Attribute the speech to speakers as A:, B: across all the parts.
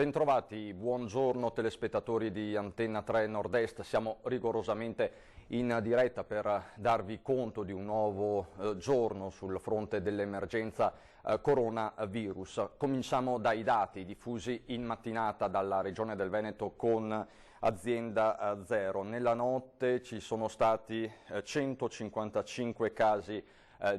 A: Bentrovati, buongiorno telespettatori di Antenna 3 Nord-Est. Siamo rigorosamente in diretta per darvi conto di un nuovo giorno sul fronte dell'emergenza coronavirus. Cominciamo dai dati diffusi in mattinata dalla Regione del Veneto con azienda zero. Nella notte ci sono stati 155 casi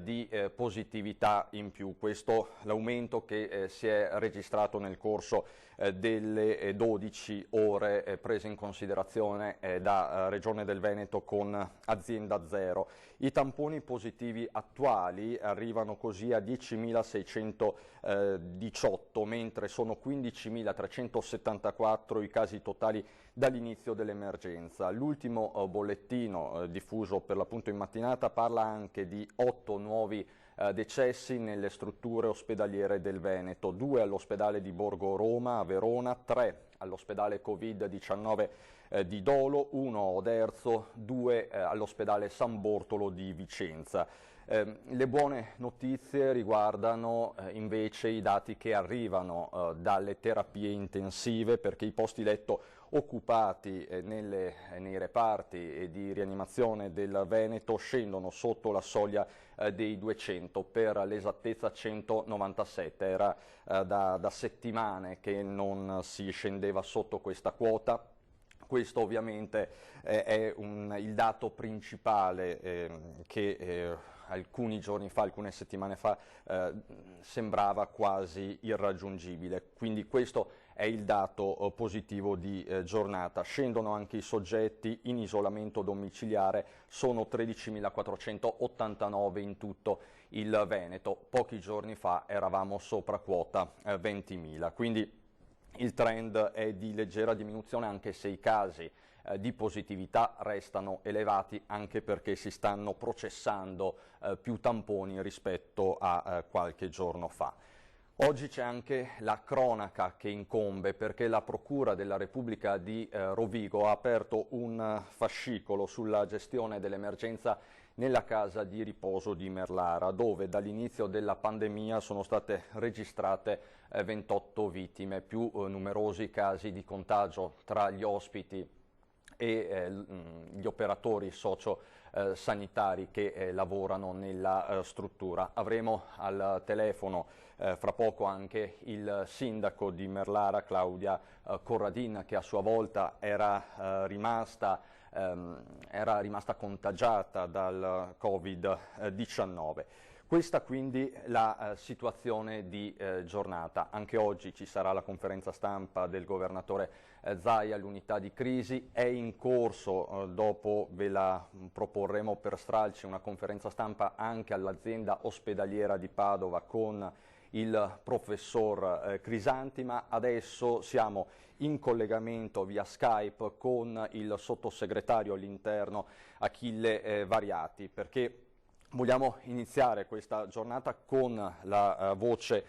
A: di positività in più. Questo l'aumento che si è registrato nel corso delle 12 ore prese in considerazione da Regione del Veneto con azienda zero. I tamponi positivi attuali arrivano così a 10.618, mentre sono 15.374 i casi totali dall'inizio dell'emergenza. L'ultimo bollettino diffuso per l'appunto in mattinata parla anche di 8 nuovi decessi nelle strutture ospedaliere del Veneto, 2 all'ospedale di Borgo Roma a Verona, 3 all'ospedale Covid-19 di Dolo, 1 a Oderzo, 2 all'ospedale San Bortolo di Vicenza. Le buone notizie riguardano invece i dati che arrivano dalle terapie intensive, perché i posti letto occupati nei reparti di rianimazione del Veneto scendono sotto la soglia dei 200, per l'esattezza 197. Era da settimane che non si scendeva sotto questa quota. Questo ovviamente è il dato principale che alcuni giorni fa, alcune settimane fa, sembrava quasi irraggiungibile. Quindi questo è il dato positivo di giornata. Scendono anche i soggetti in isolamento domiciliare, sono 13.489 in tutto il Veneto. Pochi giorni fa eravamo sopra quota 20.000, quindi il trend è di leggera diminuzione, anche se i casi di positività restano elevati, anche perché si stanno processando più tamponi rispetto a qualche giorno fa. Oggi c'è anche la cronaca che incombe, perché la Procura della Repubblica di Rovigo ha aperto un fascicolo sulla gestione dell'emergenza nella casa di riposo di Merlara, dove dall'inizio della pandemia sono state registrate 28 vittime, più numerosi casi di contagio tra gli ospiti e gli operatori socio-sanitari che lavorano nella struttura. Avremo al telefono fra poco anche il sindaco di Merlara, Claudia Corradin, che a sua volta era rimasta contagiata dal Covid-19. Questa quindi la situazione di giornata. Anche oggi ci sarà la conferenza stampa del governatore Zaia, l'unità di crisi. È in corso, dopo ve la proporremo per stralci, una conferenza stampa anche all'azienda ospedaliera di Padova con il professor Crisanti, ma adesso siamo in collegamento via Skype con il sottosegretario all'interno Achille Variati, perché vogliamo iniziare questa giornata con la voce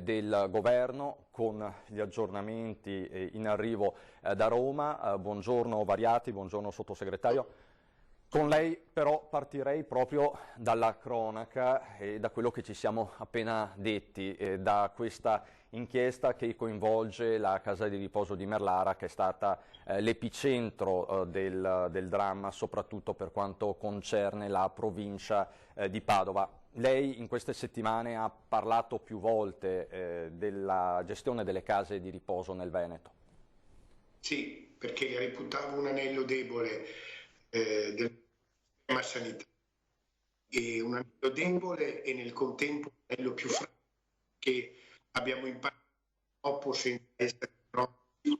A: del governo, con gli aggiornamenti in arrivo da Roma. Buongiorno Variati, buongiorno sottosegretario. Con lei però partirei proprio dalla cronaca e da quello che ci siamo appena detti, da questa inchiesta che coinvolge la casa di riposo di Merlara, che è stata l'epicentro del dramma, soprattutto per quanto concerne la provincia di Padova. Lei in queste settimane ha parlato più volte della gestione delle case di riposo nel Veneto.
B: Sì, perché reputavo un anello debole del sistema sanitario, e un anello debole e nel contempo un anello più fragile, che abbiamo imparato troppo senza essere troppi,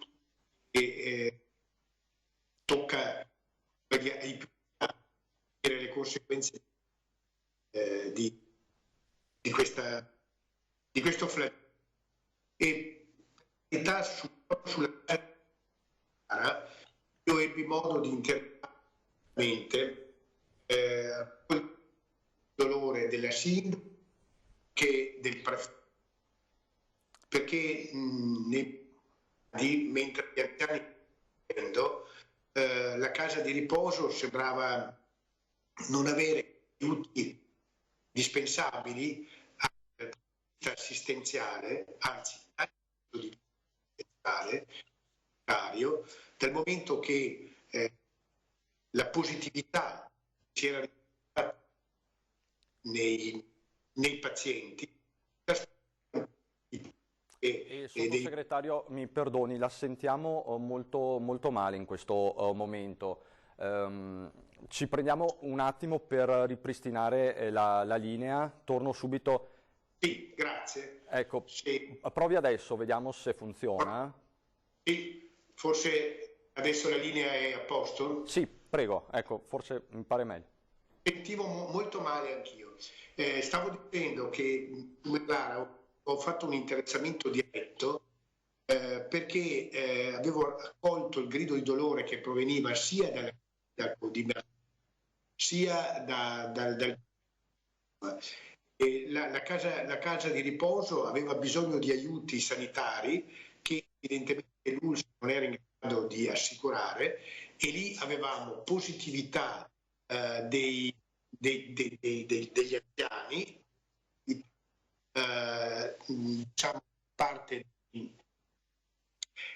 B: e tocca ai più vedere le conseguenze di questo flagello. E in realtà sulla gara io ebbi modo di intervenire il dolore della sindrome che del prefetto, perché mentre gli anziani la casa di riposo sembrava non avere aiuti dispensabili assistenziale, anzi dal momento che la positività si era riportata nei pazienti.
A: Sottosegretario, mi perdoni, la sentiamo molto, molto male in questo momento. Ci prendiamo un attimo per ripristinare la linea, torno subito.
B: Sì, grazie.
A: Ecco,
B: sì.
A: Provi adesso, vediamo se funziona.
B: Sì, forse adesso la linea è a posto?
A: Sì, prego, ecco, forse mi pare meglio.
B: Sentivo molto male anch'io. Stavo dicendo che, come Clara, ho fatto un interessamento diretto perché avevo accolto il grido di dolore che proveniva sia dal sia dal la casa di riposo aveva bisogno di aiuti sanitari che evidentemente l'ULSS non era in grado di assicurare, e lì avevamo positività degli anziani, diciamo parte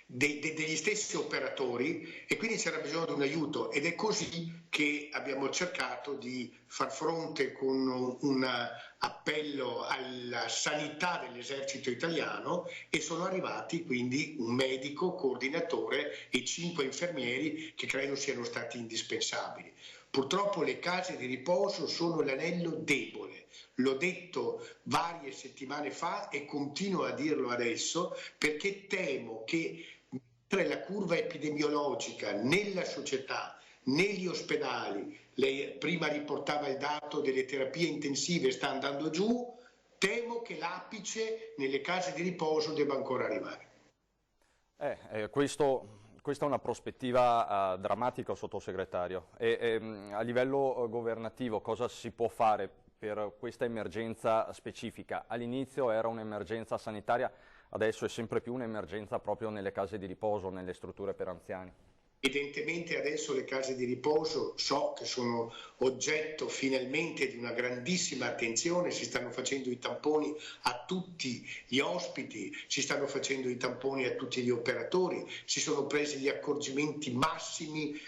B: degli stessi operatori, e quindi c'era bisogno di un aiuto, ed è così che abbiamo cercato di far fronte con un appello alla sanità dell'esercito italiano, e sono arrivati quindi un medico coordinatore e 5 infermieri che credo siano stati indispensabili. Purtroppo le case di riposo sono l'anello debole, l'ho detto varie settimane fa e continuo a dirlo adesso, perché temo che mentre la curva epidemiologica nella società, negli ospedali, lei prima riportava il dato delle terapie intensive, sta andando giù, temo che l'apice nelle case di riposo debba ancora arrivare.
A: Questa è una prospettiva drammatica, sottosegretario. A livello governativo cosa si può fare per questa emergenza specifica? All'inizio era un'emergenza sanitaria, adesso è sempre più un'emergenza proprio nelle case di riposo, nelle strutture per anziani.
B: Evidentemente adesso le case di riposo so che sono oggetto finalmente di una grandissima attenzione, si stanno facendo i tamponi a tutti gli ospiti, si stanno facendo i tamponi a tutti gli operatori, si sono presi gli accorgimenti massimi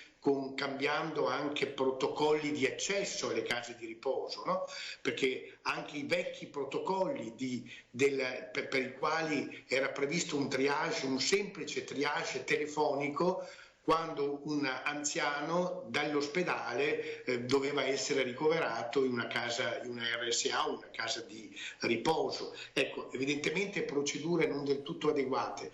B: cambiando anche protocolli di accesso alle case di riposo, no? Perché anche i vecchi protocolli per i quali era previsto un triage, un semplice triage telefonico, quando un anziano dall'ospedale doveva essere ricoverato in una RSA o una casa di riposo. Ecco, evidentemente procedure non del tutto adeguate.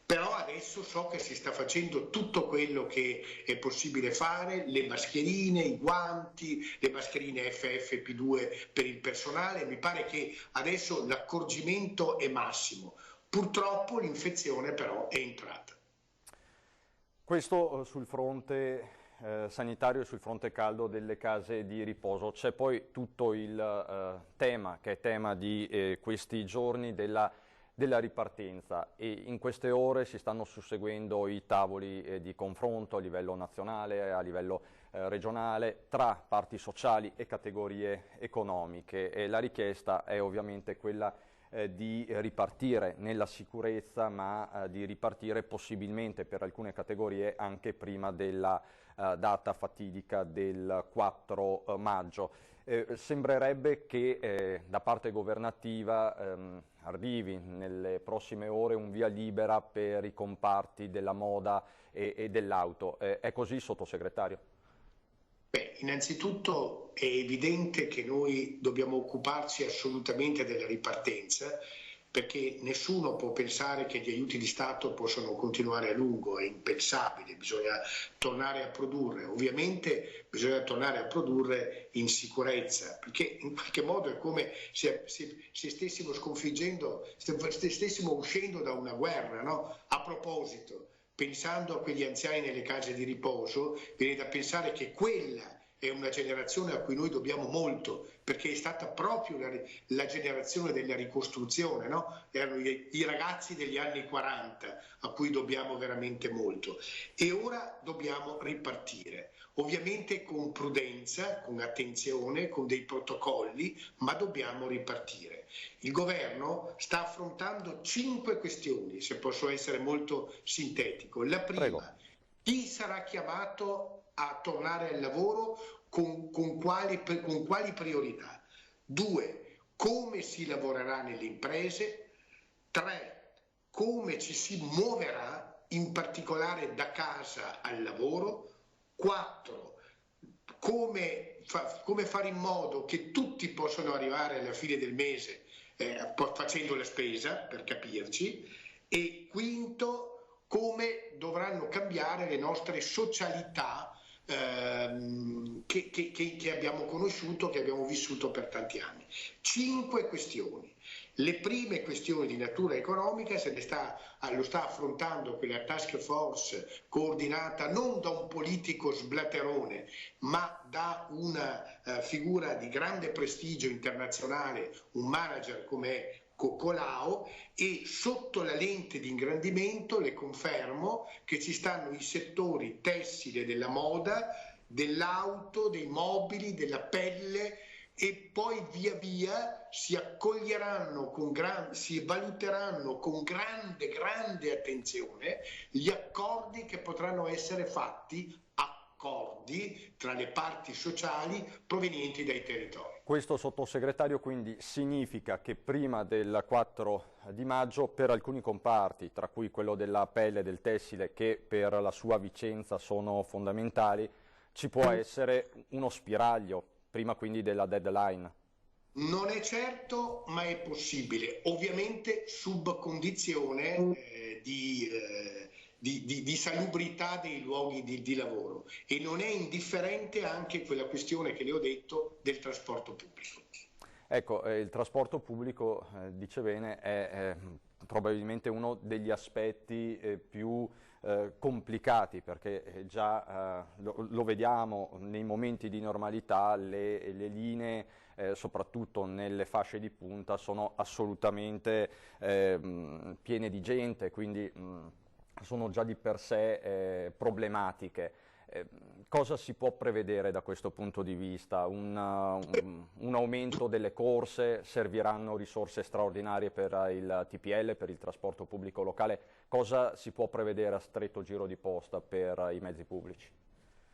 B: Però adesso so che si sta facendo tutto quello che è possibile fare, le mascherine, i guanti, le mascherine FFP2 per il personale. Mi pare che adesso l'accorgimento è massimo. Purtroppo l'infezione però è entrata.
A: Questo sul fronte sanitario e sul fronte caldo delle case di riposo. C'è poi tutto il tema, che è tema di questi giorni, della ripartenza, e in queste ore si stanno susseguendo i tavoli di confronto a livello nazionale, a livello regionale, tra parti sociali e categorie economiche, e la richiesta è ovviamente quella di ripartire nella sicurezza, ma di ripartire possibilmente per alcune categorie anche prima della data fatidica del 4 maggio. Sembrerebbe che da parte governativa arrivi nelle prossime ore un via libera per i comparti della moda e dell'auto. È così, sottosegretario?
B: Beh, innanzitutto è evidente che noi dobbiamo occuparci assolutamente della ripartenza, perché nessuno può pensare che gli aiuti di Stato possano continuare a lungo, è impensabile, bisogna tornare a produrre. Ovviamente bisogna tornare a produrre in sicurezza, perché in qualche modo è come se stessimo stessimo uscendo da una guerra, no? A proposito, pensando a quegli anziani nelle case di riposo, viene da pensare che quella è una generazione a cui noi dobbiamo molto, perché è stata proprio la generazione della ricostruzione, no? Erano i ragazzi degli anni 40 a cui dobbiamo veramente molto. E ora dobbiamo ripartire, ovviamente con prudenza, con attenzione, con dei protocolli, ma dobbiamo ripartire. Il governo sta affrontando 5 questioni, se posso essere molto sintetico. La prima,
A: Prego.
B: chi sarà chiamato a tornare al lavoro con quali priorità? 2, come si lavorerà nelle imprese? 3, come ci si muoverà, in particolare da casa al lavoro? 4, come fare in modo che tutti possano arrivare alla fine del mese facendo la spesa, per capirci, e quinto, come dovranno cambiare le nostre socialità che abbiamo conosciuto, che abbiamo vissuto per tanti anni. 5 questioni. Le prime questioni di natura economica lo sta affrontando quella task force coordinata non da un politico sblatterone, ma da una figura di grande prestigio internazionale, un manager come Cocolao, e sotto la lente di ingrandimento le confermo che ci stanno i settori tessile, della moda, dell'auto, dei mobili, della pelle, e poi via via si accoglieranno, si valuteranno con grande attenzione gli accordi che potranno essere fatti, accordi tra le parti sociali provenienti dai territori.
A: Questo, sottosegretario, quindi significa che prima del 4 di maggio per alcuni comparti, tra cui quello della pelle e del tessile, che per la sua vicenza sono fondamentali, ci può essere uno spiraglio, prima quindi della deadline.
B: Non è certo, ma è possibile, ovviamente sub condizione di salubrità dei luoghi di lavoro, e non è indifferente anche quella questione che le ho detto del trasporto pubblico.
A: Ecco, il trasporto pubblico, dice bene, è probabilmente uno degli aspetti più complicati, perché già lo vediamo nei momenti di normalità, le linee, soprattutto nelle fasce di punta, sono assolutamente piene di gente, quindi sono già di per sé problematiche. Cosa si può prevedere da questo punto di vista? Un aumento delle corse? Serviranno risorse straordinarie per il TPL, per il trasporto pubblico locale? Cosa si può prevedere a stretto giro di posta per i mezzi pubblici?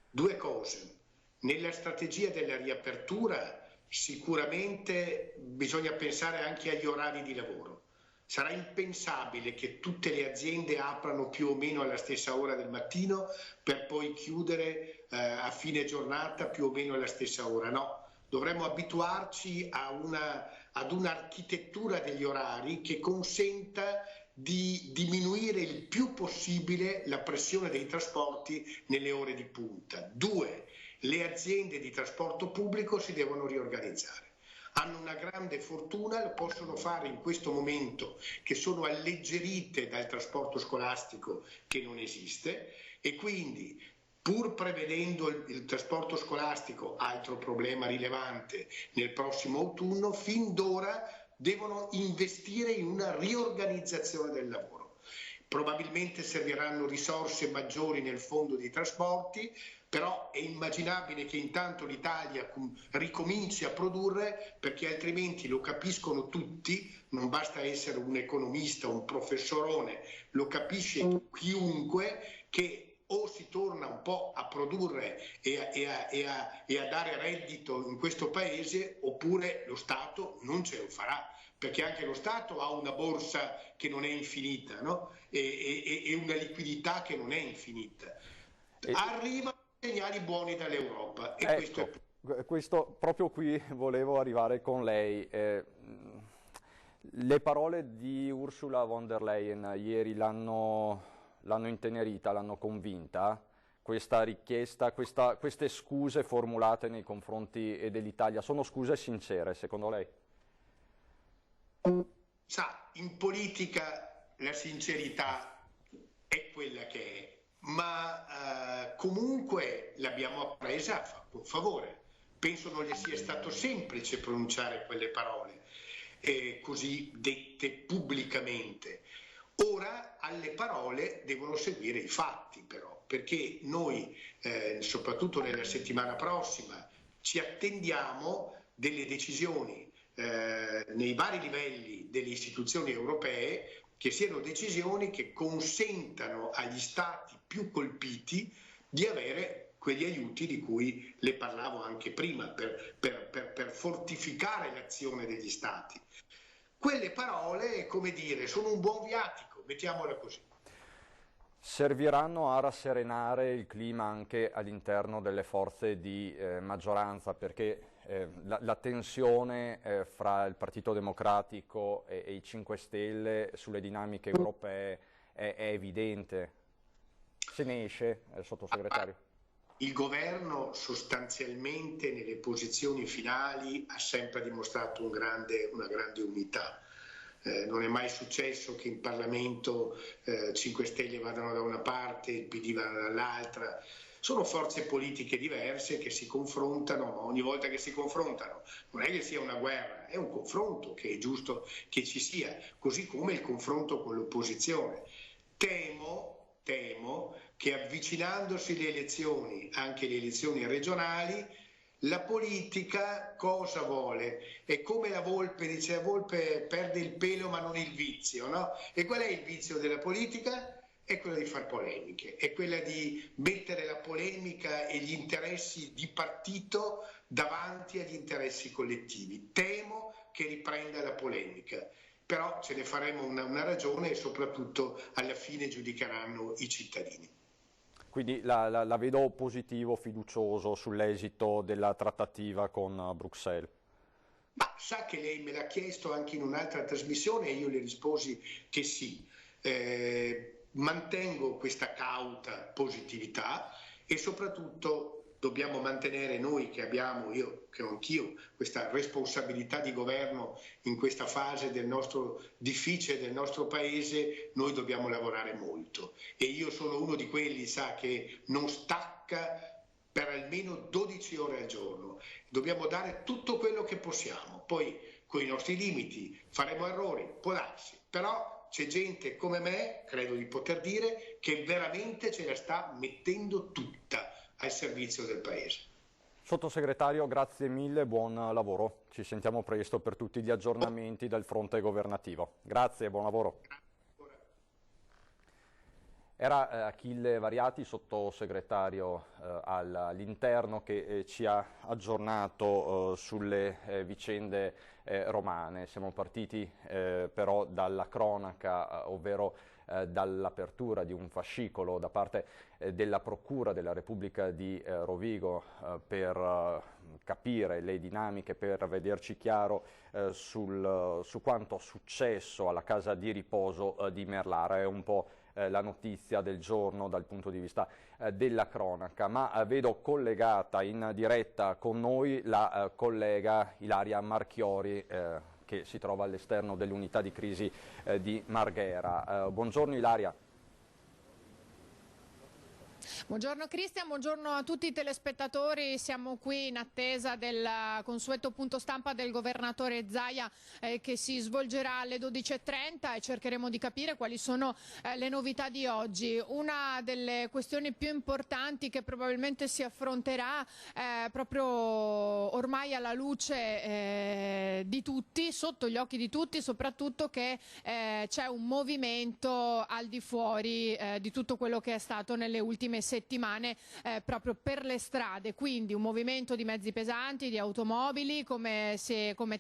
B: 2 cose. Nella strategia della riapertura sicuramente bisogna pensare anche agli orari di lavoro. Sarà impensabile che tutte le aziende aprano più o meno alla stessa ora del mattino per poi chiudere a fine giornata più o meno alla stessa ora. No, dovremmo abituarci ad un'architettura degli orari che consenta di diminuire il più possibile la pressione dei trasporti nelle ore di punta. 2, le aziende di trasporto pubblico si devono riorganizzare. Hanno una grande fortuna, lo possono fare in questo momento, che sono alleggerite dal trasporto scolastico che non esiste, e quindi, pur prevedendo il trasporto scolastico, altro problema rilevante nel prossimo autunno, fin d'ora devono investire in una riorganizzazione del lavoro. Probabilmente serviranno risorse maggiori nel fondo dei trasporti, però è immaginabile che intanto l'Italia ricominci a produrre, perché altrimenti, lo capiscono tutti, non basta essere un economista, un professorone, lo capisce chiunque, che o si torna un po' a produrre e a dare reddito in questo paese, oppure lo Stato non ce lo farà, perché anche lo Stato ha una borsa che non è infinita, no? e una liquidità che non è infinita. Arrivano segnali buoni dall'Europa, e
A: ecco, questo proprio qui volevo arrivare con lei. Le parole di Ursula von der Leyen ieri l'hanno intenerita, l'hanno convinta? Questa richiesta, queste scuse formulate nei confronti dell'Italia, sono scuse sincere secondo lei?
B: Sa, in politica la sincerità è quella che è, ma comunque l'abbiamo appresa con favore. Penso non le sia stato semplice pronunciare quelle parole, così dette pubblicamente. Ora alle parole devono seguire i fatti però, perché noi, soprattutto nella settimana prossima, ci attendiamo delle decisioni nei vari livelli delle istituzioni europee, che siano decisioni che consentano agli stati più colpiti di avere quegli aiuti di cui le parlavo anche prima, per fortificare l'azione degli stati. Quelle parole, come dire, sono un buon viatico, mettiamola così.
A: Serviranno a rasserenare il clima anche all'interno delle forze di maggioranza, perché la tensione fra il Partito Democratico e i 5 Stelle sulle dinamiche europee è evidente. Se ne esce, sottosegretario?
B: Il governo sostanzialmente nelle posizioni finali ha sempre dimostrato una grande unità. Non è mai successo che in Parlamento 5 Stelle vadano da una parte e il PD vada dall'altra. Sono forze politiche diverse che si confrontano, ma ogni volta che si confrontano non è che sia una guerra, è un confronto che è giusto che ci sia, così come il confronto con l'opposizione. Temo che avvicinandosi le elezioni, anche le elezioni regionali, la politica cosa vuole? È come la volpe, dice la volpe perde il pelo ma non il vizio, no? E qual è il vizio della politica? È quella di fare polemiche, è quella di mettere la polemica e gli interessi di partito davanti agli interessi collettivi. Temo che riprenda la polemica, però ce ne faremo una ragione e soprattutto alla fine giudicheranno i cittadini.
A: Quindi la vedo positivo, fiducioso sull'esito della trattativa con Bruxelles.
B: Ma sa che lei me l'ha chiesto anche in un'altra trasmissione e io le risposi che sì. Mantengo questa cauta positività e soprattutto dobbiamo mantenere noi che abbiamo, io che ho anch'io, questa responsabilità di governo in questa fase del nostro difficile del nostro paese, noi dobbiamo lavorare molto e io sono uno di quelli, sa, che non stacca per almeno 12 ore al giorno. Dobbiamo dare tutto quello che possiamo, poi con i nostri limiti faremo errori, può darsi, però c'è gente come me, credo di poter dire, che veramente ce la sta mettendo tutta al servizio del Paese.
A: Sottosegretario, grazie mille, buon lavoro. Ci sentiamo presto per tutti gli aggiornamenti del fronte governativo. Grazie, buon lavoro. Era Achille Variati, sottosegretario all'interno, che ci ha aggiornato sulle vicende romane. Siamo partiti però dalla cronaca, ovvero dall'apertura di un fascicolo da parte della Procura della Repubblica di Rovigo per capire le dinamiche, per vederci chiaro su quanto successo alla casa di riposo di Merlara. È un po' la notizia del giorno dal punto di vista della cronaca, ma vedo collegata in diretta con noi la collega Ilaria Marchiori, che si trova all'esterno dell'unità di crisi di Marghera. Buongiorno Ilaria.
C: Buongiorno Cristian, buongiorno a tutti i telespettatori. Siamo qui in attesa del consueto punto stampa del governatore Zaia che si svolgerà alle 12:30 e cercheremo di capire quali sono le novità di oggi. Una delle questioni più importanti che probabilmente si affronterà proprio ormai alla luce di tutti, sotto gli occhi di tutti, soprattutto che c'è un movimento al di fuori di tutto quello che è stato nelle ultime settimane proprio per le strade, quindi un movimento di mezzi pesanti, di automobili, come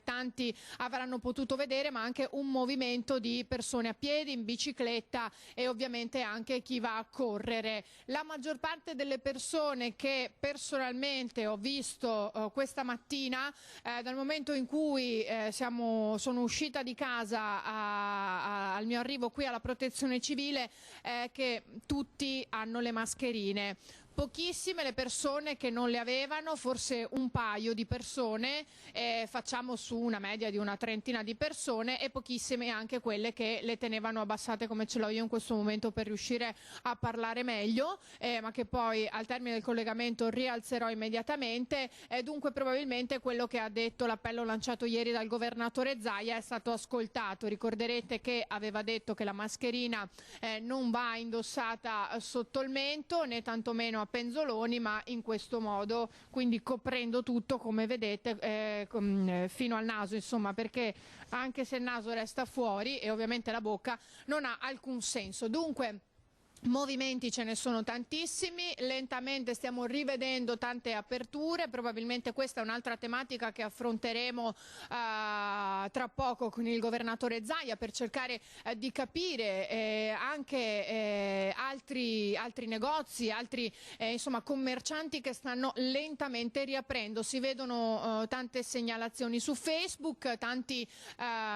C: tanti avranno potuto vedere, ma anche un movimento di persone a piedi, in bicicletta e ovviamente anche chi va a correre. La maggior parte delle persone che personalmente ho visto questa mattina, dal momento in cui sono uscita di casa al mio arrivo qui alla Protezione Civile, che tutti hanno le mascherine. pochissime le persone che non le avevano, forse un paio di persone, facciamo su una media di una trentina di persone, e pochissime anche quelle che le tenevano abbassate come ce l'ho io in questo momento per riuscire a parlare meglio, ma che poi al termine del collegamento rialzerò immediatamente. Dunque probabilmente quello che ha detto, l'appello lanciato ieri dal governatore Zaia, è stato ascoltato. Ricorderete che aveva detto che la mascherina non va indossata sotto il mento né tantomeno a penzoloni, ma in questo modo, quindi coprendo tutto, come vedete, fino al naso, insomma, perché anche se il naso resta fuori e ovviamente la bocca, non ha alcun senso. Dunque movimenti ce ne sono tantissimi, lentamente stiamo rivedendo tante aperture, probabilmente questa è un'altra tematica che affronteremo tra poco con il governatore Zaia, per cercare di capire anche altri negozi, altri insomma commercianti che stanno lentamente riaprendo. Si vedono tante segnalazioni su Facebook, tanti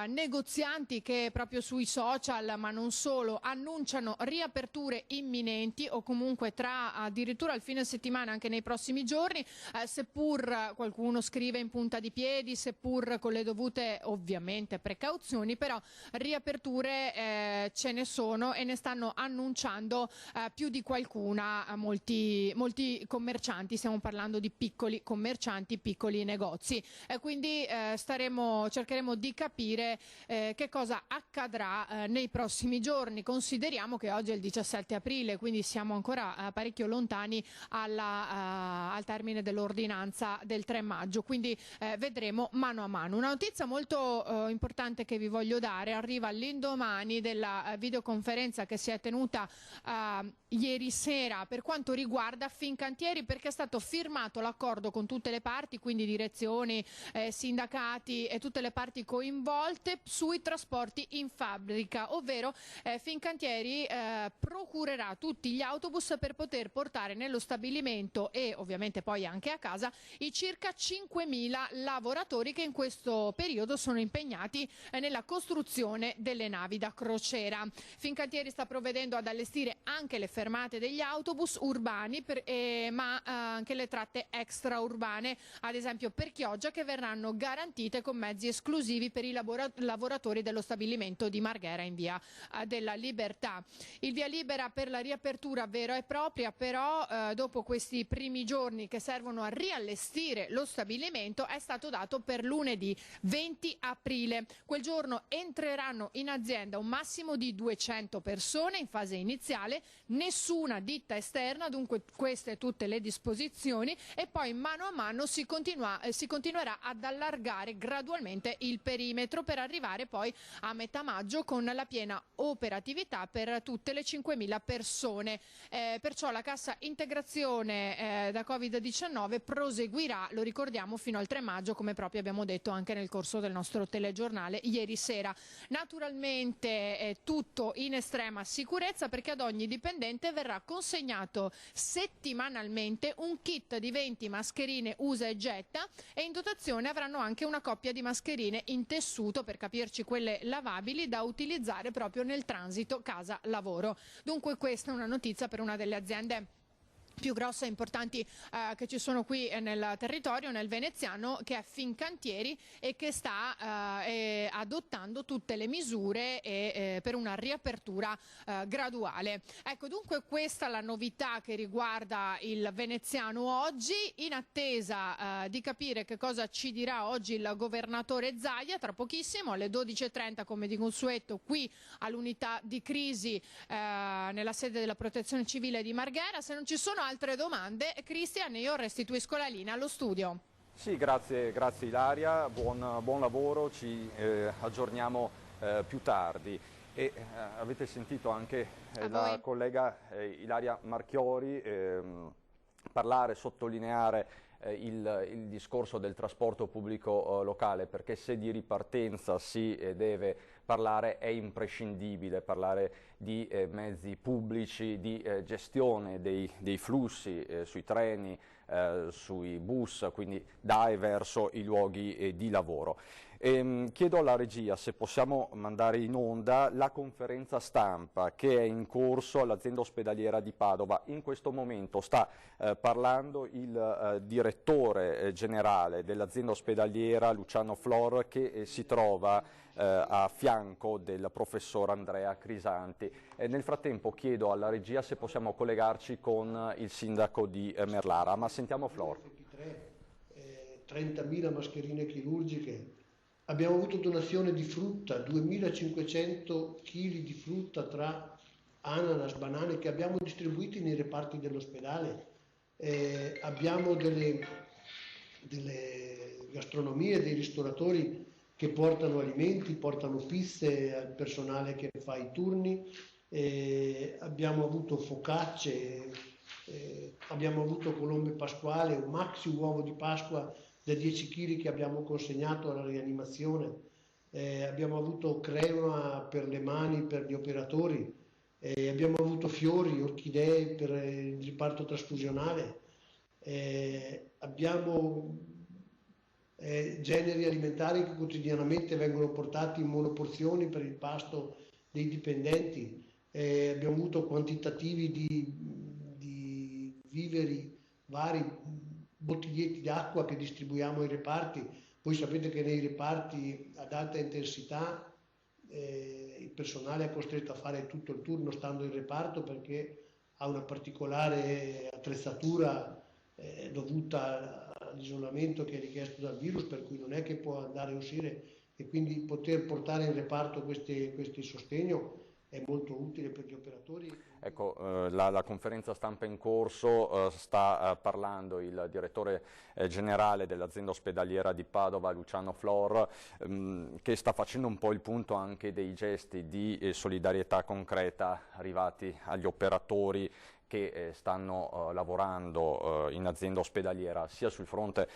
C: negozianti che proprio sui social, ma non solo, annunciano riaperture imminenti o comunque tra addirittura il fine settimana, anche nei prossimi giorni, seppur qualcuno scrive in punta di piedi, seppur con le dovute ovviamente precauzioni, però riaperture ce ne sono e ne stanno annunciando più di qualcuna molti commercianti. Stiamo parlando di piccoli commercianti, piccoli negozi, quindi cercheremo di capire che cosa accadrà nei prossimi giorni. Consideriamo che oggi è il 17 aprile, quindi siamo ancora parecchio lontani al termine dell'ordinanza del 3 maggio, quindi vedremo mano a mano. Una notizia molto importante che vi voglio dare arriva all'indomani della videoconferenza che si è tenuta ieri sera per quanto riguarda Fincantieri, perché è stato firmato l'accordo con tutte le parti, quindi direzioni, sindacati e tutte le parti coinvolte, sui trasporti in fabbrica, ovvero Fincantieri procurerà tutti gli autobus per poter portare nello stabilimento e ovviamente poi anche a casa i circa 5.000 lavoratori che in questo periodo sono impegnati nella costruzione delle navi da crociera. Fincantieri sta provvedendo ad allestire anche le fermate degli autobus urbani, ma anche le tratte extraurbane, ad esempio per Chioggia, che verranno garantite con mezzi esclusivi per i lavoratori dello stabilimento di Marghera in via della Libertà. Il via libera per la riapertura vera e propria, però dopo questi primi giorni che servono a riallestire lo stabilimento, è stato dato per lunedì 20 aprile. Quel giorno entreranno in azienda un massimo di 200 persone in fase iniziale, nessuna ditta esterna, dunque queste tutte le disposizioni, e poi mano a mano si continuerà ad allargare gradualmente il perimetro per arrivare poi a metà maggio con la piena operatività per tutte le 5.000 persone. Perciò la cassa integrazione da Covid-19 proseguirà, lo ricordiamo, fino al 3 maggio, come proprio abbiamo detto anche nel corso del nostro telegiornale ieri sera. Naturalmente tutto in estrema sicurezza, perché ad ogni dipendente verrà consegnato settimanalmente un kit di 20 mascherine usa e getta, e in dotazione avranno anche una coppia di mascherine in tessuto, per capirci quelle lavabili, da utilizzare proprio nel transito casa-lavoro. Dunque questa è una notizia per una delle aziende più grosse e importanti che ci sono qui nel territorio, nel veneziano, che è Fincantieri, e che sta adottando tutte le misure per una riapertura graduale. Ecco, dunque questa è la novità che riguarda il veneziano oggi, in attesa di capire che cosa ci dirà oggi il governatore Zaia tra pochissimo alle 12:30, come di consueto, qui all'unità di crisi nella sede della Protezione Civile di Marghera. Se non ci sono altre domande, Cristian, io restituisco la linea allo studio.
A: Sì, grazie Ilaria, buon lavoro, ci aggiorniamo più tardi. E avete sentito anche la collega Ilaria Marchiori parlare, sottolineare il discorso del trasporto pubblico locale, perché se di ripartenza si deve parlare è imprescindibile parlare di mezzi pubblici, di gestione dei flussi sui treni, sui bus, quindi da e verso i luoghi di lavoro. Chiedo alla regia se possiamo mandare in onda la conferenza stampa che è in corso all'azienda ospedaliera di Padova. In questo momento sta parlando il direttore generale dell'azienda ospedaliera Luciano Flor, che si trova a fianco del professor Andrea Crisanti. Nel frattempo chiedo alla regia se possiamo collegarci con il sindaco di Merlara, ma sentiamo Flor.
D: 30.000 mascherine chirurgiche, abbiamo avuto donazione di frutta, 2.500 kg di frutta tra ananas, banane che abbiamo distribuiti nei reparti dell'ospedale, abbiamo delle gastronomie, dei ristoratori che portano alimenti, portano pizze al personale che fa i turni, abbiamo avuto focacce, abbiamo avuto colombe pasquale, un maxi uovo di Pasqua da 10 kg che abbiamo consegnato alla rianimazione, abbiamo avuto crema per le mani per gli operatori, abbiamo avuto fiori, orchidee per il riparto trasfusionale, abbiamo generi alimentari che quotidianamente vengono portati in monoporzioni per il pasto dei dipendenti, abbiamo avuto quantitativi di viveri vari, bottiglietti d'acqua che distribuiamo ai reparti. Voi sapete che nei reparti ad alta intensità il personale è costretto a fare tutto il turno stando in reparto perché ha una particolare attrezzatura dovuta all'isolamento che è richiesto dal virus, per cui non è che può andare a uscire, e quindi poter portare in reparto questi sostegno è molto utile per gli operatori.
A: Ecco, la conferenza stampa in corso sta parlando il direttore generale dell'azienda ospedaliera di Padova, Luciano Flor, che sta facendo un po' il punto anche dei gesti di solidarietà concreta arrivati agli operatori che stanno lavorando in azienda ospedaliera, sia sul fronte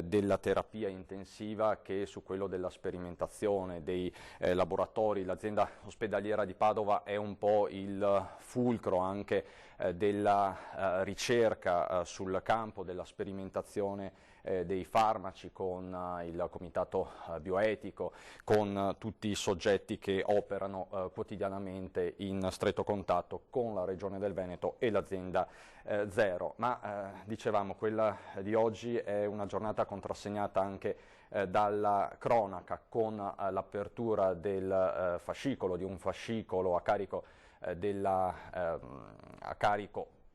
A: della terapia intensiva che su quello della sperimentazione dei laboratori. L'azienda ospedaliera di Padova è un po' il fulcro anche della ricerca sul campo della sperimentazione dei farmaci, con il comitato bioetico, con tutti i soggetti che operano quotidianamente in stretto contatto con la Regione del Veneto e l'azienda Zero. Ma dicevamo, quella di oggi è una giornata contrassegnata anche dalla cronaca, con l'apertura del fascicolo, di un fascicolo a carico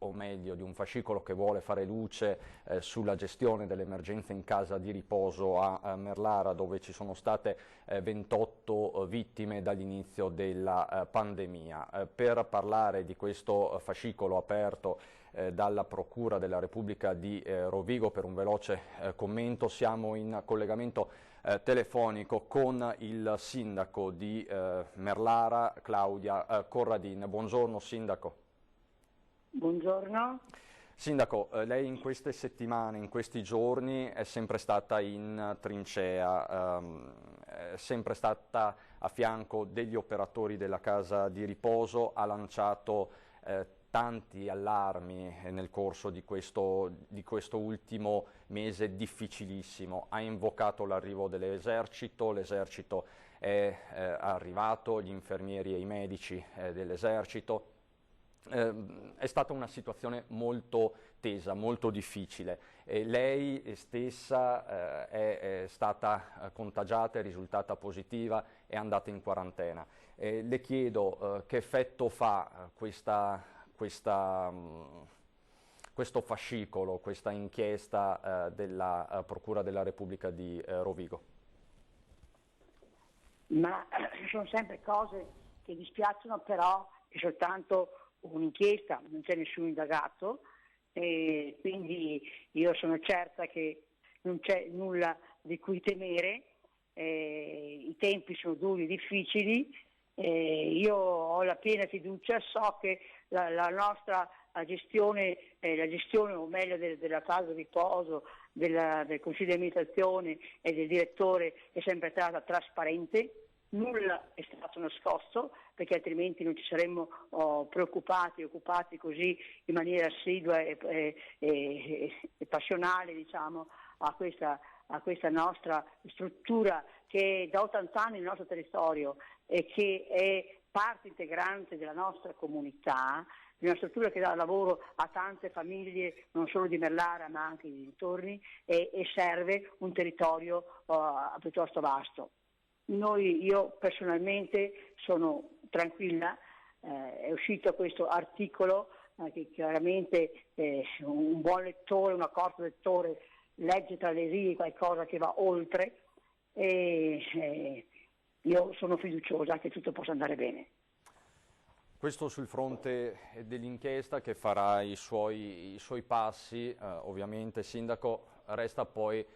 A: o meglio di un fascicolo che vuole fare luce sulla gestione dell'emergenza in casa di riposo a Merlara, dove ci sono state 28 vittime dall'inizio della pandemia. Per parlare di questo fascicolo aperto dalla Procura della Repubblica di Rovigo, per un veloce commento siamo in collegamento telefonico con il sindaco di Merlara, Claudia Corradin. Buongiorno sindaco.
E: Buongiorno.
A: Sindaco, lei in queste settimane, in questi giorni è sempre stata in trincea, è sempre stata a fianco degli operatori della casa di riposo, ha lanciato tanti allarmi nel corso di questo ultimo mese difficilissimo, ha invocato l'arrivo dell'esercito, l'esercito è arrivato, gli infermieri e i medici dell'esercito. È stata una situazione molto tesa, molto difficile. Lei stessa è stata contagiata, è risultata positiva, è andata in quarantena. Le chiedo che effetto fa questo fascicolo, questa inchiesta della Procura della Repubblica di Rovigo?
E: Ma ci sono sempre cose che dispiacciono, però è soltanto un'inchiesta, non c'è nessun indagato, quindi io sono certa che non c'è nulla di cui temere, i tempi sono duri e difficili, io ho la piena fiducia, so che la nostra gestione o meglio della casa di riposo, del consiglio di amministrazione e del direttore è sempre stata trasparente. Nulla è stato nascosto, perché altrimenti non ci saremmo preoccupati e occupati così in maniera assidua e passionale, diciamo, a questa a questa nostra struttura che è da 80 anni nel nostro territorio e che è parte integrante della nostra comunità, una struttura che dà lavoro a tante famiglie non solo di Merlara ma anche di dintorni e serve un territorio piuttosto vasto. Io personalmente sono tranquilla, è uscito questo articolo che chiaramente un buon lettore, un accorto lettore legge tra le righe qualcosa che va oltre e io sono fiduciosa che tutto possa andare bene.
A: Questo sul fronte dell'inchiesta che farà i suoi passi, ovviamente Sindaco, resta poi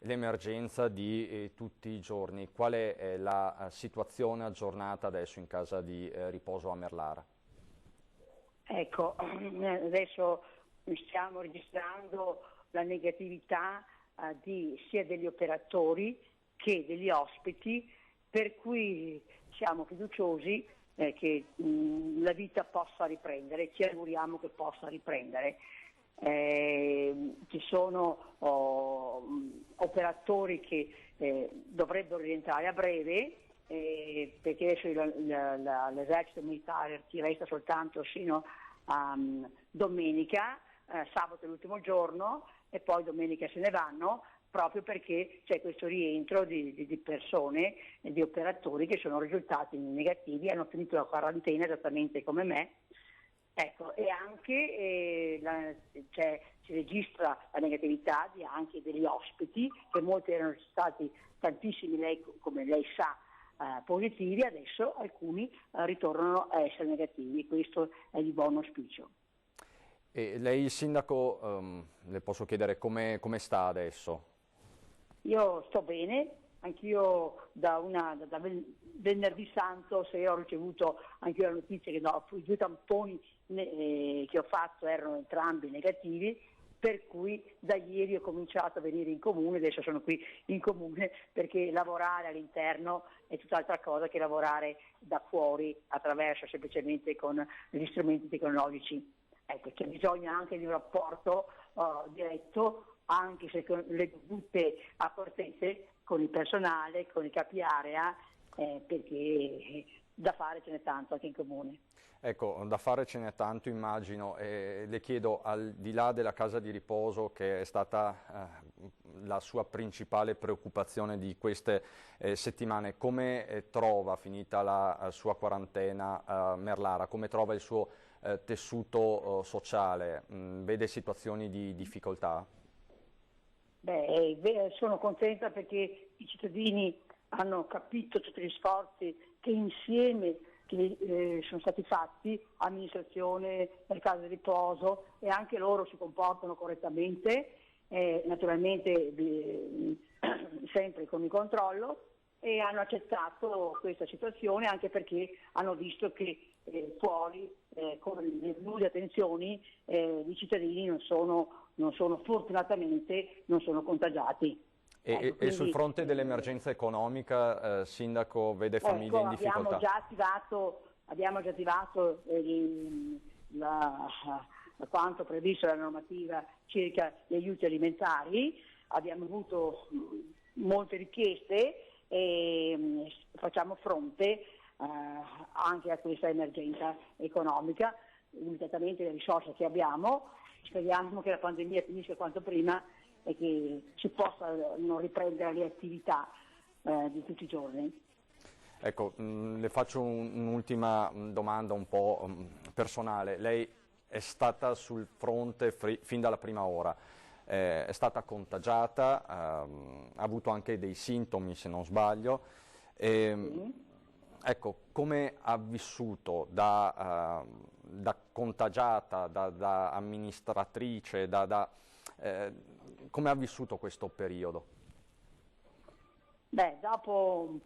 A: l'emergenza di tutti i giorni. Qual è la situazione aggiornata adesso in casa di riposo a Merlara?
E: Ecco, adesso stiamo registrando la negatività sia degli operatori che degli ospiti, per cui siamo fiduciosi che la vita possa riprendere, ci auguriamo che possa riprendere. Ci sono operatori che dovrebbero rientrare a breve perché adesso l'esercito militare ci resta soltanto fino a domenica, sabato è l'ultimo giorno e poi domenica se ne vanno, proprio perché c'è questo rientro di persone, di operatori che sono risultati negativi, hanno finito la quarantena esattamente come me. Ecco, e anche si registra la negatività anche degli ospiti, che molti erano stati tantissimi, come lei sa, positivi, adesso alcuni ritornano a essere negativi, questo è di buon auspicio.
A: E lei, Sindaco, le posso chiedere come sta adesso?
E: Io sto bene, anch'io da venerdì santo sera ho ricevuto anch'io la notizia che dopo i 2 tamponi che ho fatto erano entrambi negativi, per cui da ieri ho cominciato a venire in comune, adesso sono qui in comune perché lavorare all'interno è tutt'altra cosa che lavorare da fuori attraverso semplicemente con gli strumenti tecnologici. Ecco, c'è bisogno anche di un rapporto diretto, anche se con le dovute accortezze con il personale, con i capi area, perché da fare ce n'è tanto anche in comune.
A: Ecco, da fare ce n'è tanto immagino, le chiedo, al di là della casa di riposo che è stata la sua principale preoccupazione di queste settimane, come trova, finita la sua quarantena Merlara, come trova il suo tessuto sociale? Vede situazioni di difficoltà?
E: Sono contenta perché i cittadini hanno capito tutti gli sforzi che insieme sono stati fatti, amministrazione, casa di riposo, e anche loro si comportano correttamente, naturalmente sempre con il controllo, e hanno accettato questa situazione anche perché hanno visto che fuori con le dovute attenzioni i cittadini non sono fortunatamente non sono contagiati.
A: Ecco, quindi, sul fronte dell'emergenza economica, Sindaco, vede famiglie in difficoltà?
E: Abbiamo già attivato quanto previsto dalla normativa circa gli aiuti alimentari, abbiamo avuto molte richieste e facciamo fronte anche a questa emergenza economica, limitatamente le risorse che abbiamo. Speriamo che la pandemia finisca quanto prima e che si possano riprendere le attività di tutti i giorni.
A: Ecco, le faccio un'ultima domanda un po' personale. Lei è stata sul fronte fin dalla prima ora, è stata contagiata, ha avuto anche dei sintomi se non sbaglio. Ecco, come ha vissuto da contagiata, da amministratrice, come ha vissuto questo periodo?
E: Dopo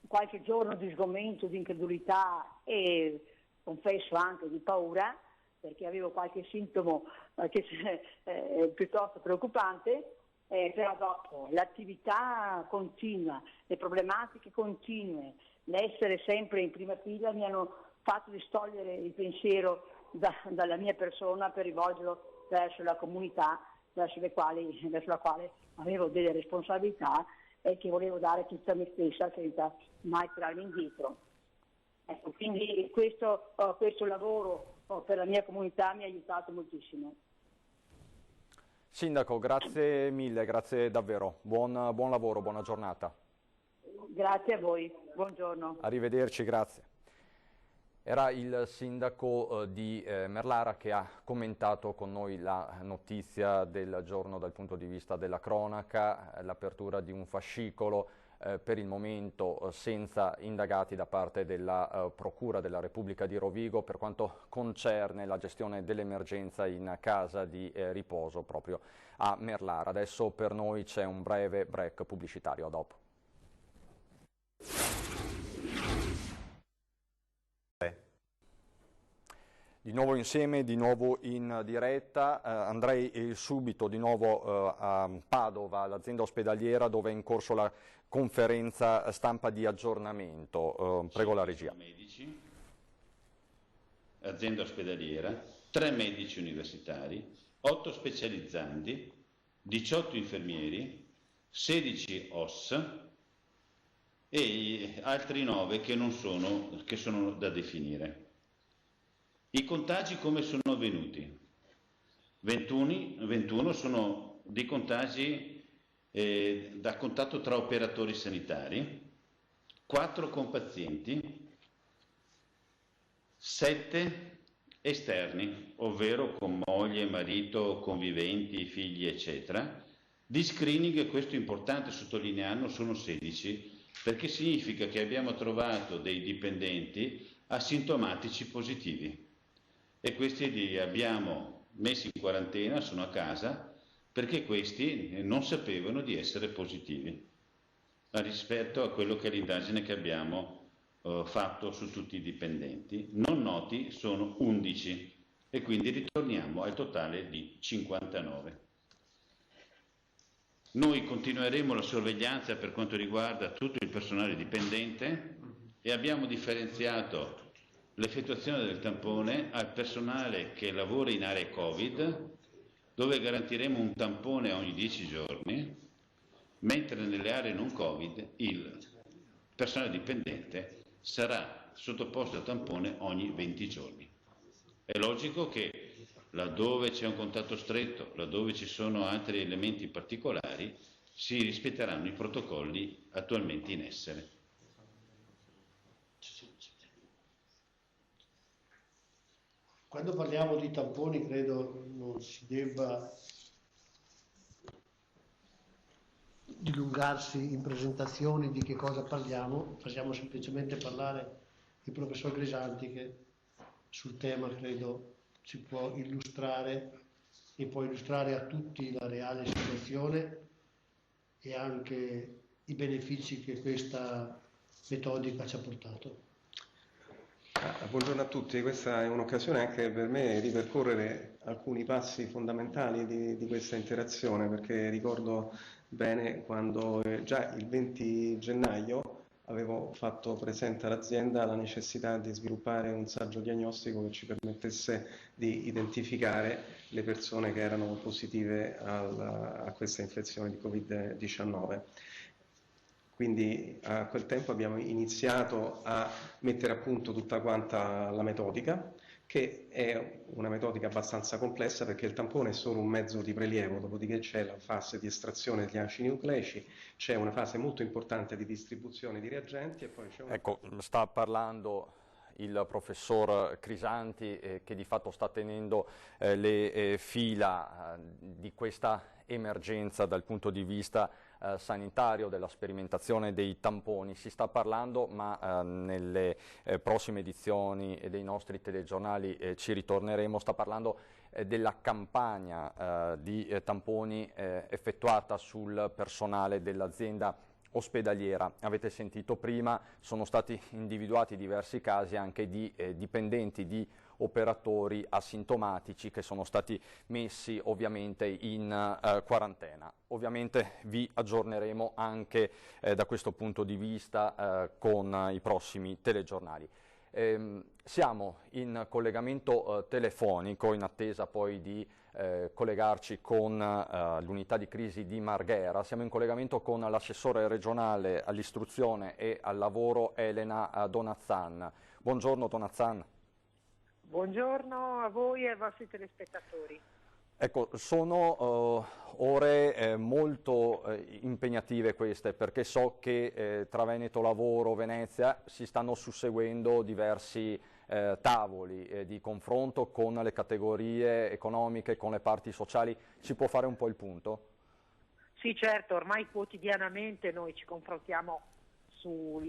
E: qualche giorno di sgomento, di incredulità e confesso anche di paura, perché avevo qualche sintomo piuttosto preoccupante, però dopo l'attività continua, le problematiche continue, l'essere sempre in prima fila mi hanno fatto distogliere il pensiero dalla mia persona per rivolgerlo verso la comunità verso la quale avevo delle responsabilità e che volevo dare tutta me stessa senza mai tirarmi indietro. Ecco, quindi questo lavoro per la mia comunità mi ha aiutato moltissimo.
A: Sindaco, grazie mille, grazie davvero. Buon lavoro, buona giornata.
E: Grazie a voi, buongiorno.
A: Arrivederci, grazie. Era il sindaco di Merlara che ha commentato con noi la notizia del giorno dal punto di vista della cronaca, l'apertura di un fascicolo per il momento senza indagati da parte della Procura della Repubblica di Rovigo per quanto concerne la gestione dell'emergenza in casa di riposo proprio a Merlara. Adesso per noi c'è un breve break pubblicitario, a dopo. Di nuovo insieme, di nuovo in diretta, andrei subito di nuovo a Padova, all'azienda ospedaliera dove è in corso la conferenza stampa di aggiornamento. Prego la regia.
F: Medici, azienda ospedaliera, 3 medici universitari, 8 specializzanti, 18 infermieri, 16 OS e altri 9 che sono da definire. I contagi come sono avvenuti? 21 sono dei contagi da contatto tra operatori sanitari, 4 con pazienti, 7 esterni, ovvero con moglie, marito, conviventi, figli, eccetera. Di screening, questo è importante sottolinearlo, sono 16, perché significa che abbiamo trovato dei dipendenti asintomatici positivi. E questi li abbiamo messi in quarantena, sono a casa, perché questi non sapevano di essere positivi, rispetto a quello che è l'indagine che abbiamo fatto su tutti i dipendenti. Non noti sono 11 e quindi ritorniamo al totale di 59. Noi continueremo la sorveglianza per quanto riguarda tutto il personale dipendente e abbiamo differenziato l'effettuazione del tampone al personale che lavora in aree Covid, dove garantiremo un tampone ogni 10 giorni, mentre nelle aree non Covid il personale dipendente sarà sottoposto a tampone ogni 20 giorni. È logico che laddove c'è un contatto stretto, laddove ci sono altri elementi particolari, si rispetteranno i protocolli attualmente in essere.
D: Quando parliamo di tamponi credo non si debba dilungarsi in presentazioni di che cosa parliamo, facciamo semplicemente parlare il professor Grisanti che sul tema credo ci può illustrare e può illustrare a tutti la reale situazione e anche i benefici che questa metodica ci ha portato.
G: Buongiorno a tutti, questa è un'occasione anche per me di ripercorrere alcuni passi fondamentali di questa interazione, perché ricordo bene quando già il 20 gennaio avevo fatto presente all'azienda la necessità di sviluppare un saggio diagnostico che ci permettesse di identificare le persone che erano positive a questa infezione di Covid-19. Quindi a quel tempo abbiamo iniziato a mettere a punto tutta quanta la metodica, che è una metodica abbastanza complessa perché il tampone è solo un mezzo di prelievo, dopodiché c'è la fase di estrazione degli acidi nucleici, c'è una fase molto importante di distribuzione di reagenti e poi c'è una...
A: Ecco, sta parlando il professor Crisanti che di fatto sta tenendo le fila di questa emergenza dal punto di vista sanitario, della sperimentazione dei tamponi. Si sta parlando, ma nelle prossime edizioni dei nostri telegiornali ci ritorneremo, sta parlando della campagna di tamponi effettuata sul personale dell'azienda ospedaliera. Avete sentito prima, sono stati individuati diversi casi anche di dipendenti, di operatori asintomatici che sono stati messi ovviamente in quarantena. Ovviamente vi aggiorneremo anche da questo punto di vista con i prossimi telegiornali. Siamo in collegamento telefonico in attesa poi di collegarci con l'unità di crisi di Marghera. Siamo in collegamento con l'assessore regionale all'istruzione e al lavoro Elena Donazzan. Buongiorno Donazzan.
H: Buongiorno a voi e ai vostri telespettatori.
A: Ecco, sono ore molto impegnative queste, perché so che tra Veneto Lavoro e Venezia si stanno susseguendo diversi tavoli di confronto con le categorie economiche, con le parti sociali. Ci può fare un po' il punto?
H: Sì, certo, ormai quotidianamente noi ci confrontiamo su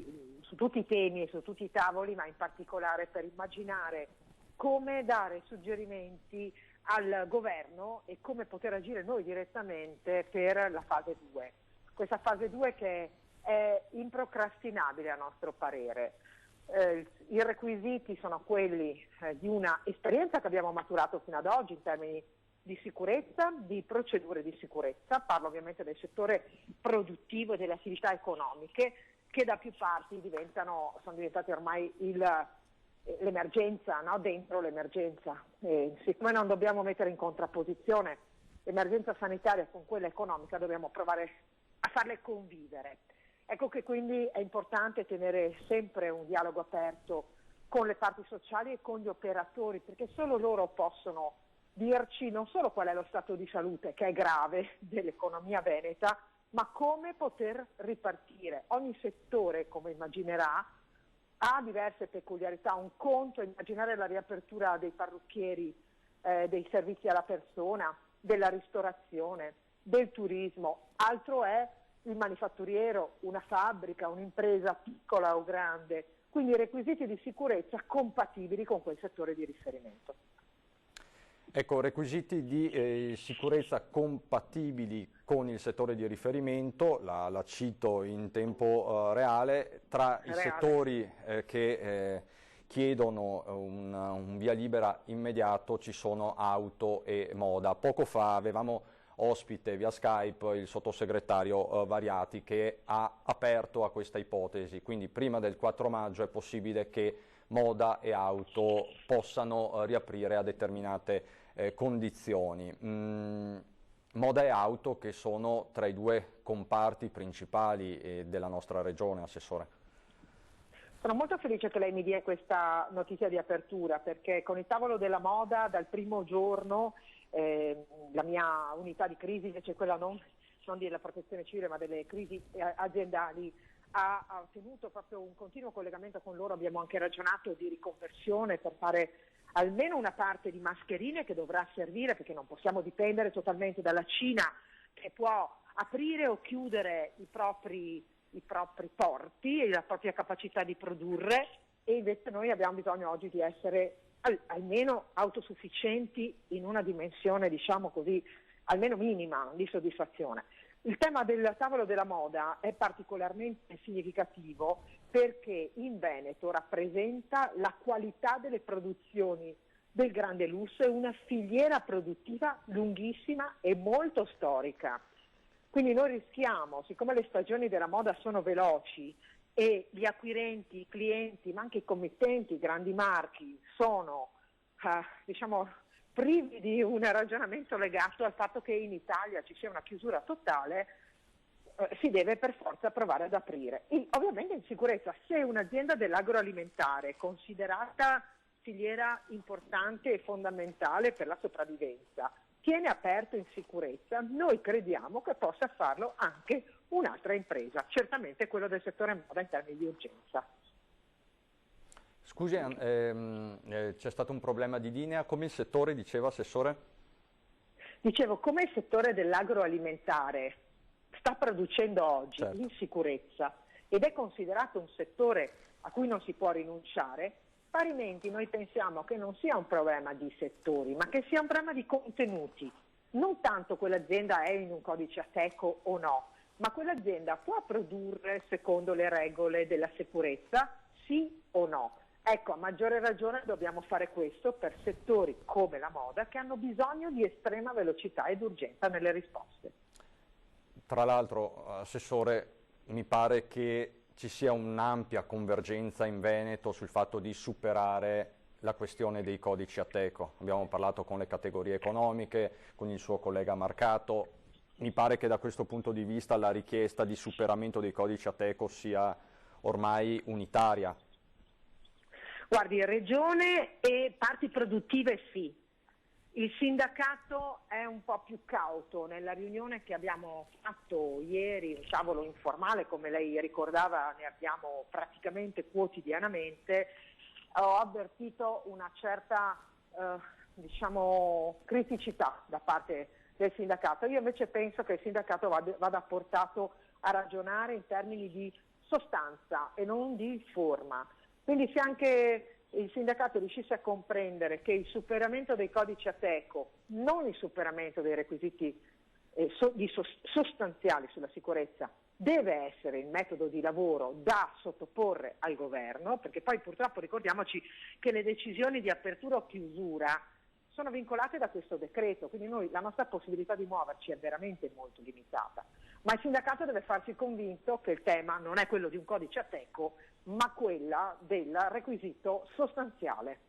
H: tutti i temi e su tutti i tavoli, ma in particolare per immaginare come dare suggerimenti al governo e come poter agire noi direttamente per la fase 2. Questa fase 2 che è improcrastinabile a nostro parere. I requisiti sono quelli di una esperienza che abbiamo maturato fino ad oggi in termini di sicurezza, di procedure di sicurezza, parlo ovviamente del settore produttivo e delle attività economiche che da più parti sono diventate ormai l'emergenza, no? Dentro l'emergenza. Siccome non dobbiamo mettere in contrapposizione l'emergenza sanitaria con quella economica, dobbiamo provare a farle convivere. Ecco che quindi è importante tenere sempre un dialogo aperto con le parti sociali e con gli operatori, perché solo loro possono dirci non solo qual è lo stato di salute, che è grave, dell'economia veneta, ma come poter ripartire. Ogni settore, come immaginerà, ha diverse peculiarità. Un conto è immaginare la riapertura dei parrucchieri, dei servizi alla persona, della ristorazione, del turismo, altro è il manifatturiero, una fabbrica, un'impresa piccola o grande, quindi requisiti di sicurezza compatibili con quel settore di riferimento.
A: Ecco, requisiti di sicurezza compatibili con il settore di riferimento, la cito in tempo reale, tra i settori che chiedono un via libera immediato ci sono auto e moda. Poco fa avevamo ospite via Skype il sottosegretario Variati che ha aperto a questa ipotesi, quindi prima del 4 maggio è possibile che moda e auto possano riaprire a determinate condizioni. Moda e auto che sono tra i due comparti principali della nostra regione, Assessore.
H: Sono molto felice che lei mi dia questa notizia di apertura, perché con il tavolo della moda dal primo giorno la mia unità di crisi, invece quella non della protezione civile ma delle crisi aziendali, ha tenuto proprio un continuo collegamento con loro. Abbiamo anche ragionato di riconversione per fare almeno una parte di mascherine che dovrà servire, perché non possiamo dipendere totalmente dalla Cina, che può aprire o chiudere i propri porti e la propria capacità di produrre, e invece noi abbiamo bisogno oggi di essere almeno autosufficienti in una dimensione, diciamo così, almeno minima di soddisfazione. Il tema del tavolo della moda è particolarmente significativo perché in Veneto rappresenta la qualità delle produzioni del grande lusso e una filiera produttiva lunghissima e molto storica. Quindi noi rischiamo, siccome le stagioni della moda sono veloci e gli acquirenti, i clienti, ma anche i committenti, i grandi marchi sono, privi di un ragionamento legato al fatto che in Italia ci sia una chiusura totale, si deve per forza provare ad aprire. Ovviamente in sicurezza, se un'azienda dell'agroalimentare è considerata filiera importante e fondamentale per la sopravvivenza, tiene aperto in sicurezza, noi crediamo che possa farlo anche un'altra impresa, certamente quello del settore moda in termini di urgenza.
A: Scusi, c'è stato un problema di linea, come il settore, diceva Assessore?
H: Dicevo, come il settore dell'agroalimentare sta producendo oggi in sicurezza ed è considerato un settore a cui non si può rinunciare, parimenti noi pensiamo che non sia un problema di settori, ma che sia un problema di contenuti. Non tanto quell'azienda è in un codice Ateco o no, ma quell'azienda può produrre secondo le regole della sicurezza, sì o no. Ecco, a maggiore ragione dobbiamo fare questo per settori come la moda che hanno bisogno di estrema velocità ed urgenza nelle risposte.
A: Tra l'altro, Assessore, mi pare che ci sia un'ampia convergenza in Veneto sul fatto di superare la questione dei codici Ateco. Abbiamo parlato con le categorie economiche, con il suo collega Marcato. Mi pare che da questo punto di vista la richiesta di superamento dei codici Ateco sia ormai unitaria.
H: Guardi, regione e parti produttive sì. Il sindacato è un po' più cauto. Nella riunione che abbiamo fatto ieri, un tavolo informale, come lei ricordava, ne abbiamo praticamente quotidianamente, ho avvertito una certa criticità da parte del sindacato. Io invece penso che il sindacato vada portato a ragionare in termini di sostanza e non di forma. Quindi se anche il sindacato riuscisse a comprendere che il superamento dei codici Ateco, non il superamento dei requisiti sostanziali sulla sicurezza, deve essere il metodo di lavoro da sottoporre al governo, perché poi purtroppo ricordiamoci che le decisioni di apertura o chiusura sono vincolate da questo decreto, quindi la nostra possibilità di muoverci è veramente molto limitata. Ma il sindacato deve farsi convinto che il tema non è quello di un codice Ateco, ma quella del requisito sostanziale.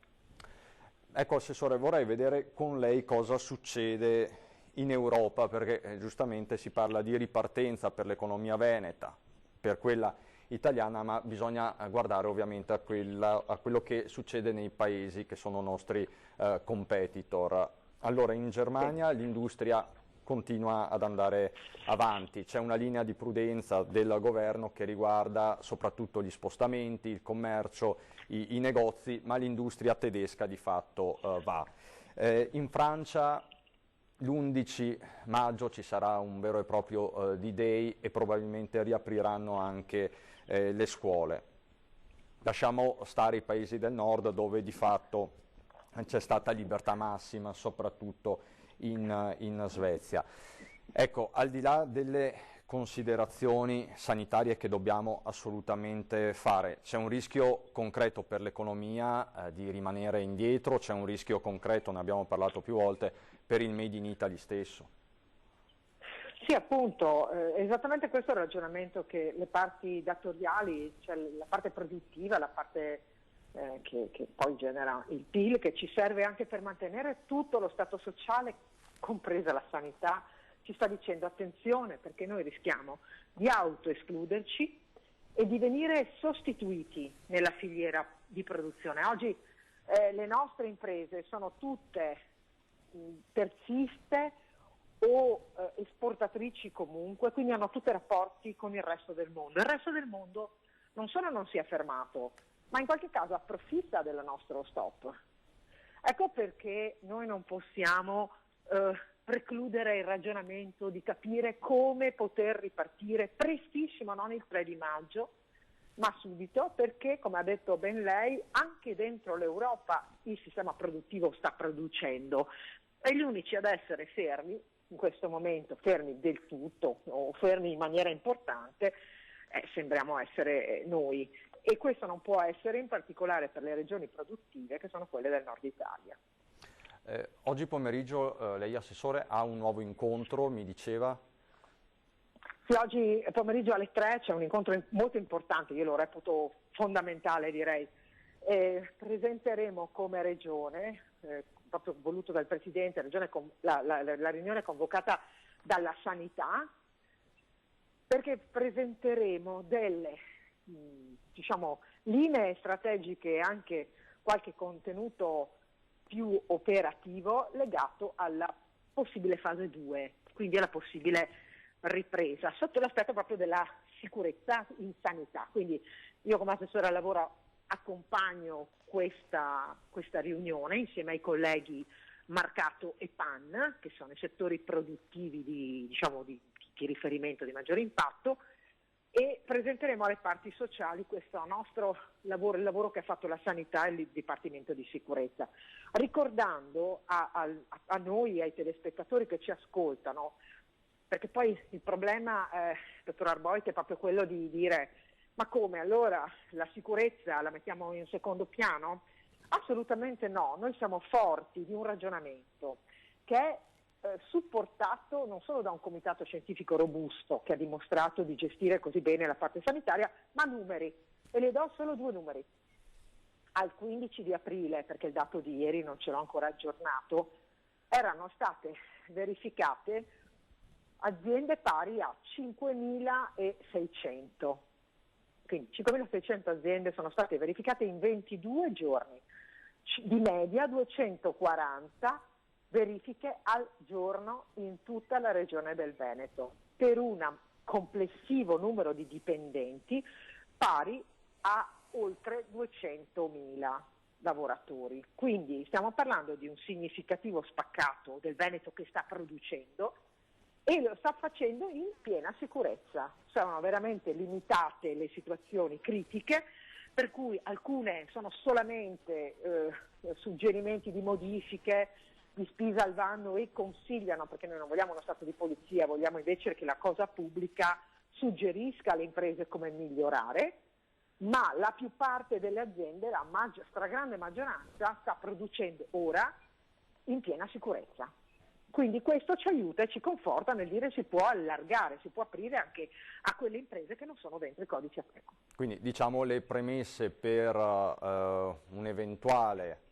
A: Ecco, Assessore, vorrei vedere con lei cosa succede in Europa, perché giustamente si parla di ripartenza per l'economia veneta, per quella italiana, ma bisogna guardare ovviamente a quello che succede nei paesi che sono nostri competitor. Allora, in Germania l'industria continua ad andare avanti, c'è una linea di prudenza del governo che riguarda soprattutto gli spostamenti, il commercio, i negozi, ma l'industria tedesca di fatto va. In Francia l'11 maggio ci sarà un vero e proprio D-Day e probabilmente riapriranno anche le scuole. Lasciamo stare i paesi del nord dove di fatto c'è stata libertà massima, soprattutto in Svezia. Ecco, al di là delle considerazioni sanitarie che dobbiamo assolutamente fare, c'è un rischio concreto per l'economia di rimanere indietro, c'è un rischio concreto, ne abbiamo parlato più volte, per il Made in Italy stesso.
H: Sì, appunto, esattamente questo è il ragionamento che le parti datoriali, cioè la parte produttiva, la parte che poi genera il PIL, che ci serve anche per mantenere tutto lo stato sociale, compresa la sanità, ci sta dicendo attenzione perché noi rischiamo di autoescluderci e di venire sostituiti nella filiera di produzione. Oggi le nostre imprese sono tutte terziste o esportatrici comunque, quindi hanno tutti rapporti con il resto del mondo. Il resto del mondo non solo non si è fermato, ma in qualche caso approfitta del nostro stop. Ecco perché noi non possiamo precludere il ragionamento di capire come poter ripartire prestissimo, non il 3 di maggio, ma subito, perché, come ha detto ben lei, anche dentro l'Europa il sistema produttivo sta producendo e gli unici ad essere fermi, in questo momento, fermi del tutto o fermi in maniera importante, sembriamo essere noi. E questo non può essere in particolare per le regioni produttive che sono quelle del nord Italia.
A: Oggi pomeriggio lei, Assessore, ha un nuovo incontro, mi diceva?
H: Sì, oggi pomeriggio alle 3 c'è un incontro molto importante, io lo reputo fondamentale direi. Presenteremo come regione, proprio voluto dal Presidente, la riunione convocata dalla Sanità, perché presenteremo delle linee strategiche e anche qualche contenuto più operativo legato alla possibile fase 2, quindi alla possibile ripresa, sotto l'aspetto proprio della sicurezza in sanità. Quindi io come assessore al lavoro accompagno questa riunione insieme ai colleghi Marcato e PAN, che sono i settori produttivi di riferimento di maggiore impatto, e presenteremo alle parti sociali questo nostro lavoro, il lavoro che ha fatto la sanità e il Dipartimento di Sicurezza, ricordando a noi e ai telespettatori che ci ascoltano, perché poi il problema, dottor Arboit, è proprio quello di dire ma come, allora la sicurezza la mettiamo in secondo piano? Assolutamente no, noi siamo forti di un ragionamento che è supportato non solo da un comitato scientifico robusto che ha dimostrato di gestire così bene la parte sanitaria, ma numeri, e le do solo 2 numeri. al 15 di aprile, perché il dato di ieri non ce l'ho ancora aggiornato, erano state verificate aziende pari a 5.600. Quindi 5.600 aziende sono state verificate in 22 giorni, di media 240 verifiche al giorno in tutta la regione del Veneto, per un complessivo numero di dipendenti pari a oltre 200.000 lavoratori. Quindi stiamo parlando di un significativo spaccato del Veneto che sta producendo e lo sta facendo in piena sicurezza. Sono veramente limitate le situazioni critiche, per cui alcune sono solamente suggerimenti di modifiche di spesa al vanno e consigliano, perché noi non vogliamo uno stato di polizia, vogliamo invece che la cosa pubblica suggerisca alle imprese come migliorare, ma la più parte delle aziende, la stragrande maggioranza, sta producendo ora in piena sicurezza. Quindi questo ci aiuta e ci conforta nel dire si può allargare, si può aprire anche a quelle imprese che non sono dentro i codici Ateco.
A: Quindi diciamo le premesse per un'eventuale,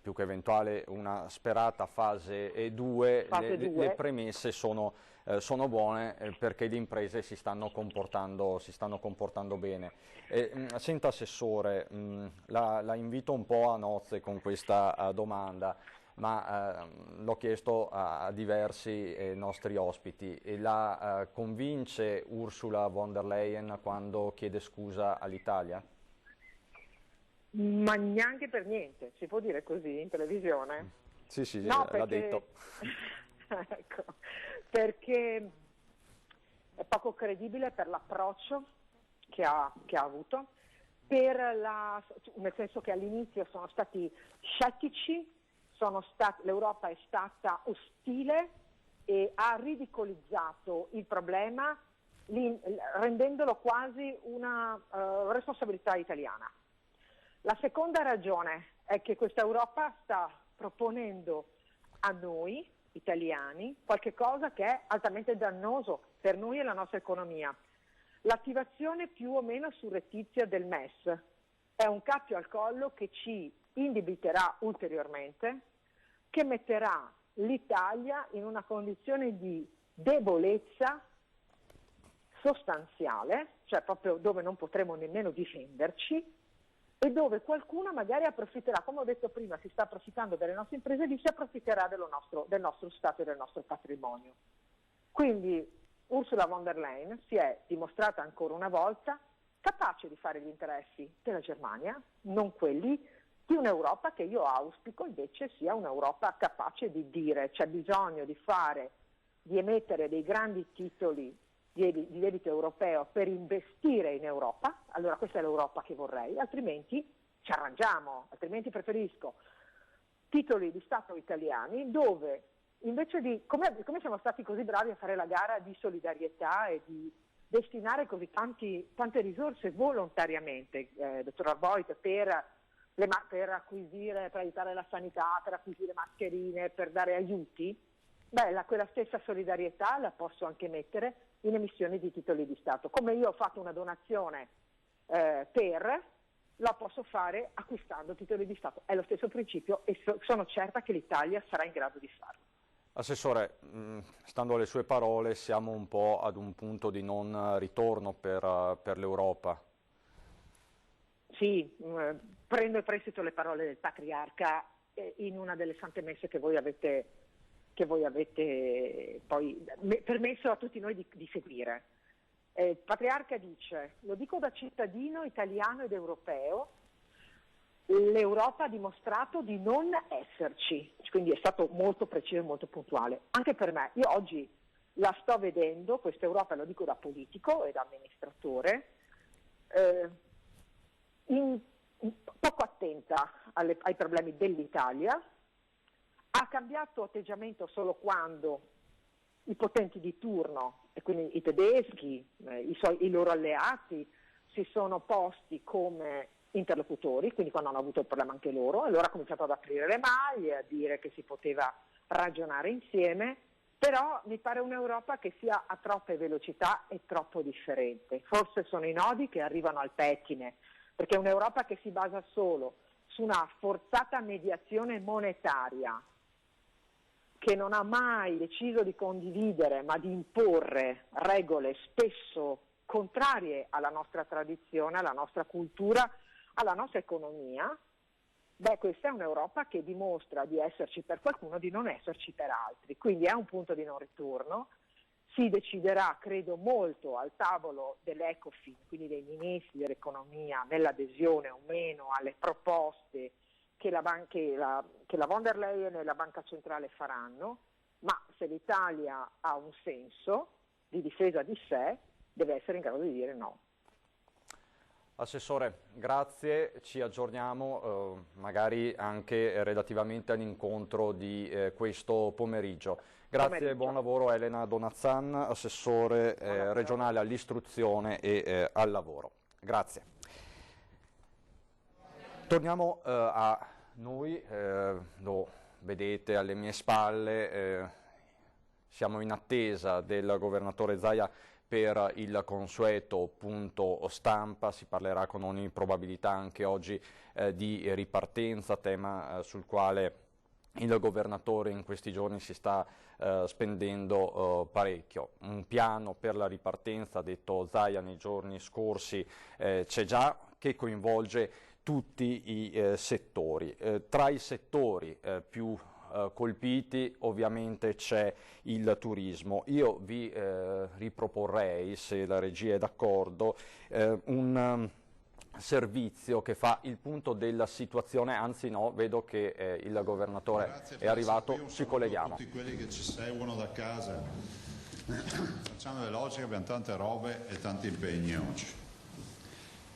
A: più che eventuale, una sperata fase 2, le premesse sono buone perché le imprese si stanno comportando bene. Senta Assessore, la invito un po' a nozze con questa domanda, ma l'ho chiesto a diversi nostri ospiti. E la convince Ursula von der Leyen quando chiede scusa all'Italia?
H: Ma neanche per niente, si può dire così in televisione?
A: Sì,
H: no,
A: l'ha detto.
H: Ecco, perché è poco credibile per l'approccio che ha avuto, nel senso che all'inizio sono stati scettici, l'Europa è stata ostile e ha ridicolizzato il problema rendendolo quasi una responsabilità italiana. La seconda ragione è che questa Europa sta proponendo a noi italiani qualche cosa che è altamente dannoso per noi e la nostra economia. L'attivazione più o meno surrettizia del MES è un cappio al collo che ci indebiterà ulteriormente, che metterà l'Italia in una condizione di debolezza sostanziale, cioè proprio dove non potremo nemmeno difenderci, e dove qualcuno magari approfitterà, come ho detto prima, si sta approfittando delle nostre imprese, si approfitterà del nostro Stato e del nostro patrimonio. Quindi Ursula von der Leyen si è dimostrata ancora una volta capace di fare gli interessi della Germania, non quelli di un'Europa che io auspico invece sia un'Europa capace di dire c'è bisogno di emettere dei grandi titoli di debito europeo per investire in Europa. Allora questa è l'Europa che vorrei, altrimenti ci arrangiamo, altrimenti preferisco titoli di Stato italiani dove invece di, come siamo stati così bravi a fare la gara di solidarietà e di destinare così tante risorse volontariamente, dottor Arboit, per acquisire, per aiutare la sanità, per acquisire mascherine, per dare aiuti, quella stessa solidarietà la posso anche mettere in emissioni di titoli di Stato. Come io ho fatto una donazione la posso fare acquistando titoli di Stato. È lo stesso principio e sono certa che l'Italia sarà in grado di farlo.
A: Assessore, stando alle sue parole, siamo un po' ad un punto di non ritorno per l'Europa.
H: Sì, prendo in prestito le parole del Patriarca in una delle sante messe che voi avete poi permesso a tutti noi di seguire. Il Patriarca dice: lo dico da cittadino italiano ed europeo, l'Europa ha dimostrato di non esserci, quindi è stato molto preciso e molto puntuale. Anche per me, io oggi la sto vedendo, questa Europa, lo dico da politico e da amministratore, poco attenta ai problemi dell'Italia, ha cambiato atteggiamento solo quando i potenti di turno, e quindi i tedeschi, i loro alleati, si sono posti come interlocutori, quindi quando hanno avuto il problema anche loro, allora ha cominciato ad aprire le maglie, a dire che si poteva ragionare insieme, però mi pare un'Europa che sia a troppe velocità e troppo differente. Forse sono i nodi che arrivano al pettine perché un'Europa che si basa solo su una forzata mediazione monetaria, che non ha mai deciso di condividere ma di imporre regole spesso contrarie alla nostra tradizione, alla nostra cultura, alla nostra economia, questa è un'Europa che dimostra di esserci per qualcuno, di non esserci per altri. Quindi è un punto di non ritorno. Si deciderà, credo, molto al tavolo dell'Ecofin, quindi dei ministri dell'economia, nell'adesione o meno alle proposte che la von der Leyen e la Banca Centrale faranno, ma se l'Italia ha un senso di difesa di sé, deve essere in grado di dire no.
A: Assessore, grazie, ci aggiorniamo magari anche relativamente all'incontro di questo pomeriggio. Grazie e buon lavoro a Elena Donazzan, assessore regionale all'istruzione e al lavoro. Grazie. Torniamo a noi, lo vedete alle mie spalle, siamo in attesa del governatore Zaia per il consueto punto stampa. Si parlerà con ogni probabilità anche oggi di ripartenza, tema sul quale il governatore in questi giorni si sta spendendo parecchio. Un piano per la ripartenza, ha detto Zaia nei giorni scorsi, c'è già, che coinvolge tutti i settori. Tra i settori più colpiti ovviamente c'è il turismo. Io vi riproporrei, se la regia è d'accordo, un servizio che fa il punto della situazione, anzi no, vedo che il governatore è arrivato, ci colleghiamo.
I: Tutti quelli che ci seguono da casa, facciamo veloce, abbiamo tante robe e tanti impegni oggi.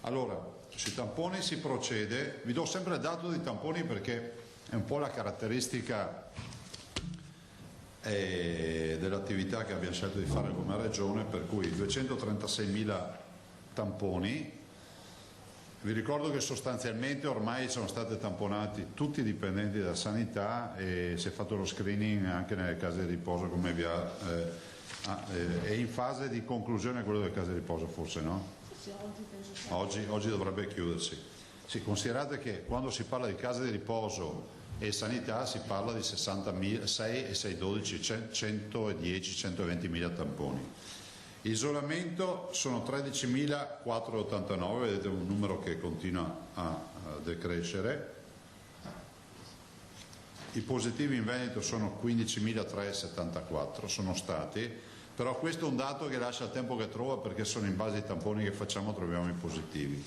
I: Allora, sui tamponi si procede, vi do sempre il dato dei tamponi perché è un po' la caratteristica dell'attività che abbiamo scelto di fare come regione, per cui 236.000 tamponi. Vi ricordo che sostanzialmente ormai sono stati tamponati tutti i dipendenti della sanità e si è fatto lo screening anche nelle case di riposo, come è in fase di conclusione quello delle case di riposo, forse no? Sì, oggi dovrebbe chiudersi. Sì, considerate che quando si parla di case di riposo e sanità si parla di 66 e 612, 110-120.000 tamponi. Isolamento sono 13.489, vedete un numero che continua a decrescere. I positivi in Veneto sono 15.374, sono stati, però questo è un dato che lascia il tempo che trova, perché sono in base ai tamponi che facciamo troviamo i positivi.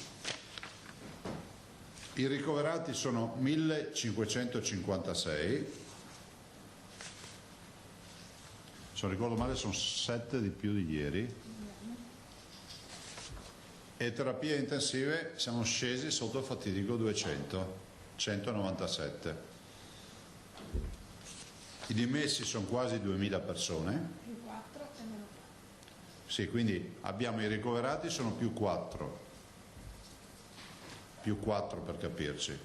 I: I ricoverati sono 1.556, se non ricordo male sono 7 di più di ieri, e terapie intensive siamo scesi sotto il fatidico 200, 197. I dimessi sono quasi 2.000 persone.
C: Più 4 e meno 4.
I: Sì, quindi abbiamo i ricoverati, sono più 4 per capirci,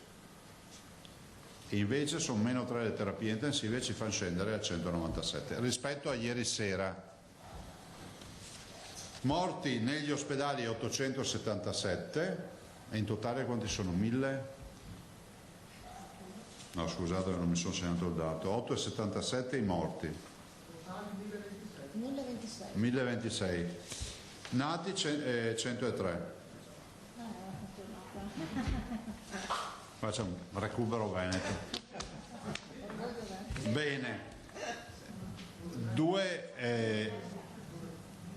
I: e invece sono meno 3 le terapie intensive, ci fa scendere a 197 rispetto a ieri sera. Morti negli ospedali 877, e in totale quanti sono? 1000? No, scusate, non mi sono segnato il dato. 8,77 i morti. 1026. Nati 103. Facciamo un recupero veneto. Bene, due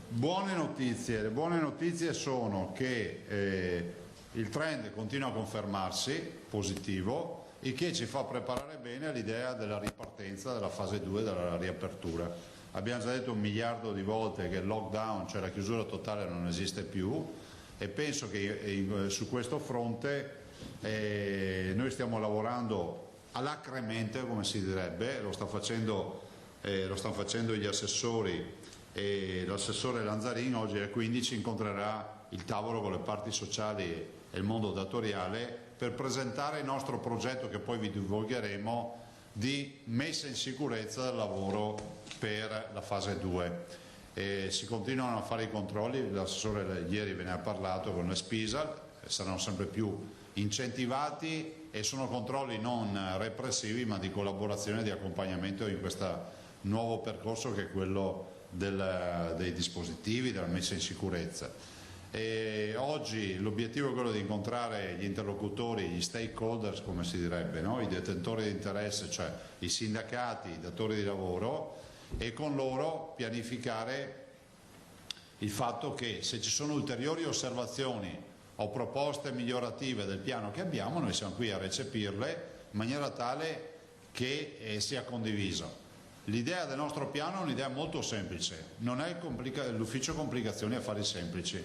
I: buone notizie. Le buone notizie sono che il trend continua a confermarsi positivo, il che ci fa preparare bene all'idea della ripartenza della fase 2 della riapertura. Abbiamo già detto 1 miliardo di volte che il lockdown, cioè la chiusura totale, non esiste più, e penso che su questo fronte noi stiamo lavorando alacremente, come si direbbe, lo stanno facendo gli assessori, e l'assessore Lanzarin oggi alle 15 incontrerà il tavolo con le parti sociali e il mondo datoriale per presentare il nostro progetto, che poi vi divulgheremo, di messa in sicurezza del lavoro per la fase 2. Si continuano a fare i controlli, l'assessore ieri ve ne ha parlato con l'Espisa, saranno sempre più incentivati e sono controlli non repressivi ma di collaborazione e di accompagnamento in questo nuovo percorso che è quello dei dispositivi, della messa in sicurezza. E oggi l'obiettivo è quello di incontrare gli interlocutori, gli stakeholders come si direbbe, no? I detentori di interesse, cioè i sindacati, i datori di lavoro, e con loro pianificare il fatto che se ci sono ulteriori osservazioni o proposte migliorative del piano che abbiamo, noi siamo qui a recepirle in maniera tale che sia condiviso. L'idea del nostro piano è un'idea molto semplice, non è l'ufficio complicazioni e affari semplici,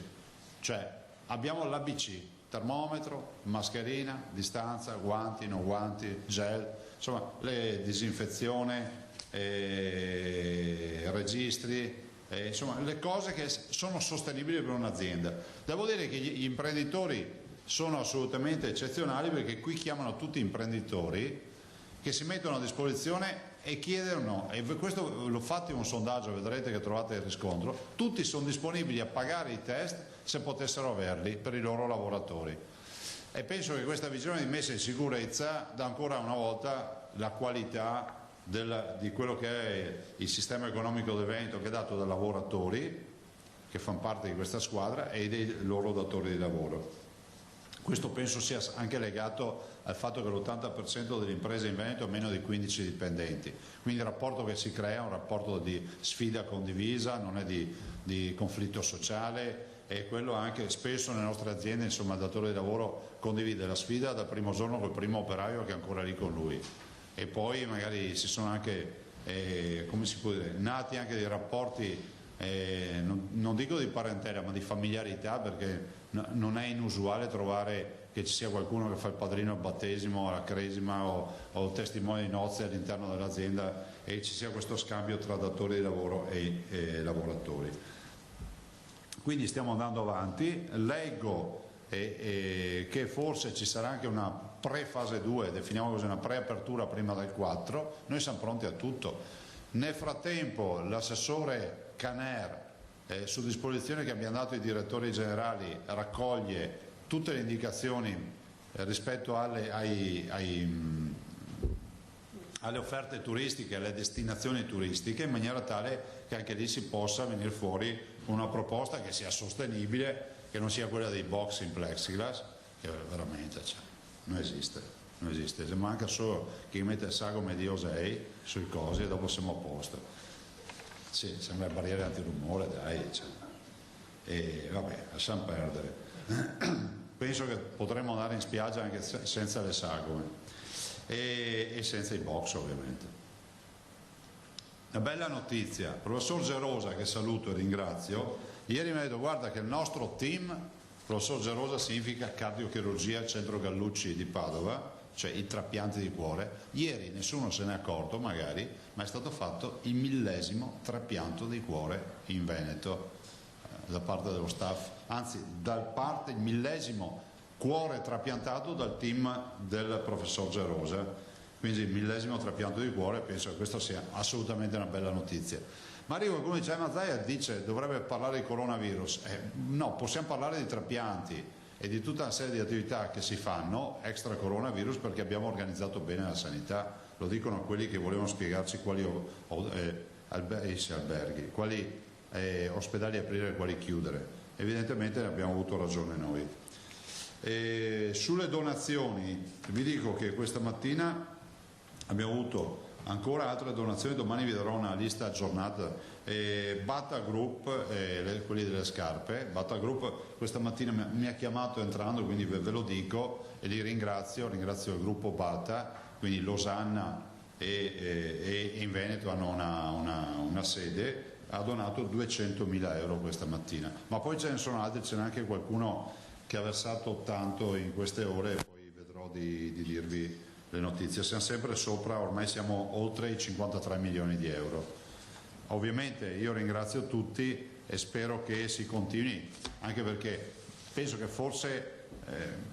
I: cioè abbiamo l'ABC, termometro, mascherina, distanza, guanti, non guanti, gel, insomma le disinfezione, registri, insomma le cose che sono sostenibili per un'azienda. Devo dire che gli imprenditori sono assolutamente eccezionali, perché qui chiamano tutti imprenditori che si mettono a disposizione e chiedono, e questo l'ho fatto in un sondaggio, vedrete che trovate il riscontro, tutti sono disponibili a pagare i test se potessero averli per i loro lavoratori. E penso che questa visione di messa in sicurezza dà ancora una volta la qualità di quello che è il sistema economico del Veneto, che è dato dai lavoratori che fanno parte di questa squadra e dei loro datori di lavoro. Questo penso sia anche legato al fatto che l'80% delle imprese in Veneto ha meno di 15 dipendenti, quindi il rapporto che si crea è un rapporto di sfida condivisa, non è di conflitto sociale, e quello anche spesso nelle nostre aziende, insomma, il datore di lavoro condivide la sfida dal primo giorno col primo operaio che è ancora lì con lui, e poi magari si sono anche, come si può dire, nati anche dei rapporti, non dico di parentela ma di familiarità, perché non è inusuale trovare che ci sia qualcuno che fa il padrino al battesimo, alla cresima o il testimone di nozze all'interno dell'azienda, e ci sia questo scambio tra datori di lavoro e lavoratori. Quindi stiamo andando avanti. Leggo che forse ci sarà anche una pre-fase 2, definiamo così, una preapertura prima del 4, noi siamo pronti a tutto. Nel frattempo l'assessore Caner, su disposizione che abbiamo dato ai direttori generali, raccoglie tutte le indicazioni rispetto alle offerte turistiche, alle destinazioni turistiche, in maniera tale che anche lì si possa venire fuori una proposta che sia sostenibile, che non sia quella dei box in plexiglass, che veramente non esiste, se manca solo chi mette il sagome di Osei sui cosi e dopo siamo a posto. Sì, sembra barriere antirumore, dai, e vabbè, lasciamo perdere. Penso che potremmo andare in spiaggia anche senza le sagome e senza i box, ovviamente. Una bella notizia, il professor Gerosa, che saluto e ringrazio, ieri mi ha detto: guarda che il nostro team, professor Gerosa significa cardiochirurgia al centro Gallucci di Padova, cioè i trapianti di cuore, ieri nessuno se n'è accorto magari, ma è stato fatto il 1000° trapianto di cuore in Veneto da parte dello staff, anzi il 1000° cuore trapiantato dal team del professor Gerosa, quindi il 1000° trapianto di cuore. Penso che questa sia assolutamente una bella notizia. Ma arrivo, come dice Zaia, dice dovrebbe parlare di coronavirus, no, possiamo parlare di trapianti e di tutta una serie di attività che si fanno extra coronavirus, perché abbiamo organizzato bene la sanità. Lo dicono quelli che volevano spiegarci quali alberghi, quali ospedali aprire e quali chiudere. Evidentemente ne abbiamo avuto ragione noi. Sulle donazioni vi dico che questa mattina abbiamo avuto ancora altre donazioni, domani vi darò una lista aggiornata. Bata Group, quelli delle scarpe, Bata Group questa mattina mi ha chiamato entrando, quindi ve lo dico e li ringrazio il gruppo Bata, quindi Losanna e in Veneto hanno una sede, ha donato 200.000 euro questa mattina, ma poi ce ne sono altri, ce n'è anche qualcuno che ha versato tanto in queste ore, e poi vedrò di dirvi le notizie. Siamo sempre sopra, ormai siamo oltre i 53 milioni di euro. Ovviamente io ringrazio tutti e spero che si continui, anche perché penso che forse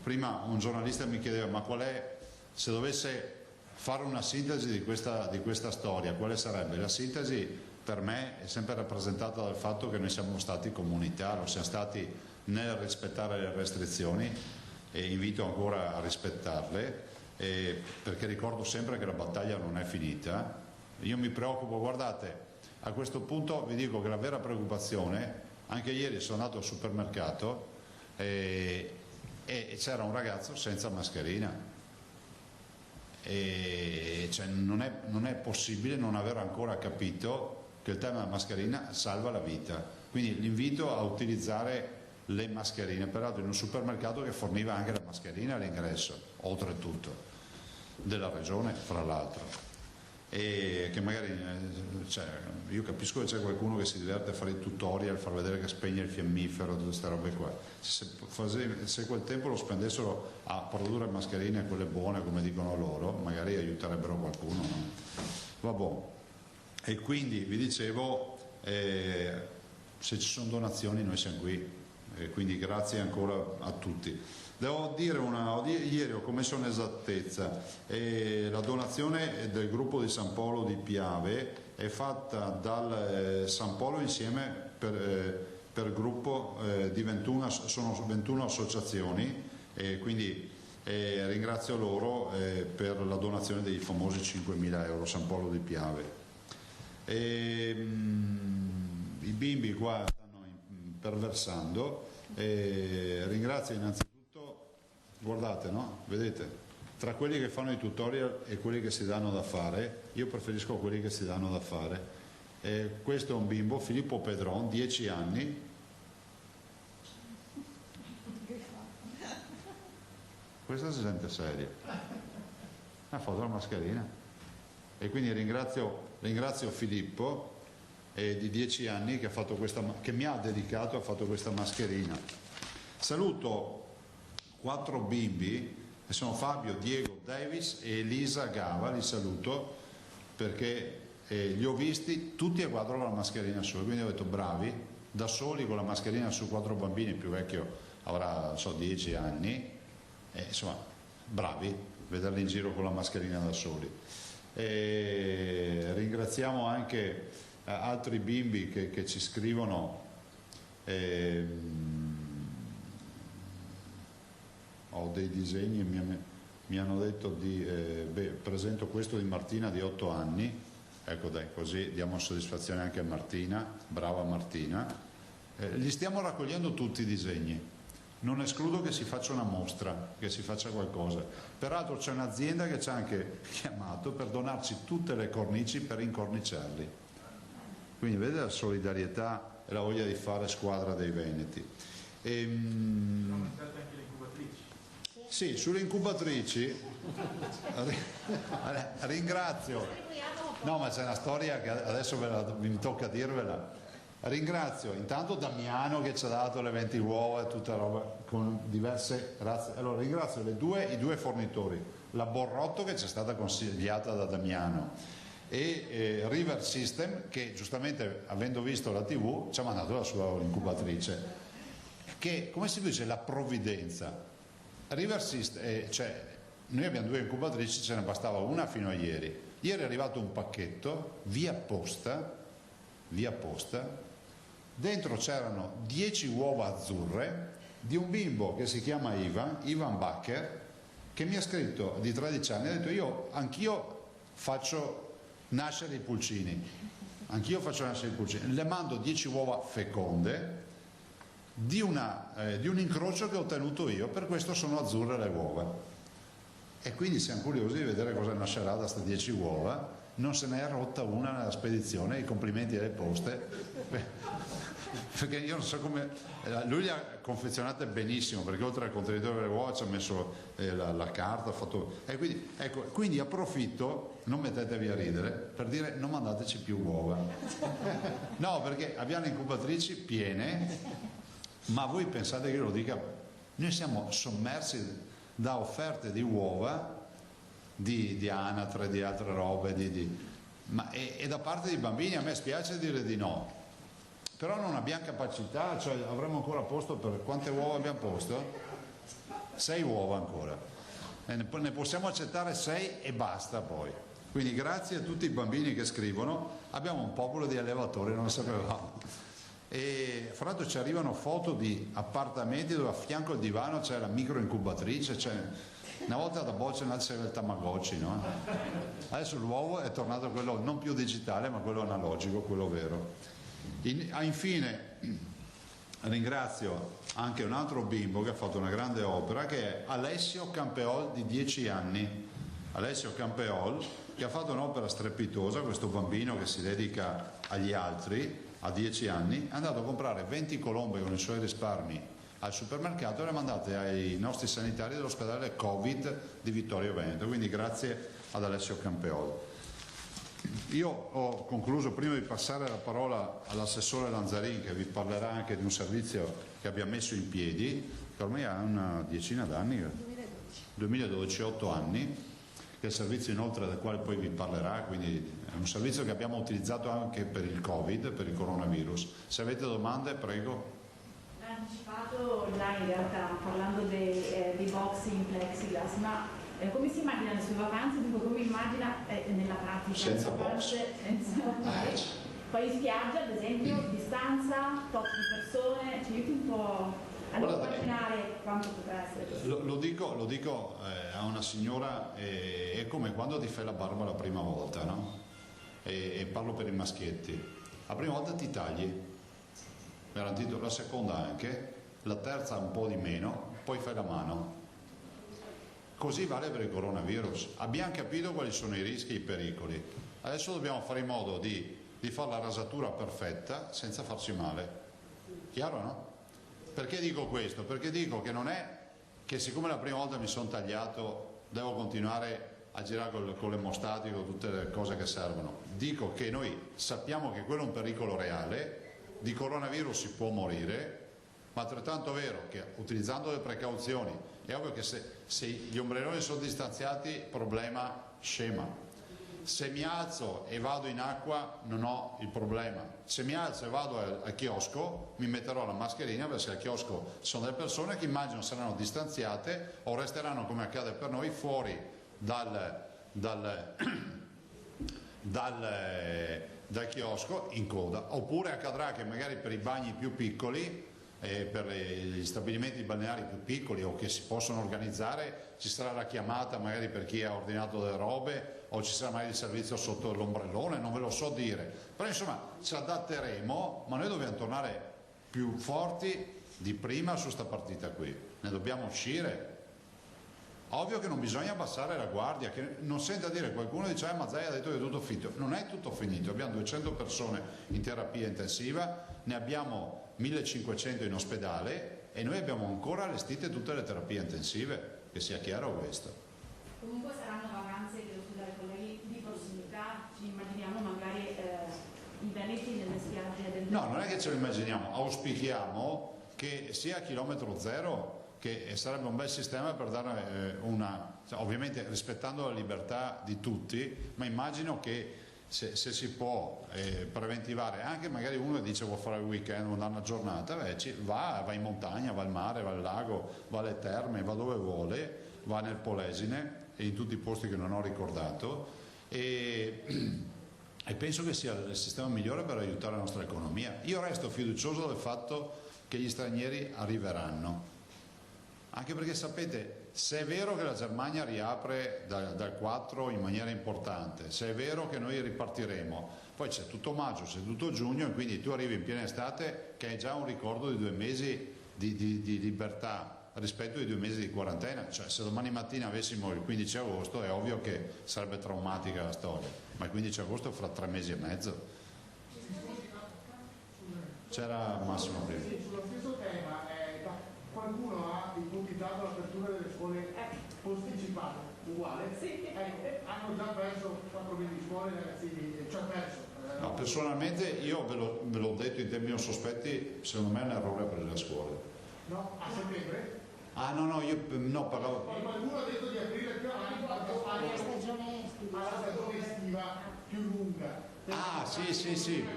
I: prima un giornalista mi chiedeva ma qual è, se dovesse fare una sintesi di questa storia, quale sarebbe? La sintesi per me è sempre rappresentata dal fatto che noi siamo stati comunità, lo siamo stati nel rispettare le restrizioni e invito ancora a rispettarle, perché ricordo sempre che la battaglia non è finita. Io mi preoccupo, guardate, a questo punto vi dico che la vera preoccupazione, anche ieri sono andato al supermercato e c'era un ragazzo senza mascherina. Cioè non è possibile non aver ancora capito che il tema della mascherina salva la vita, quindi l'invito a utilizzare le mascherine, peraltro in un supermercato che forniva anche la mascherina all'ingresso, oltretutto, della regione fra l'altro, e che magari io capisco che c'è qualcuno che si diverte a fare i tutorial, far vedere che spegne il fiammifero, tutte queste robe qua. Se quel tempo lo spendessero a produrre mascherine, quelle buone come dicono loro, magari aiuterebbero qualcuno, no? Vabbè. E quindi vi dicevo, se ci sono donazioni noi siamo qui, quindi grazie ancora a tutti. Devo dire ieri ho commesso un'esattezza, la donazione del gruppo di San Polo di Piave è fatta dal San Polo insieme per gruppo di 21, sono 21 associazioni, quindi ringrazio loro per la donazione dei famosi 5.000 euro San Polo di Piave. I bimbi qua stanno imperversando, ringrazio innanzitutto, guardate, no? Vedete, tra quelli che fanno i tutorial e quelli che si danno da fare, io preferisco quelli che si danno da fare. Questo è un bimbo, Filippo Pedron, 10 anni, questa si sente seria, ha fatto la mascherina, e quindi ringrazio Filippo di 10 anni che mi ha dedicato, ha fatto questa mascherina. Saluto 4 bimbi, che sono Fabio, Diego, Davis e Elisa Gava, li saluto perché li ho visti tutti e 4 con la mascherina su, quindi ho detto bravi, da soli con la mascherina su, 4 bambini, il più vecchio avrà 10 anni, insomma bravi, vederli in giro con la mascherina da soli. Ringraziamo anche altri bimbi che ci scrivono, ho dei disegni, mi hanno detto presento questo di Martina di 8 anni, ecco dai, così diamo soddisfazione anche a Martina, brava Martina. Li stiamo raccogliendo tutti i disegni, non escludo che si faccia una mostra, che si faccia qualcosa. Peraltro c'è un'azienda che ci ha anche chiamato per donarci tutte le cornici per incorniciarli. Quindi vedete la solidarietà e la voglia di fare squadra dei veneti. Sì, sulle incubatrici ringrazio. No, ma c'è una storia che adesso mi tocca dirvela. Ringrazio intanto Damiano che ci ha dato le 20 uova e tutta la roba con diverse razze. Allora ringrazio i due fornitori, la Borrotto che ci è stata consigliata da Damiano e River System che giustamente avendo visto la TV ci ha mandato la sua incubatrice, che come si dice la provvidenza. River System, cioè noi abbiamo 2 incubatrici, ce ne bastava una fino a ieri. Ieri è arrivato un pacchetto via posta, dentro c'erano 10 uova azzurre di un bimbo che si chiama Ivan Bacher, che mi ha scritto di 13 anni, ha detto anch'io faccio nascere i pulcini, le mando 10 uova feconde di un incrocio che ho ottenuto io, per questo sono azzurre le uova. E quindi siamo curiosi di vedere cosa nascerà da queste 10 uova. Non se ne è rotta una nella spedizione, i complimenti alle poste, perché io non so come, lui le ha confezionate benissimo, perché oltre al contenitore delle uova ci ha messo la carta, quindi approfitto, non mettetevi a ridere, per dire non mandateci più uova. No, perché abbiamo le incubatrici piene, ma voi pensate che io lo dica? Noi siamo sommersi da offerte di uova di anatre, di altre robe, e da parte dei bambini. A me spiace dire di no, però non abbiamo capacità, cioè avremmo ancora posto per quante uova abbiamo posto? 6 uova ancora, ne possiamo accettare 6 e basta poi. Quindi grazie a tutti i bambini che scrivono, abbiamo un popolo di allevatori, non lo sapevamo. E fra l'altro ci arrivano foto di appartamenti dove a fianco al divano c'è la microincubatrice, una volta da Bolcena c'era il Tamagotchi, no? Adesso l'uovo è tornato quello non più digitale ma quello analogico, quello vero. Infine ringrazio anche un altro bimbo che ha fatto una grande opera, che è Alessio Campeol di 10 anni. Alessio Campeol, che ha fatto un'opera strepitosa, questo bambino che si dedica agli altri a 10 anni, è andato a comprare 20 colombe con i suoi risparmi al supermercato e le ha mandate ai nostri sanitari dell'ospedale Covid di Vittorio Veneto. Quindi grazie ad Alessio Campeol. Io ho concluso, prima di passare la parola all'assessore Lanzarin, che vi parlerà anche di un servizio che abbiamo messo in piedi, che ormai ha una decina d'anni, 2012, 8 anni, che è il servizio inoltre del quale poi vi parlerà, quindi è un servizio che abbiamo utilizzato anche per il Covid, per il coronavirus. Se avete domande, prego.
J: L'ha anticipato là in realtà, parlando dei box in plexiglass, ma come si immagina le sue vacanze? Dico, come immagina nella pratica?
I: Senza box.
J: Poi spiaggia, ad esempio, distanza, tot di persone, ci aiuti un po' a immaginare quanto potrà essere questo.
I: Lo dico a una signora, è come quando ti fai la barba la prima volta, no? E parlo per i maschietti. La prima volta ti tagli, garantito, la seconda anche, la terza un po' di meno, poi fai la mano. Così vale per il coronavirus. Abbiamo capito quali sono i rischi e i pericoli. Adesso dobbiamo fare in modo di fare la rasatura perfetta senza farci male. Chiaro, no? Perché dico questo? Perché dico che non è che siccome la prima volta mi sono tagliato devo continuare a girare con l'emostatico, tutte le cose che servono. Dico che noi sappiamo che quello è un pericolo reale, di coronavirus si può morire, ma altrettanto vero che utilizzando le precauzioni è ovvio che se gli ombrelloni sono distanziati, problema scema. Se mi alzo e vado in acqua non ho il problema. Se mi alzo e vado al chiosco mi metterò la mascherina, perché al chiosco sono delle persone che immagino saranno distanziate o resteranno, come accade per noi, fuori dal chiosco in coda. Oppure accadrà che magari per i bagni più piccoli, per gli stabilimenti balneari più piccoli o che si possono organizzare, ci sarà la chiamata magari per chi ha ordinato delle robe o ci sarà magari il servizio sotto l'ombrellone, non ve lo so dire, però insomma ci adatteremo, ma noi dobbiamo tornare più forti di prima su sta partita qui, ne dobbiamo uscire. Ovvio che non bisogna abbassare la guardia, che non senta dire qualcuno dice ma Zaia ha detto che è tutto finito. Non è tutto finito, abbiamo 200 persone in terapia intensiva, ne abbiamo 1500 in ospedale e noi abbiamo ancora allestite tutte le terapie intensive, che sia chiaro questo.
J: Comunque saranno vacanze, devo scusare colleghi, di prossimità, ci immaginiamo magari i Veneti nelle spiagge del...
I: No, non è che ce lo immaginiamo, auspichiamo che sia a chilometro zero, che sarebbe un bel sistema per dare ovviamente rispettando la libertà di tutti, ma immagino che se si può preventivare, anche magari uno dice vuoi fare il weekend, vuoi andare una giornata, va in montagna, va al mare, va al lago, va alle terme, va dove vuole, va nel Polesine e in tutti i posti che non ho ricordato e penso che sia il sistema migliore per aiutare la nostra economia. Io resto fiducioso del fatto che gli stranieri arriveranno. Anche perché sapete, se è vero che la Germania riapre dal 4 in maniera importante, se è vero che noi ripartiremo, poi c'è tutto maggio, c'è tutto giugno e quindi tu arrivi in piena estate che hai già un ricordo di 2 mesi di libertà rispetto ai 2 mesi di quarantena. Cioè se domani mattina avessimo il 15 agosto è ovvio che sarebbe traumatica la storia, ma il 15 agosto fra 3 mesi e mezzo. C'era Massimo prima.
K: Sullo stesso tema, qualcuno ha ipotizzato l'apertura delle scuole posticipate, uguale? Sì. Hanno già perso 4 mesi di scuole, ragazzi, cioè perso.
I: No, personalmente io ve l'ho detto in termini sospetti, secondo me è un errore aprire le scuole.
K: No, a settembre?
I: Ah no, io no, parlavo...
K: Qualcuno ha detto di aprire più avanti alla stagione estiva più lunga.
I: Ah, sì.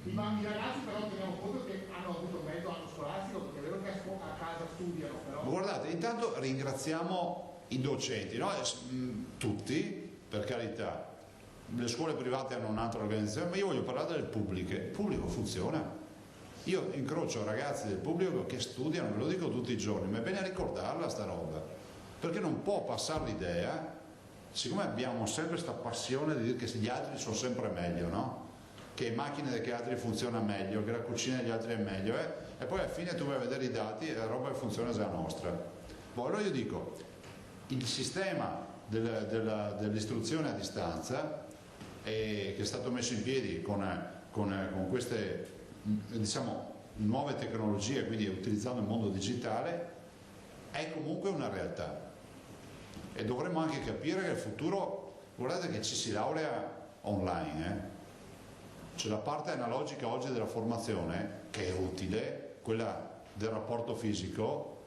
K: I ragazzi però teniamo conto che hanno avuto mezzo anno scolastico, perché è vero che a casa studiano, però...
I: Guardate, intanto ringraziamo i docenti, no? Tutti, per carità, le scuole private hanno un'altra organizzazione, ma io voglio parlare delle pubbliche. Il pubblico funziona. Io incrocio ragazzi del pubblico che studiano, ve lo dico tutti i giorni, ma è bene ricordarla sta roba, perché non può passare l'idea, siccome abbiamo sempre questa passione di dire che gli altri sono sempre meglio, no? Che le macchine degli altri funzionano meglio, che la cucina degli altri è meglio, e poi alla fine tu vai a vedere i dati e la roba funziona già nostra. Boh, allora io dico, il sistema dell'istruzione a distanza che è stato messo in piedi con queste, diciamo, nuove tecnologie, quindi utilizzando il mondo digitale, è comunque una realtà, e dovremmo anche capire che il futuro, guardate che ci si laurea online, c'è la parte analogica oggi della formazione che è utile, quella del rapporto fisico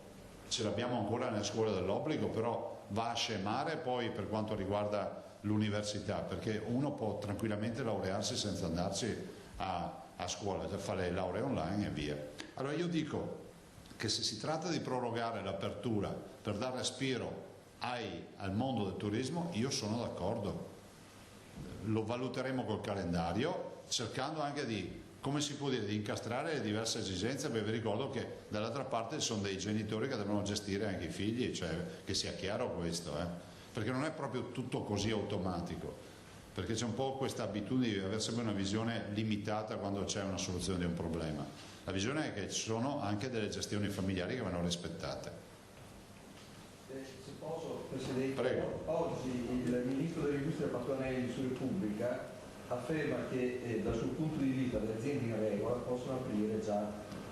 I: ce l'abbiamo ancora nelle scuole dell'obbligo, però va a scemare poi per quanto riguarda l'università, perché uno può tranquillamente laurearsi senza andarci a scuola, cioè fare le lauree online e via. Allora io dico che se si tratta di prorogare l'apertura per dare respiro al mondo del turismo, io sono d'accordo, lo valuteremo col calendario, cercando anche di, come si può dire, di incastrare le diverse esigenze, perché vi ricordo che dall'altra parte ci sono dei genitori che devono gestire anche i figli, cioè che sia chiaro questo, perché non è proprio tutto così automatico, perché c'è un po' questa abitudine di avere sempre una visione limitata quando c'è una soluzione di un problema. La visione è che ci sono anche delle gestioni familiari che vanno rispettate.
L: Se posso, Presidente,
I: prego.
L: Oggi il Ministro dell'Industria Patuanelli su Repubblica afferma che dal suo punto di vista le aziende in regola possono aprire già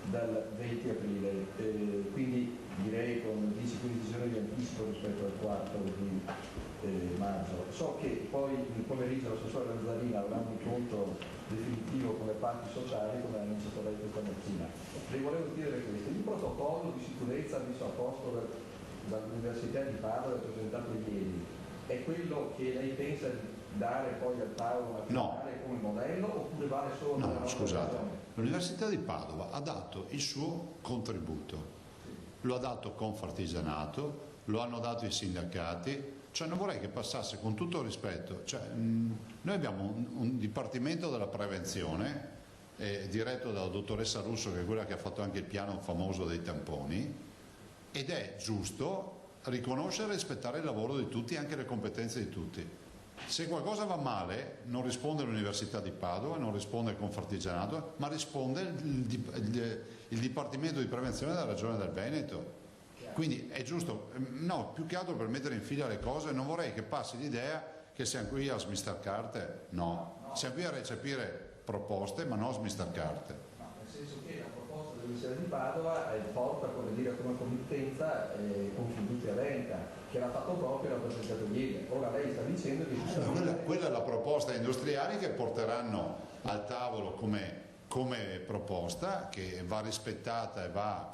L: dal 20 aprile, quindi direi con 10-15 giorni di anticipo rispetto al 4 di maggio. So che poi nel pomeriggio l'assessore Lazzarina avrà un incontro definitivo con le parti sociali, come ha annunciato lei questa mattina. Le volevo chiedere questo: il protocollo di sicurezza messo a posto dall'Università di Padova, presentato ieri, è quello che lei pensa di dare poi al tavolo nazionale come modello, oppure vale solo per la nostra
I: scusate,
L: regione?
I: l'Università di Padova ha dato il suo contributo, lo ha dato Confartigianato, lo hanno dato i sindacati, cioè non vorrei che passasse, con tutto il rispetto, cioè, noi abbiamo un dipartimento della prevenzione diretto dalla dottoressa Russo, che è quella che ha fatto anche il piano famoso dei tamponi, ed è giusto riconoscere e rispettare il lavoro di tutti, anche le competenze di tutti. Se qualcosa va male non risponde l'Università di Padova, non risponde il Confartigianato, ma risponde il Dipartimento di Prevenzione della Regione del Veneto. Quindi è giusto, no, più che altro per mettere in fila le cose, non vorrei che passi l'idea che siamo qui a smistar carte, no, siamo qui a recepire proposte ma non a smistar carte.
L: No, nel senso che la proposta dell'Università di Padova porta, come dire, come committenza Confindustria Veneta, che l'ha fatto proprio e l'ha presentato ieri. Ora lei sta dicendo che
I: quella è la proposta industriali che porteranno al tavolo come proposta, che va rispettata e va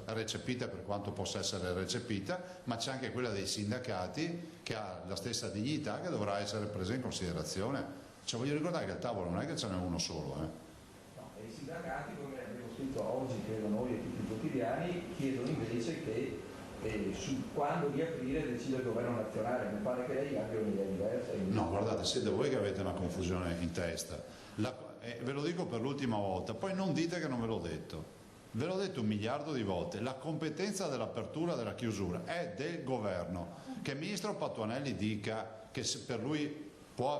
I: recepita per quanto possa essere recepita, ma c'è anche quella dei sindacati che ha la stessa dignità, che dovrà essere presa in considerazione. Cioè, voglio ricordare che al tavolo non è che ce n'è uno solo.
L: No, e i sindacati, come abbiamo scritto oggi, credo noi e tutti i quotidiani, chiedono invece che su quando riaprire decide il governo nazionale. Mi pare che lei abbia un'idea diversa.
I: No, guardate, siete voi che avete una confusione in testa. Ve lo dico per l'ultima volta, poi non dite che non ve l'ho detto. Ve l'ho detto 1 miliardo di volte, la competenza dell'apertura e della chiusura è del governo. Che il ministro Patuanelli dica che per lui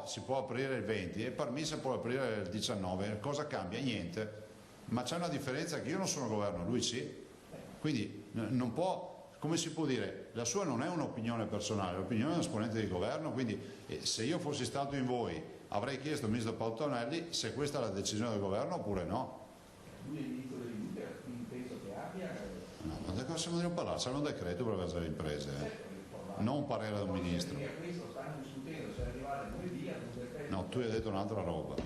I: si può aprire il 20 e per me si può aprire il 19, cosa cambia? Niente. Ma c'è una differenza, che io non sono governo, lui sì. Quindi non può... Come si può dire, la sua non è un'opinione personale, è l'opinione di un esponente di governo, quindi se io fossi stato in voi avrei chiesto al ministro Patuanelli se questa è la decisione del governo oppure no.
L: Lui è il ministro dell'industria, quindi penso che abbia...
I: No, ma da cosa stiamo a parlare? Sarà un decreto per avere le imprese, non un parere del ministro.
L: Questo stanno discutendo, se arrivare lunedì ad un decreto...
I: No, tu hai detto un'altra roba.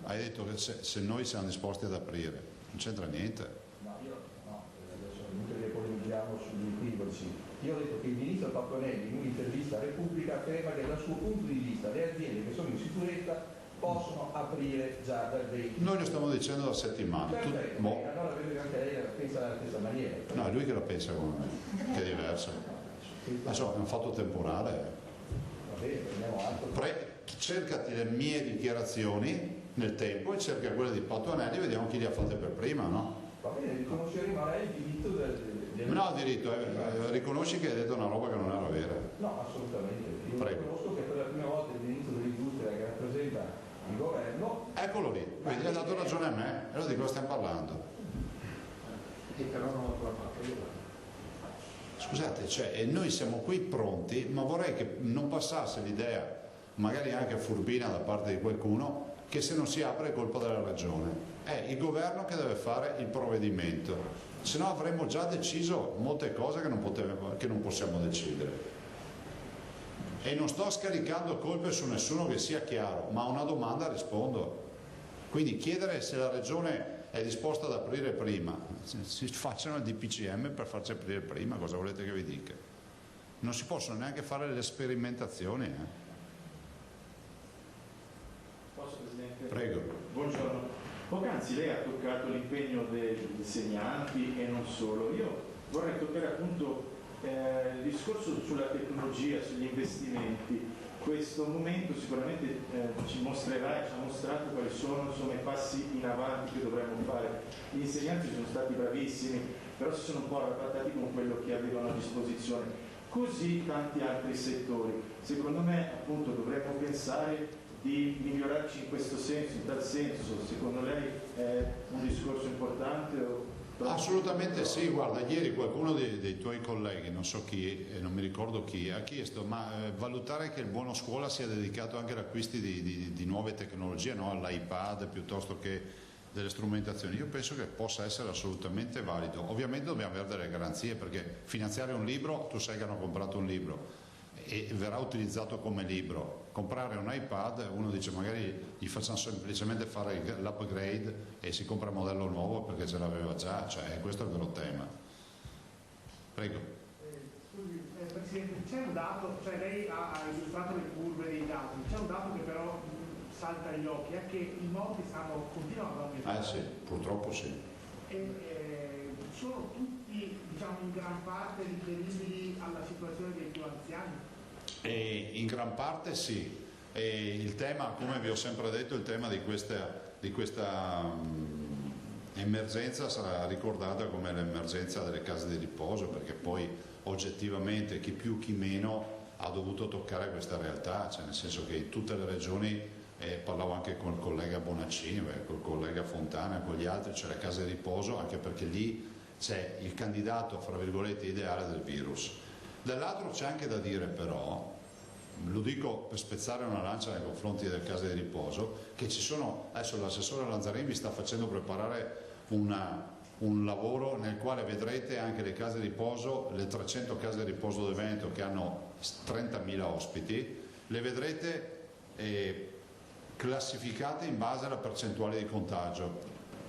I: Hai detto che se noi siamo disposti ad aprire, non c'entra niente.
L: Sugli equivoci. Io ho detto che il ministro Patuanelli in un'intervista a Repubblica afferma che dal suo punto di vista le aziende che sono in sicurezza possono aprire già dal 20.
I: Noi lo stiamo dicendo da settimane.
L: Perfetto, allora vedo che anche lei la pensa nella stessa maniera.
I: No, è lui che la pensa come me, che è diverso. Insomma, è un fatto temporale.
L: Va bene, prendiamo altro.
I: cercati le mie dichiarazioni nel tempo e cerca quelle di Patuanelli, vediamo chi le ha fatte per prima, no?
L: Va bene, riconosceremo a lei il diritto del...
I: No, diritto, riconosci che hai detto una roba che non era vera.
L: No, assolutamente. Io
I: Prego.
L: riconosco che per la prima volta il ministro dell'industria che rappresenta il governo...
I: Eccolo lì, quindi hai dato ragione a me, e lo di cosa stiamo parlando.
K: E però non ho la parte io.
I: Scusate, cioè, noi siamo qui pronti, ma vorrei che non passasse l'idea, magari anche furbina da parte di qualcuno, che se non si apre è colpa della ragione. È il governo che deve fare il provvedimento, se no avremmo già deciso molte cose che non possiamo decidere. E non sto scaricando colpe su nessuno, che sia chiaro, ma a una domanda rispondo. Quindi chiedere se la regione è disposta ad aprire prima, si facciano il DPCM per farci aprire prima, cosa volete che vi dica? Non si possono neanche fare le sperimentazioni.
M: Posso, Presidente?
I: Prego.
M: Buongiorno. Poc'anzi lei ha toccato l'impegno degli insegnanti e non solo. Io vorrei toccare appunto il discorso sulla tecnologia, sugli investimenti. Questo momento sicuramente ci mostrerà e ci ha mostrato quali sono insomma, i passi in avanti che dovremmo fare. Gli insegnanti sono stati bravissimi, però si sono un po' arrabbiati con quello che avevano a disposizione. Così tanti altri settori. Secondo me appunto dovremmo pensare di migliorarci in questo senso, in tal senso. Secondo lei è un discorso importante?
I: Assolutamente sì, guarda, ieri qualcuno dei tuoi colleghi, non so chi, non mi ricordo chi, ha chiesto ma valutare che il buono scuola sia dedicato anche all'acquisti di nuove tecnologie, no? all'iPad piuttosto che delle strumentazioni. Io penso che possa essere assolutamente valido. Ovviamente dobbiamo avere delle garanzie, perché finanziare un libro, tu sai che hanno comprato un libro e verrà utilizzato come libro. Comprare un iPad, uno dice magari gli facciamo semplicemente fare l'upgrade e si compra il modello nuovo perché ce l'aveva già, cioè questo è il vero tema. Prego.
K: Scusi, Presidente, c'è un dato, cioè lei ha illustrato le curve dei dati, c'è un dato che però salta agli occhi, è che i morti continuano ad aumentare.
I: Sì, purtroppo sì.
K: Sono tutti, diciamo, in gran parte riferibili alla situazione dei più anziani?
I: In gran parte sì. Il tema, come vi ho sempre detto, il tema di questa emergenza sarà ricordata come l'emergenza delle case di riposo, perché poi oggettivamente chi più chi meno ha dovuto toccare questa realtà, cioè nel senso che in tutte le regioni, parlavo anche con il collega Bonaccini, col collega Fontana e con gli altri, c'è le case di riposo, anche perché lì c'è il candidato, fra virgolette, ideale del virus. Dall'altro c'è anche da dire però, lo dico per spezzare una lancia nei confronti delle case di riposo, che ci sono, adesso l'assessore Lazzarini vi sta facendo preparare un lavoro nel quale vedrete anche le case di riposo, le 300 case di riposo del Veneto che hanno 30.000 ospiti, le vedrete classificate in base alla percentuale di contagio,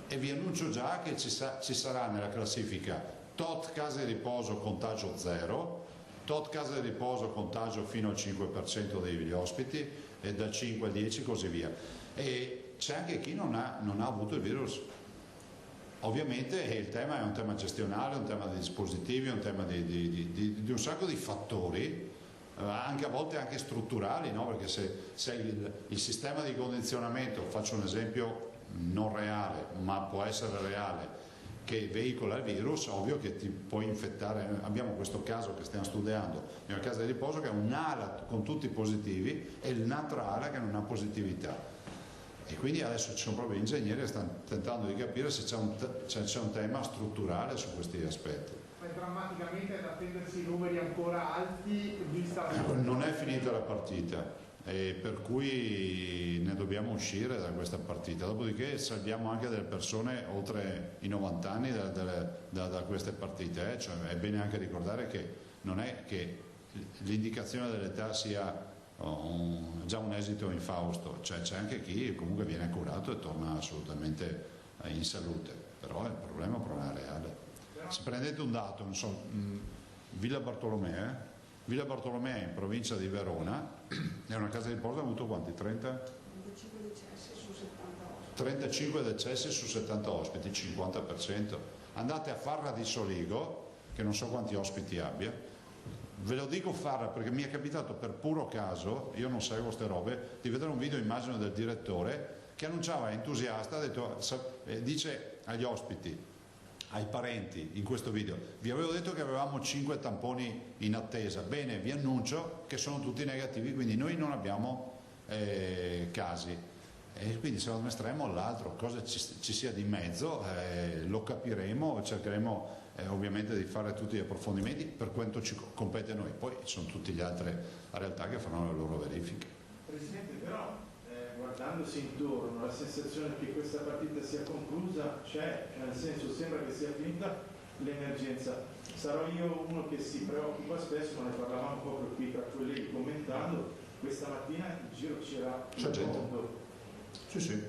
I: e vi annuncio già che ci sarà nella classifica tot case di riposo contagio 0, tot case di riposo contagio fino al 5% degli ospiti, e dal 5 al 10 così via. E c'è anche chi non ha avuto il virus. Ovviamente il tema è un tema gestionale, un tema di dispositivi, un tema di un sacco di fattori, anche a volte anche strutturali, no? Perché se il sistema di condizionamento, faccio un esempio non reale ma può essere reale, che veicola il virus, ovvio che ti puoi infettare. Abbiamo questo caso che stiamo studiando in una casa di riposo che ha un'ala con tutti positivi e un'altra ala che non ha positività, e quindi adesso ci sono proprio ingegneri che stanno tentando di capire se c'è un tema strutturale su questi aspetti.
K: Drammaticamente è da attendersi numeri ancora alti vista la...
I: Non è finita la partita, e per cui ne dobbiamo uscire da questa partita, dopodiché salviamo anche delle persone oltre i 90 anni da queste partite, cioè è bene anche ricordare che non è che l'indicazione dell'età sia già un esito infausto, cioè c'è anche chi comunque viene curato e torna assolutamente in salute, però il problema è un problema reale. Se prendete un dato, non so, Villa Bartolomea in provincia di Verona è una casa di riposo, ha avuto quanti? 35 decessi su 70 ospiti, 50%. Andate a Farra di Soligo, che non so quanti ospiti abbia, ve lo dico Farra perché mi è capitato per puro caso, io non seguo queste robe, di vedere un video immagine del direttore che annunciava entusiasta, dice agli ospiti, ai parenti in questo video: vi avevo detto che avevamo 5 tamponi in attesa, bene, vi annuncio che sono tutti negativi, quindi noi non abbiamo casi, e quindi se lo dimostreremo all'altro cosa ci sia di mezzo, lo capiremo, cercheremo ovviamente di fare tutti gli approfondimenti per quanto ci compete a noi, poi sono tutte le altre realtà che faranno le loro verifiche.
M: Presidente, però guardandosi intorno la sensazione che questa partita sia conclusa c'è, nel senso sembra che sia finita l'emergenza. Sarò io uno che si preoccupa spesso, ma ne parlavamo proprio qui tra colleghi commentando, questa mattina in giro c'era
I: gente.
M: Mondo.
I: Sì,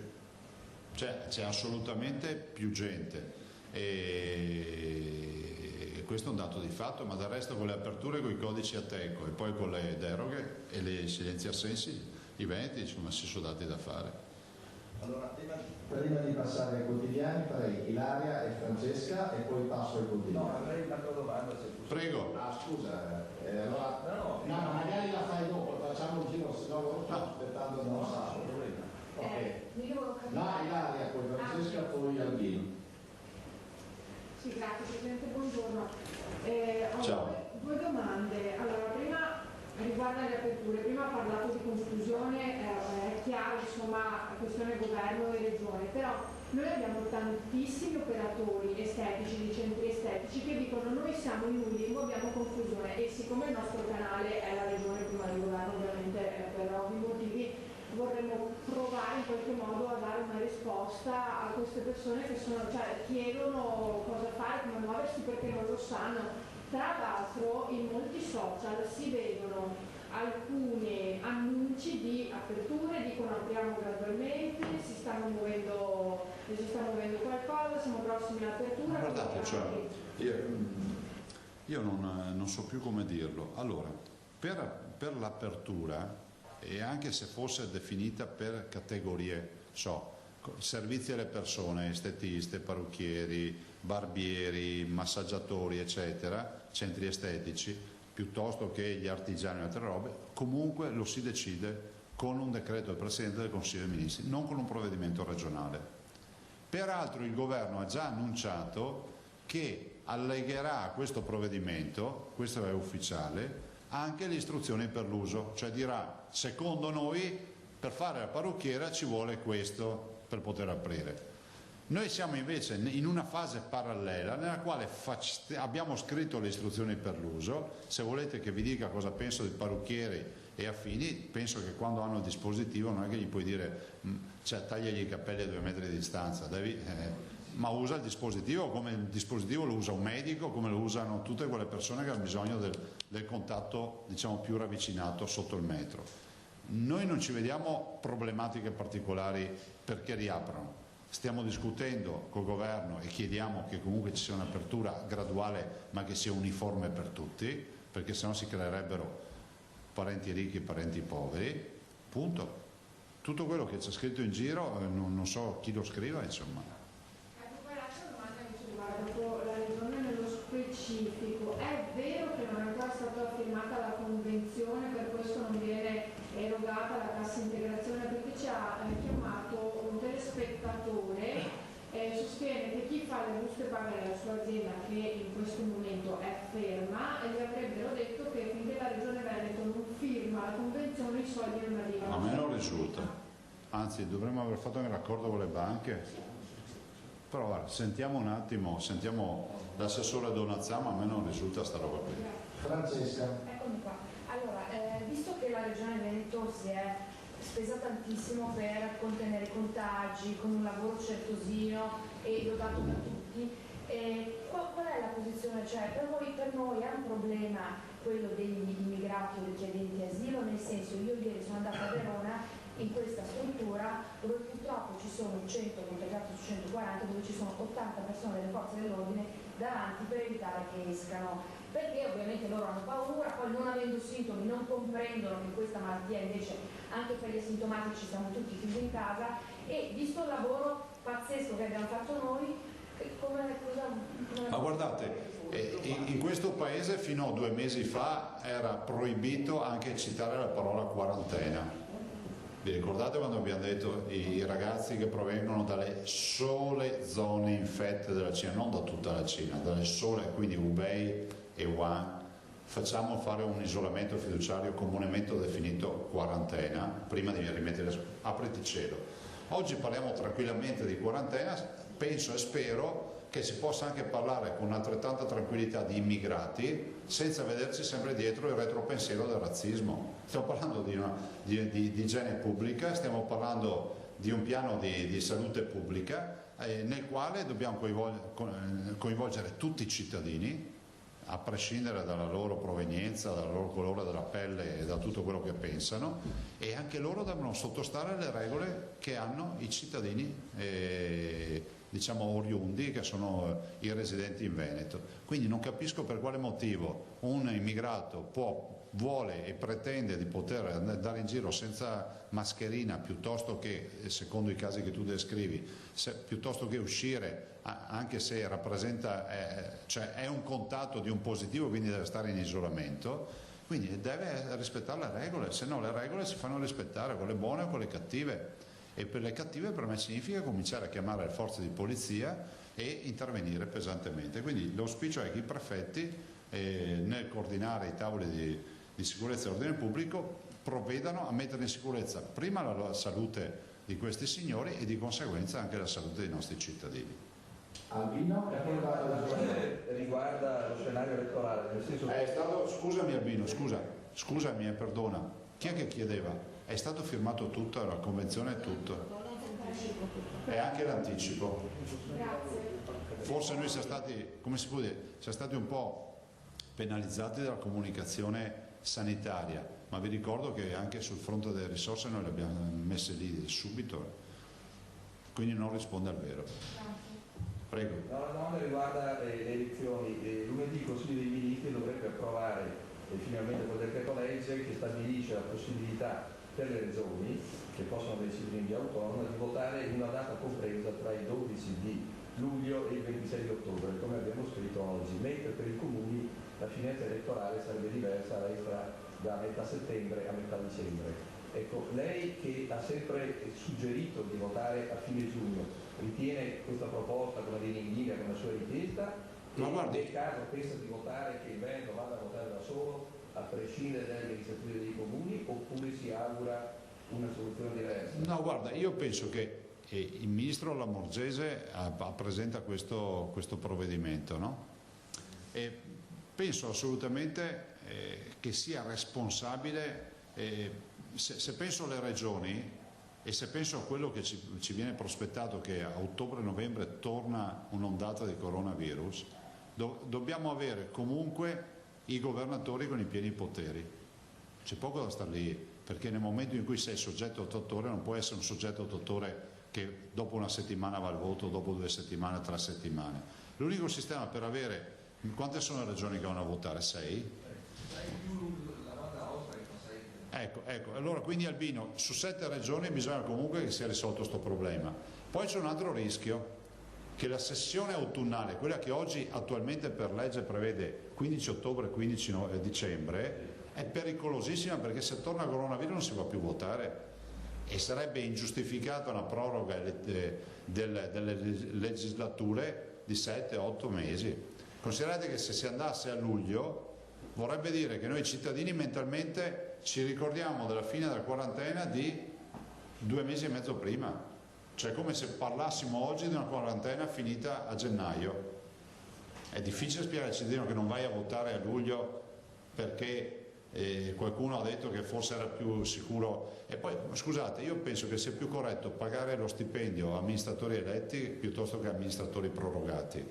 I: c'è assolutamente più gente e questo è un dato di fatto, ma del resto con le aperture, con i codici Ateco e poi con le deroghe e i silenzi assensi, i veneti insomma si sono dati da fare.
L: Allora, prima di passare ai quotidiani farei Ilaria e Francesca e poi passo ai quotidiani. No, avrei un'altra domanda se fosse.
I: Prego.
L: Ah, scusa, allora no, magari la fai dopo, facciamo un giro, se no lo sto aspettando, non so. Ok. Ilaria, poi Francesca, poi Albino.
J: Sì, grazie Presidente, buongiorno.
I: Ciao.
J: Due domande. Allora, prima riguarda le aperture, prima ha parlato di confusione, è chiaro, insomma, questione governo e regione, però noi abbiamo tantissimi operatori estetici, di centri estetici che dicono noi siamo in un limbo, abbiamo confusione, e siccome il nostro canale è la regione prima del governo, ovviamente per ovvi motivi, vorremmo provare in qualche modo a dare una risposta a queste persone che chiedono cosa fare, come muoversi perché non lo sanno. Tra l'altro in molti social si vedono alcuni annunci di aperture, dicono apriamo gradualmente, si sta muovendo qualcosa, siamo prossimi all'apertura.
I: Guardate, io non so più come dirlo. Allora, per l'apertura, e anche se fosse definita per categorie, servizi alle persone, estetiste, parrucchieri, barbieri, massaggiatori, eccetera, centri estetici, piuttosto che gli artigiani e altre robe, comunque lo si decide con un decreto del Presidente del Consiglio dei Ministri, non con un provvedimento regionale. Peraltro il Governo ha già annunciato che allegherà a questo provvedimento, questo è ufficiale, anche le istruzioni per l'uso, cioè dirà: secondo noi per fare la parrucchiera ci vuole questo per poter aprire. Noi siamo invece in una fase parallela nella quale abbiamo scritto le istruzioni per l'uso. Se volete che vi dica cosa penso dei parrucchieri e affini, penso che quando hanno il dispositivo non è che gli puoi dire tagliagli i capelli a 2 metri di distanza, ma usa il dispositivo come il dispositivo lo usa un medico, come lo usano tutte quelle persone che hanno bisogno del contatto, diciamo, più ravvicinato sotto il metro. Noi non ci vediamo problematiche particolari perché riaprano. Stiamo discutendo col governo e chiediamo che comunque ci sia un'apertura graduale ma che sia uniforme per tutti, perché sennò si creerebbero parenti ricchi e parenti poveri, punto. Tutto quello che c'è scritto in giro non so chi lo scriva, insomma.
J: La regione nello specifico, è vero che non è ancora stata firmata la convenzione, per questo non viene erogata la cassa integrazione, perché ci ha chiamato un telespettatore, sostiene che chi fa le buste paga nella sua azienda, che in questo momento è ferma, e gli avrebbero detto che finché la regione Veneto non firma la convenzione i soldi non arrivano.
I: A me non risulta, anzi dovremmo aver fatto un raccordo con le banche. Però guarda, sentiamo un attimo, sentiamo l'assessore Donazzama, a me non risulta sta roba qui.
L: Francesca.
N: Eccomi qua. Allora, visto che la Regione Veneto si è spesa tantissimo per contenere i contagi, con un lavoro certosino e lodato da tutti, qual è la posizione? Cioè, per noi è un problema quello degli immigrati o dei chiedenti asilo, nel senso, io ieri sono andata a Verona in questa struttura dove purtroppo ci sono 100 contagiati su 140, dove ci sono 80 persone delle forze dell'ordine davanti per evitare che escano, perché ovviamente loro hanno paura, poi non avendo sintomi non comprendono che questa malattia invece anche per gli asintomatici siamo tutti chiusi in casa, e visto il lavoro pazzesco che abbiamo fatto noi,
I: ma guardate, In questo paese fino a 2 mesi fa era proibito anche citare la parola quarantena. Vi ricordate quando abbiamo detto i ragazzi che provengono dalle sole zone infette della Cina, non da tutta la Cina, dalle sole, quindi Hubei e Wuhan, facciamo fare un isolamento fiduciario comunemente definito quarantena, prima di rimettere, apriti cielo. Oggi parliamo tranquillamente di quarantena, penso e spero che si possa anche parlare con altrettanta tranquillità di immigrati senza vederci sempre dietro il retropensiero del razzismo. Stiamo parlando di igiene pubblica, stiamo parlando di un piano di salute pubblica nel quale dobbiamo coinvolgere tutti i cittadini, a prescindere dalla loro provenienza, dal loro colore della pelle e da tutto quello che pensano, e anche loro devono sottostare alle regole che hanno i cittadini diciamo oriundi, che sono i residenti in Veneto. Quindi non capisco per quale motivo un immigrato vuole e pretende di poter andare in giro senza mascherina, piuttosto che, secondo i casi che tu descrivi, piuttosto che uscire, anche se rappresenta, cioè è un contatto di un positivo, quindi deve stare in isolamento, quindi deve rispettare le regole, se no le regole si fanno rispettare, quelle buone o quelle cattive. E per le cattive per me significa cominciare a chiamare le forze di polizia e intervenire pesantemente. Quindi l'auspicio è che i prefetti nel coordinare i tavoli di sicurezza e ordine pubblico provvedano a mettere in sicurezza prima la salute di questi signori e di conseguenza anche la salute dei nostri cittadini.
L: Albino? Riguarda lo scenario elettorale, nel senso che...
I: Scusami Albino, scusami, perdona, chi è che chiedeva? È stato firmato tutto, la convenzione è tutto. E anche l'anticipo. Forse noi siamo stati, come si può dire, siamo stati un po' penalizzati dalla comunicazione sanitaria, ma vi ricordo che anche sul fronte delle risorse noi le abbiamo messe lì subito, quindi non risponde al vero. Prego.
L: La domanda riguarda le elezioni. Lunedì il Consiglio dei Ministri dovrebbe approvare finalmente quel decreto legge che stabilisce la possibilità per le regioni, che possono decidere in via autonoma, di votare in una data compresa tra il 12 di luglio e il 26 di ottobre, come abbiamo scritto oggi, mentre per i comuni la finestra elettorale sarebbe diversa, da metà settembre a metà dicembre. Ecco, lei che ha sempre suggerito di votare a fine giugno, ritiene questa proposta come in linea con la sua richiesta? Ma guardi, nel caso pensa di votare che il Veneto vada a votare da solo, a prescindere dalle iniziative dei comuni, oppure si augura una soluzione diversa?
I: No, guarda, io penso che il ministro Lamorgese presenta questo provvedimento, no? E penso assolutamente che sia responsabile, se penso alle regioni e se penso a quello che ci viene prospettato, che a ottobre-novembre torna un'ondata di coronavirus, dobbiamo avere comunque i governatori con i pieni poteri. C'è poco da star lì, perché nel momento in cui sei soggetto attuatore non puoi essere un soggetto attuatore che dopo una settimana va al voto, dopo 2 settimane, 3 settimane. L'unico sistema per avere... Quante sono le regioni che vanno a votare? 6? Ecco, allora quindi Albino, su 7 regioni bisogna comunque che sia risolto questo problema. Poi c'è un altro rischio, che la sessione autunnale, quella che oggi attualmente per legge prevede 15 ottobre e 15 dicembre, è pericolosissima, perché se torna il coronavirus non si va più votare e sarebbe ingiustificata una proroga delle legislature di 7-8 mesi. Considerate che se si andasse a luglio vorrebbe dire che noi cittadini mentalmente ci ricordiamo della fine della quarantena di 2 mesi e mezzo prima. Cioè come se parlassimo oggi di una quarantena finita a gennaio. È difficile spiegare al cittadino che non vai a votare a luglio perché qualcuno ha detto che forse era più sicuro. E poi scusate, io penso che sia più corretto pagare lo stipendio a amministratori eletti piuttosto che a amministratori prorogati.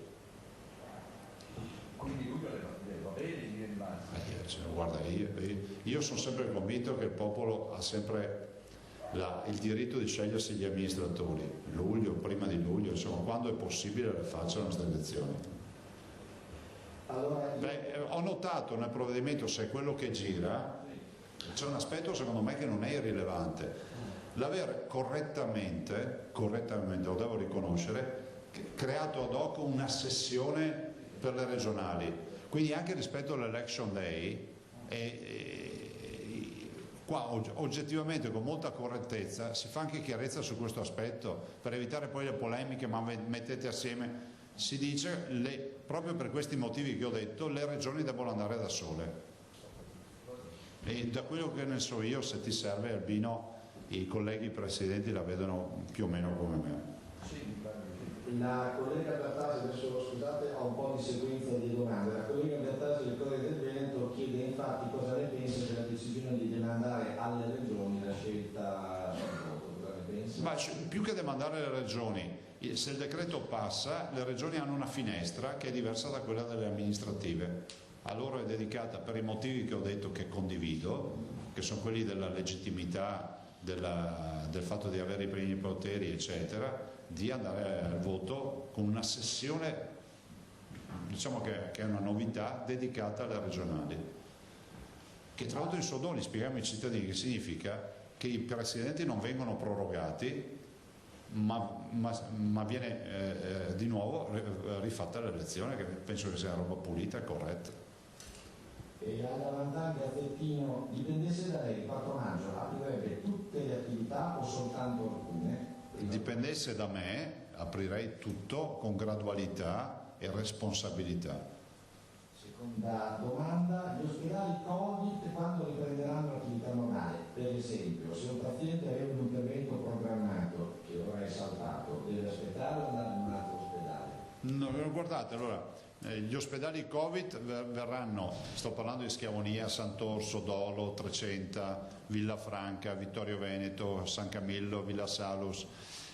L: Quindi luglio va bene in linea di massima?
I: Guarda, io sono sempre convinto che il popolo ha sempre il diritto di scegliersi gli amministratori, luglio, prima di luglio, insomma, quando è possibile le facciano queste elezioni.
L: Allora,
I: ho notato nel provvedimento, se è quello che gira, c'è un aspetto secondo me che non è irrilevante, l'aver correttamente, lo devo riconoscere, creato ad hoc una sessione per le regionali. Quindi anche rispetto all'election day, qua oggettivamente con molta correttezza si fa anche chiarezza su questo aspetto per evitare poi le polemiche, ma mettete assieme, si dice proprio per questi motivi che ho detto le regioni devono andare da sole, e da quello che ne so io, se ti serve Albino, i colleghi presidenti la vedono più o meno come me.
O: La collega Bertasi, adesso scusate, ho un po' di sequenza di domande. La collega Bertasi del Corriere del Veneto chiede infatti cosa ne pensa della decisione di demandare alle regioni la scelta. Cosa ne pensa?
I: Ma più che demandare alle regioni, se il decreto passa, le regioni hanno una finestra che è diversa da quella delle amministrative. A loro è dedicata, per i motivi che ho detto che condivido, che sono quelli della legittimità, del fatto di avere i primi poteri, eccetera, di andare al voto con una sessione, diciamo che è una novità, dedicata alle regionali, che tra l'altro in soldoni spieghiamo ai cittadini che significa che i presidenti non vengono prorogati, ma viene di nuovo rifatta l'elezione, che penso che sia una roba pulita e corretta.
O: E alla Vantaglia Tettino, dipendesse da lei, il patronaggio aprirebbe tutte le attività o soltanto alcune?
I: Dipendesse da me, aprirei tutto con gradualità e responsabilità.
O: Seconda domanda, gli ospedali Covid quando riprenderanno l'attività normale? Per esempio, se un paziente aveva un intervento programmato che ora è saltato, deve aspettare o andare in un altro ospedale?
I: No, guardate, allora, gli ospedali Covid verranno, sto parlando di Schiavonia, Sant'Orso, Dolo, Trecenta, Villafranca, Vittorio Veneto, San Camillo, Villa Salus.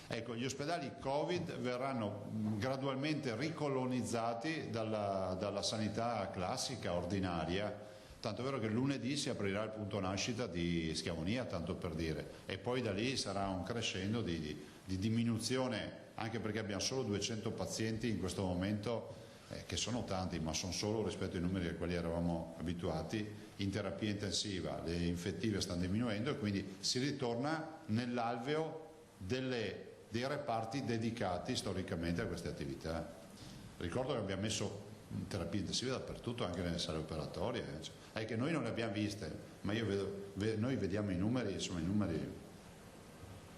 I: Ecco, gli ospedali Covid verranno gradualmente ricolonizzati dalla sanità classica, ordinaria, tanto è vero che lunedì si aprirà il punto nascita di Schiavonia, tanto per dire, e poi da lì sarà un crescendo di diminuzione, anche perché abbiamo solo 200 pazienti in questo momento, che sono tanti, ma sono solo rispetto ai numeri ai quali eravamo abituati, in terapia intensiva. Le infettive stanno diminuendo e quindi si ritorna nell'alveo dei reparti dedicati storicamente a queste attività. Ricordo che abbiamo messo terapie intensive dappertutto, anche nelle sale operatorie, è che noi non le abbiamo viste, ma noi vediamo i numeri e sono i numeri.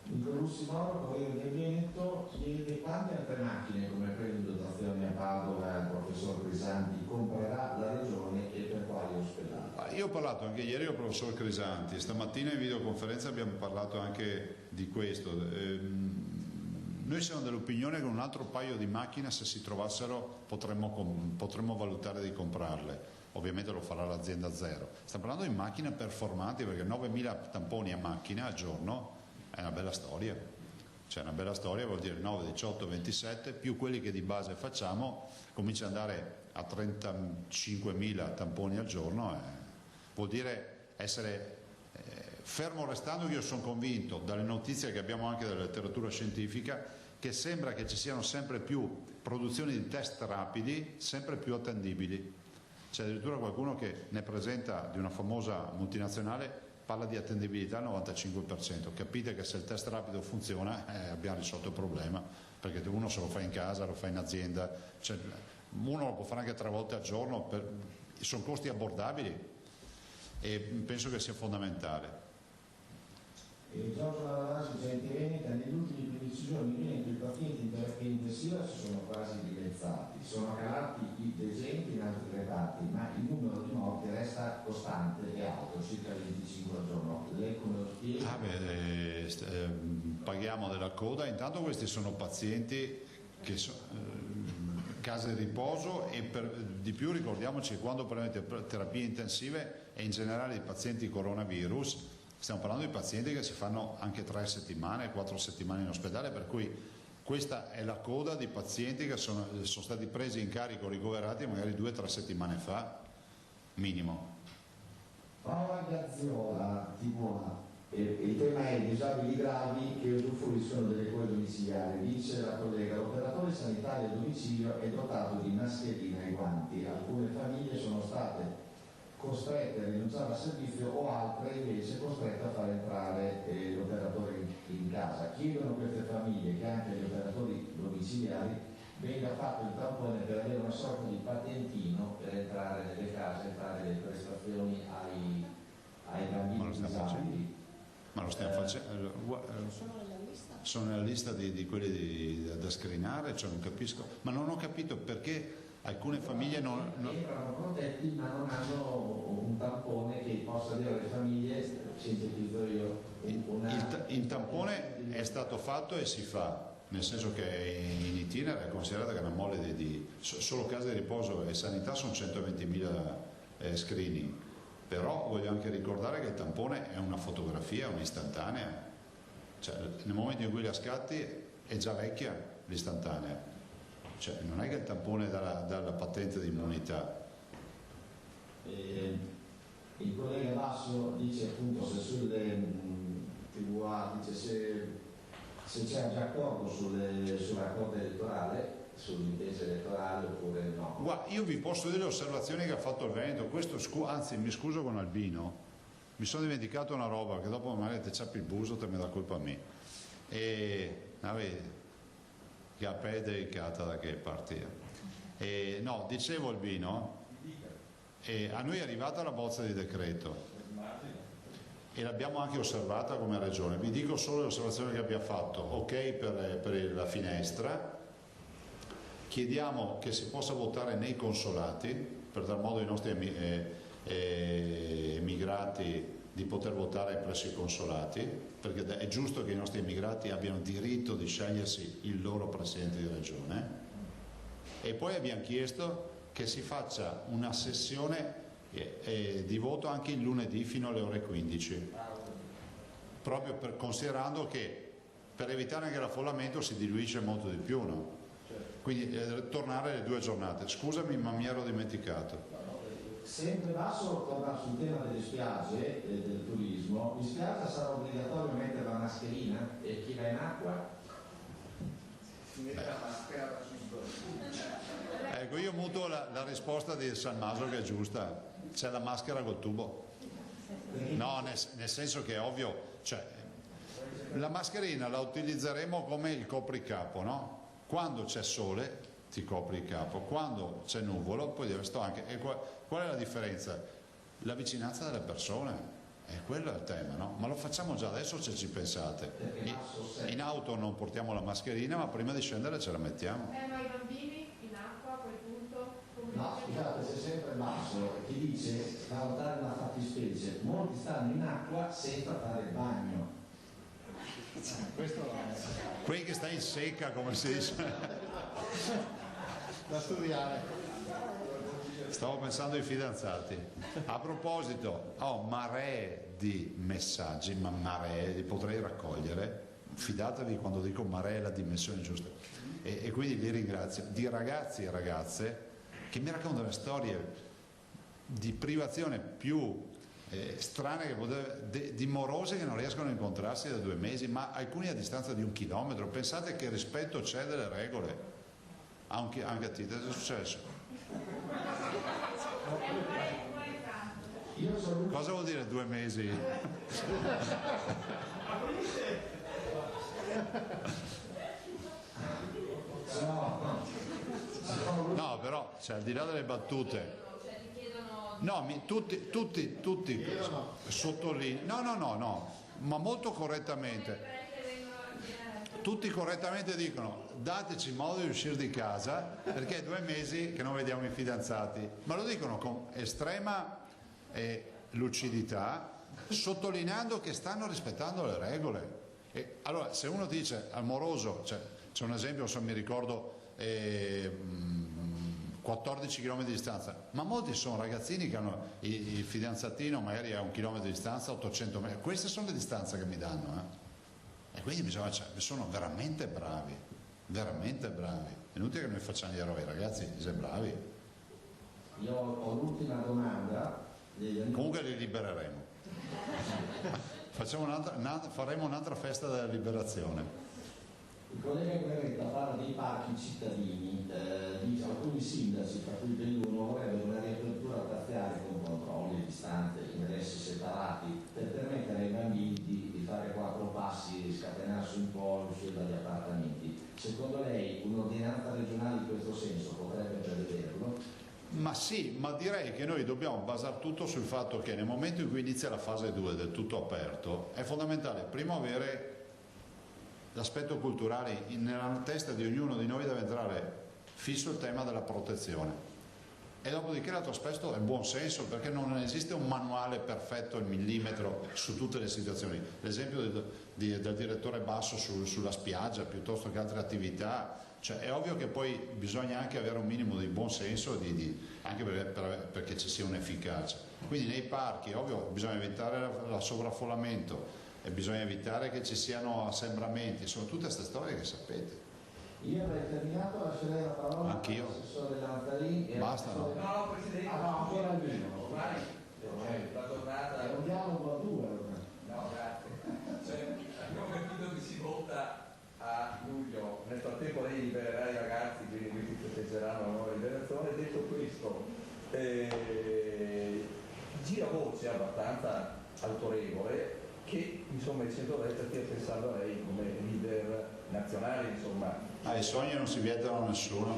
O: Nicola Russimoro, Corriere del Veneto, chiede quante altre macchine come quelle in dotazione a Padova il professor Crisanti comprerà la regione e per quali ospedali?
I: Io ho parlato anche ieri con il professor Crisanti, stamattina in videoconferenza abbiamo parlato anche di questo. Noi siamo dell'opinione che un altro paio di macchine, se si trovassero, potremmo valutare di comprarle. Ovviamente lo farà l'azienda Zero. Stiamo parlando di macchine performanti, perché 9.000 tamponi a macchina al giorno è una bella storia. Cioè una bella storia vuol dire 9, 18, 27, più quelli che di base facciamo, comincia ad andare a 35.000 tamponi al giorno, vuol dire essere fermo restando che io sono convinto, dalle notizie che abbiamo anche dalla letteratura scientifica, che sembra che ci siano sempre più produzioni di test rapidi, sempre più attendibili. C'è addirittura qualcuno che ne presenta, di una famosa multinazionale, parla di attendibilità al 95%. Capite che se il test rapido funziona abbiamo risolto il problema, perché uno se lo fa in casa, lo fa in azienda, cioè, uno lo può fare anche 3 volte al giorno, sono costi abbordabili e penso che sia fondamentale.
O: Giorgio Lavanasi, Gente Veneta, negli ultimi 15 giorni in Veneto i pazienti in terapia intensiva si sono quasi dimezzati, sono calati i decenti in altri reparti, ma il numero di morti resta costante e alto, circa 25 al giorno. Lei come lo spiega?
I: Paghiamo della coda, intanto questi sono pazienti che sono case di riposo e di più ricordiamoci che quando parliamo di terapie intensive e in generale di pazienti coronavirus, stiamo parlando di pazienti che si fanno anche 3 settimane, 4 settimane in ospedale, per cui questa è la coda di pazienti che sono stati presi in carico, ricoverati magari 2 o 3 settimane fa, minimo.
O: Paola Gazziola, TV1. Il tema è i disabili gravi che usufruiscono delle cure domiciliari. Dice la collega, l'operatore sanitario a domicilio è dotato di mascherine e guanti. Alcune famiglie sono state costrette a rinunciare al servizio o altre invece costrette a far entrare l'operatore in casa. Chiedono queste famiglie che anche gli operatori domiciliari venga fatto il tampone per avere una sorta di patentino per entrare nelle case e fare le prestazioni ai bambini disabili.
I: Ma lo stiamo facendo. Sono nella lista di quelli da screenare, cioè non capisco. Ma non ho capito perché alcune famiglie non
O: entrano protetti ma non hanno un tampone che possa dire alle famiglie, sintetizzo io.
I: Il tampone è stato fatto e si fa. Nel senso che in itinere è considerata che è una mole solo case di riposo e sanità sono 120.000 screening, però voglio anche ricordare che il tampone è una fotografia, un'istantanea, cioè nel momento in cui la scatti è già vecchia l'istantanea, cioè non è che il tampone dà la patente di immunità.
O: Il collega Basso dice appunto se sulle TVA dice se c'è già accordo sulla raccolta elettorale, sull'intesa elettorale oppure no.
I: Guarda, io vi posso dire le osservazioni che ha fatto il Veneto, anzi mi scuso con Albino, mi sono dimenticato una roba che dopo magari ti ciappi il buso te me dà colpa a me. Che a pe dedicata da che partita. No, dicevo Albino, a noi è arrivata la bozza di decreto e l'abbiamo anche osservata come regione. Vi dico solo l'osservazione che abbiamo fatto. Ok per la finestra, chiediamo che si possa votare nei consolati per dar modo ai nostri emigrati di poter votare presso i consolati, perché è giusto che i nostri emigrati abbiano diritto di scegliersi il loro presidente di regione. E poi abbiamo chiesto che si faccia una sessione di voto anche il lunedì fino alle ore 15, proprio considerando che per evitare anche l'affollamento si diluisce molto di più, no? Quindi tornare le 2 giornate. Scusami, ma mi ero dimenticato.
O: Sempre Basso torna sul tema delle spiagge e del turismo. In spiaggia sarà obbligatorio mettere la mascherina e chi va in acqua?
I: Ecco, io mutuo la risposta di San Maso che è giusta. C'è la maschera col tubo. No, nel senso che è ovvio, cioè, la mascherina la utilizzeremo come il copricapo, no? Quando c'è sole ti copri il capo, quando c'è nuvolo poi sto anche. E qual è la differenza? La vicinanza delle persone, e quello è il tema, no? Ma lo facciamo già adesso se ci pensate. In auto non portiamo la mascherina, ma prima di scendere ce la mettiamo.
J: Ma i bambini in acqua a quel punto?
O: No, scusate, c'è sempre Basso che dice valutare una fattispecie. Molti stanno in acqua senza fare il bagno.
I: Qui che sta in secca, come si dice.
K: Da studiare.
I: Stavo pensando ai fidanzati. A proposito, ho maree di messaggi, ma maree li potrei raccogliere. Fidatevi quando dico maree è la dimensione giusta. E quindi vi ringrazio. Di ragazzi e ragazze che mi raccontano storie di privazione più strane, di morose che non riescono a incontrarsi da 2 mesi, ma alcuni a distanza di 1 chilometro. Pensate che rispetto c'è delle regole. Anche a te, cosa è successo? Cosa vuol dire 2 mesi? No, però, cioè, al di là delle battute, no, tutti sottolineano, no, ma molto correttamente. Tutti correttamente dicono dateci modo di uscire di casa perché è 2 mesi che non vediamo i fidanzati, ma lo dicono con estrema lucidità, sottolineando che stanno rispettando le regole. E allora se uno dice al moroso, cioè, c'è un esempio, se mi ricordo 14 km di distanza, ma molti sono ragazzini che hanno il fidanzatino magari a 1 chilometro di distanza, 800 metri, queste sono le distanze che mi danno, E quindi bisogna, sono veramente bravi, veramente bravi. È inutile che noi facciamo gli eroi, ragazzi, siete bravi.
O: Io ho l'ultima domanda.
I: Comunque li libereremo. Faremo un'altra festa della liberazione.
O: Il collega Guerretta parla dei parchi cittadini, dice alcuni sindaci, tra cui Belluno, vorrebbero una riapertura parziale con controlli, distanze, ingressi separati, per permettere ai bambini di fare 4 passi, scatenarsi un po', uscire dagli appartamenti. secondo lei un'ordinanza regionale in questo senso potrebbe prevederlo?
I: Ma sì, ma direi che noi dobbiamo basare tutto sul fatto che nel momento in cui inizia la fase 2 del tutto aperto è fondamentale prima avere l'aspetto culturale nella testa di ognuno di noi, deve entrare fisso il tema della protezione. E dopodiché l'altro aspetto è buon senso, perché non esiste un manuale perfetto al millimetro su tutte le situazioni. L'esempio del direttore Basso sulla spiaggia piuttosto che altre attività, cioè è ovvio che poi bisogna anche avere un minimo di buon senso anche perché ci sia un'efficacia. Quindi nei parchi, ovvio, bisogna evitare il sovraffollamento e bisogna evitare che ci siano assembramenti, sono tutte queste storie che sapete.
O: Io avrei terminato, lascerei la parola all'assessore Lanzarin.
I: Basta, no?
L: No, Presidente.
O: Ah, no, ancora almeno.
L: Ormai la tornata...
O: È un dialogo a due.
L: No, grazie. Abbiamo capito che si vota a luglio. Nel frattempo lei libererà i ragazzi, quindi questi festeggeranno la nuova liberazione. Detto questo, gira voce abbastanza autorevole che insomma il centrodestra stia pensando a lei come leader nazionale, insomma.
I: I sogni non si vietano a nessuno.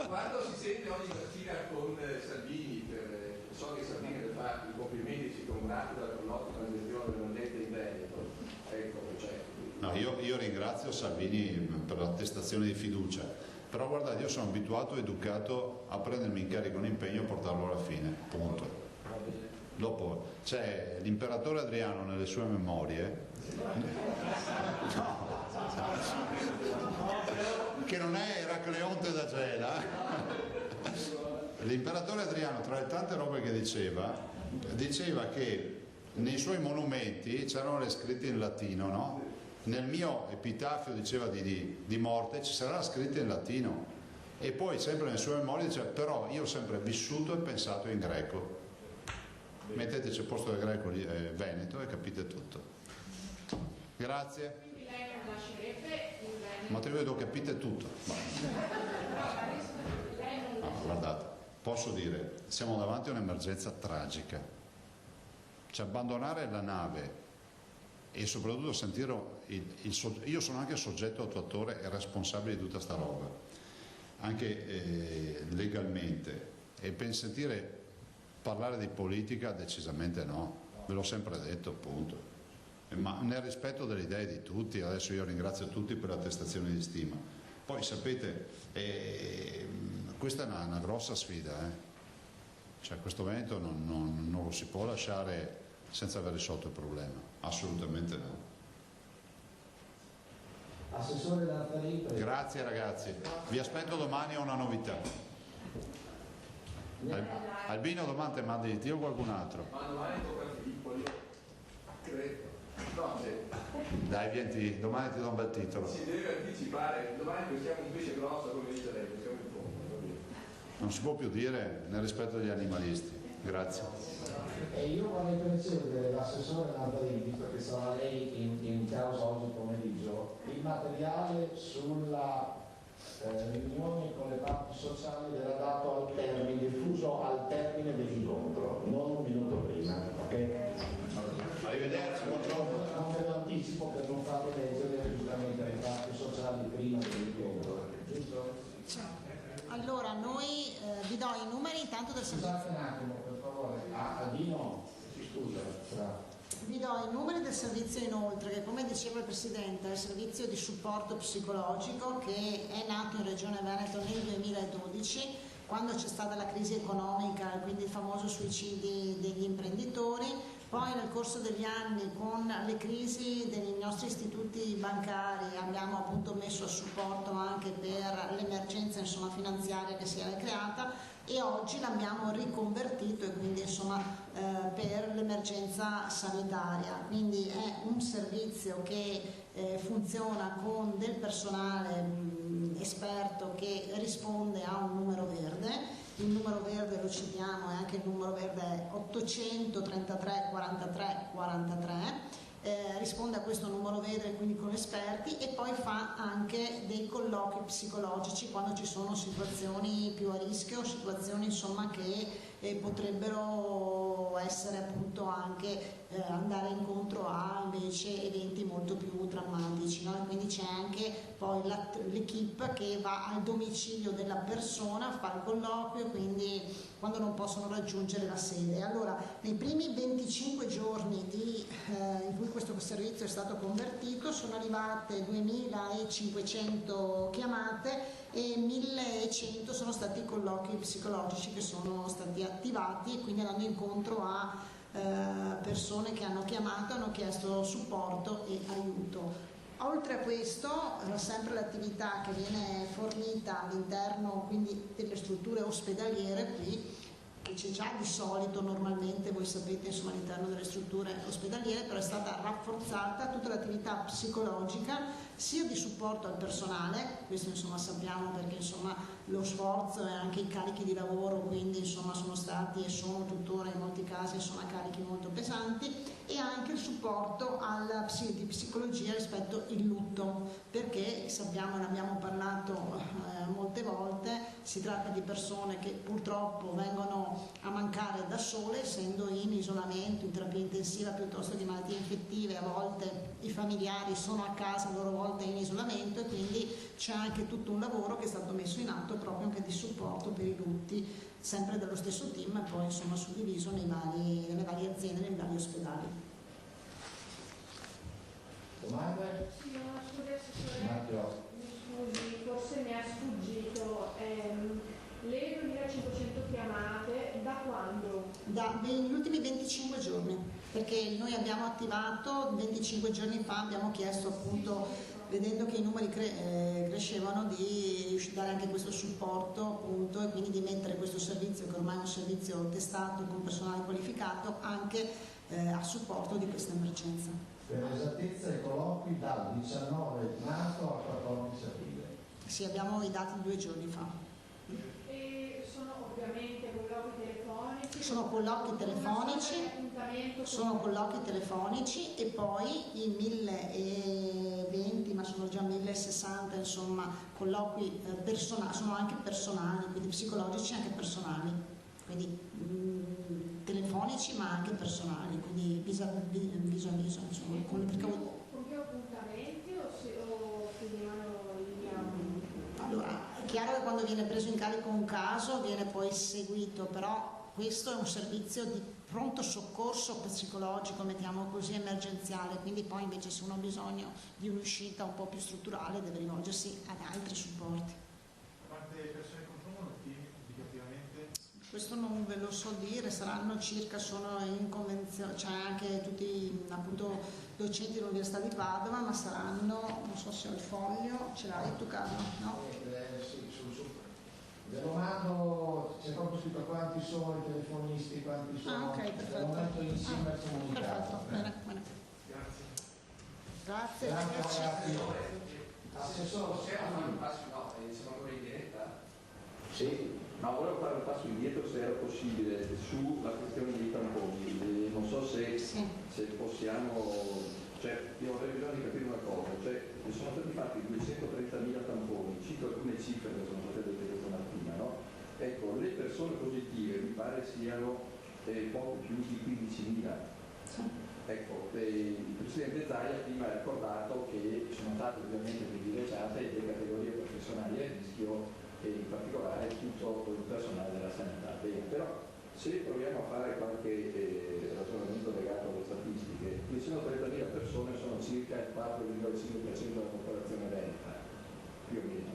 L: Quando si sente oggi mattina con Salvini, so che Salvini le fa i complimenti, si congratula per l'ottima gestione dell'ambiente in Veneto, ecco, cioè.
I: No, io ringrazio Salvini per l'attestazione di fiducia, però guardate, io sono abituato e educato a prendermi in carico un impegno e portarlo alla fine, punto. Dopo c'è l'imperatore Adriano nelle sue memorie, che non è Eracleonte da Gela. L'imperatore Adriano, tra le tante robe che diceva che nei suoi monumenti c'erano le scritte in latino, no? Nel mio epitafio, diceva di morte, ci sarà scritta in latino, e poi sempre nelle sue memorie diceva: però io ho sempre vissuto e pensato in greco. Metteteci al posto del greco Veneto e capite tutto. Grazie.
J: Quindi lei non lascerebbe il Veneto?
I: Ma te vedo, capite tutto. No, guardate, posso dire, siamo davanti a un'emergenza tragica. Cioè abbandonare la nave e soprattutto sentire io sono anche soggetto attuatore e responsabile di tutta sta roba, anche legalmente, e per sentire parlare di politica decisamente no, ve l'ho sempre detto, appunto, ma nel rispetto delle idee di tutti. Adesso io ringrazio tutti per l'attestazione di stima. Poi sapete, questa è una grossa sfida, cioè questo Veneto non lo si può lasciare senza aver risolto il problema, assolutamente no.
O: Assessore Lanzarin.
I: Grazie ragazzi, vi aspetto domani a una novità. Albino, domani te mandi io o qualcun altro?
L: Ma domani tocca a Filippo, io credo. No,
I: dai, vieni, domani ti do un bel titolo.
L: Si deve anticipare, domani peschiamo un pesce grosso, come dice lei, peschiamo in fondo.
I: Non si può più dire nel rispetto degli animalisti. Grazie.
O: E io vorrei precedere l'assessore Lanzarin, visto che sarà lei in causa oggi pomeriggio, il materiale sulla riunione con le parti sociali verrà dato al termine, diffuso al termine dell'incontro, non un minuto prima, ok?
I: Arrivederci, buongiorno.
O: Non ve lo anticipo per non farlo leggere giustamente le parti sociali prima dell'incontro, giusto?
P: Allora, noi vi do i numeri intanto del servizio.
O: Scusate un attimo, per favore. Albino, scusa.
P: Vi do i numeri del servizio inoltre, che come diceva il Presidente è il servizio di supporto psicologico che è nato in Regione Veneto nel 2012, quando c'è stata la crisi economica e quindi il famoso suicidio degli imprenditori. Poi nel corso degli anni, con le crisi dei nostri istituti bancari, abbiamo appunto messo a supporto anche per l'emergenza finanziaria che si era creata, e oggi l'abbiamo riconvertito e quindi per l'emergenza sanitaria. Quindi è un servizio che funziona con del personale esperto che risponde a un numero verde. Il numero verde lo citiamo, e anche il numero verde è 833 43 43. Risponde a questo numero verde quindi con esperti, e poi fa anche dei colloqui psicologici quando ci sono situazioni più a rischio, situazioni che potrebbero essere appunto anche andare incontro a invece eventi molto più drammatici, no? E quindi c'è anche poi l'equipe che va al domicilio della persona, fa il colloquio, quindi quando non possono raggiungere la sede. Allora, nei primi 25 giorni in cui questo servizio è stato convertito sono arrivate 2500 chiamate e 1100 sono stati i colloqui psicologici che sono stati attivati e quindi andando incontro a persone che hanno chiamato, hanno chiesto supporto e aiuto. Oltre a questo, sempre l'attività che viene fornita all'interno quindi delle strutture ospedaliere qui, che c'è già di solito normalmente, voi sapete, insomma, all'interno delle strutture ospedaliere, però è stata rafforzata tutta l'attività psicologica sia di supporto al personale, questo insomma sappiamo perché insomma lo sforzo e anche i carichi di lavoro quindi insomma sono stati e sono tuttora in molti casi sono carichi molto pesanti, e anche il supporto di psicologia rispetto al lutto, perché sappiamo, ne abbiamo parlato molte volte, si tratta di persone che purtroppo vengono a mancare da sole, essendo in isolamento, in terapia intensiva piuttosto di malattie infettive, a volte i familiari sono a casa, a loro volta in isolamento, e quindi c'è anche tutto un lavoro che è stato messo in atto proprio anche di supporto per i lutti, sempre dallo stesso team e poi insomma suddiviso nelle varie aziende, nei vari ospedali.
O: Domande?
J: Sì, no, scusi assessore, mi scusi, forse mi è sfuggito, le 2500 chiamate da quando?
P: Negli ultimi 25 giorni, perché noi abbiamo attivato 25 giorni fa, abbiamo chiesto appunto, vedendo che i numeri crescevano, di dare anche questo supporto appunto, e quindi di mettere questo servizio, che ormai è un servizio testato con personale qualificato, anche a supporto di questa emergenza.
O: Per esattezza i colloqui dal 19 marzo al 14 aprile.
P: Sì, abbiamo i dati di 2 giorni fa.
J: E sono ovviamente colloqui telefonici?
P: Sono colloqui telefonici e poi i 1020, ma sono già 1060, insomma, colloqui personali, sono anche personali, quindi psicologici e anche personali, quindi telefonici ma anche personali, quindi viso a viso, insomma, con
J: più appuntamenti o finivano lì a...
P: Allora, è chiaro che quando viene preso in carico un caso viene poi seguito, però questo è un servizio di pronto soccorso psicologico, mettiamo così, emergenziale, quindi poi invece se uno ha bisogno di un'uscita un po' più strutturale deve rivolgersi ad altri supporti.
K: Quante persone compongono il team indicativamente?
P: Questo non ve lo so dire, saranno circa, sono in convenzione, c'è anche tutti appunto docenti dell'Università di Padova, ma saranno, non so se ho il foglio, ce l'hai tu Carlo? No?
O: Sì, ve lo mando, c'è proprio scritto quanti sono i telefonisti, quanti sono,
P: ok, perfetto.
O: Ve lo metto insieme al comunicato.
P: Perfetto, bene. Grazie.
O: Grazie. Assessore,
Q: possiamo fare un passo, no, siamo ancora in diretta?
O: Sì.
L: Ma volevo fare un passo indietro se era possibile sulla questione dei tamponi. Non so se possiamo, cioè io avrei bisogno di capire una cosa, cioè sono stati fatti 230.000 tamponi, cito alcune cifre che sono state dette questa mattina, no? Ecco, le persone positive mi pare siano poco più di 15.000. Ecco, il Presidente Zaia prima ha ricordato che sono state ovviamente privilegiate le categorie professionali a rischio e in particolare tutto il personale della sanità. Bene, però se proviamo a fare qualche ragionamento legato alle statistiche, 230.000 persone sono circa il 4,5% della popolazione veneta, più o meno.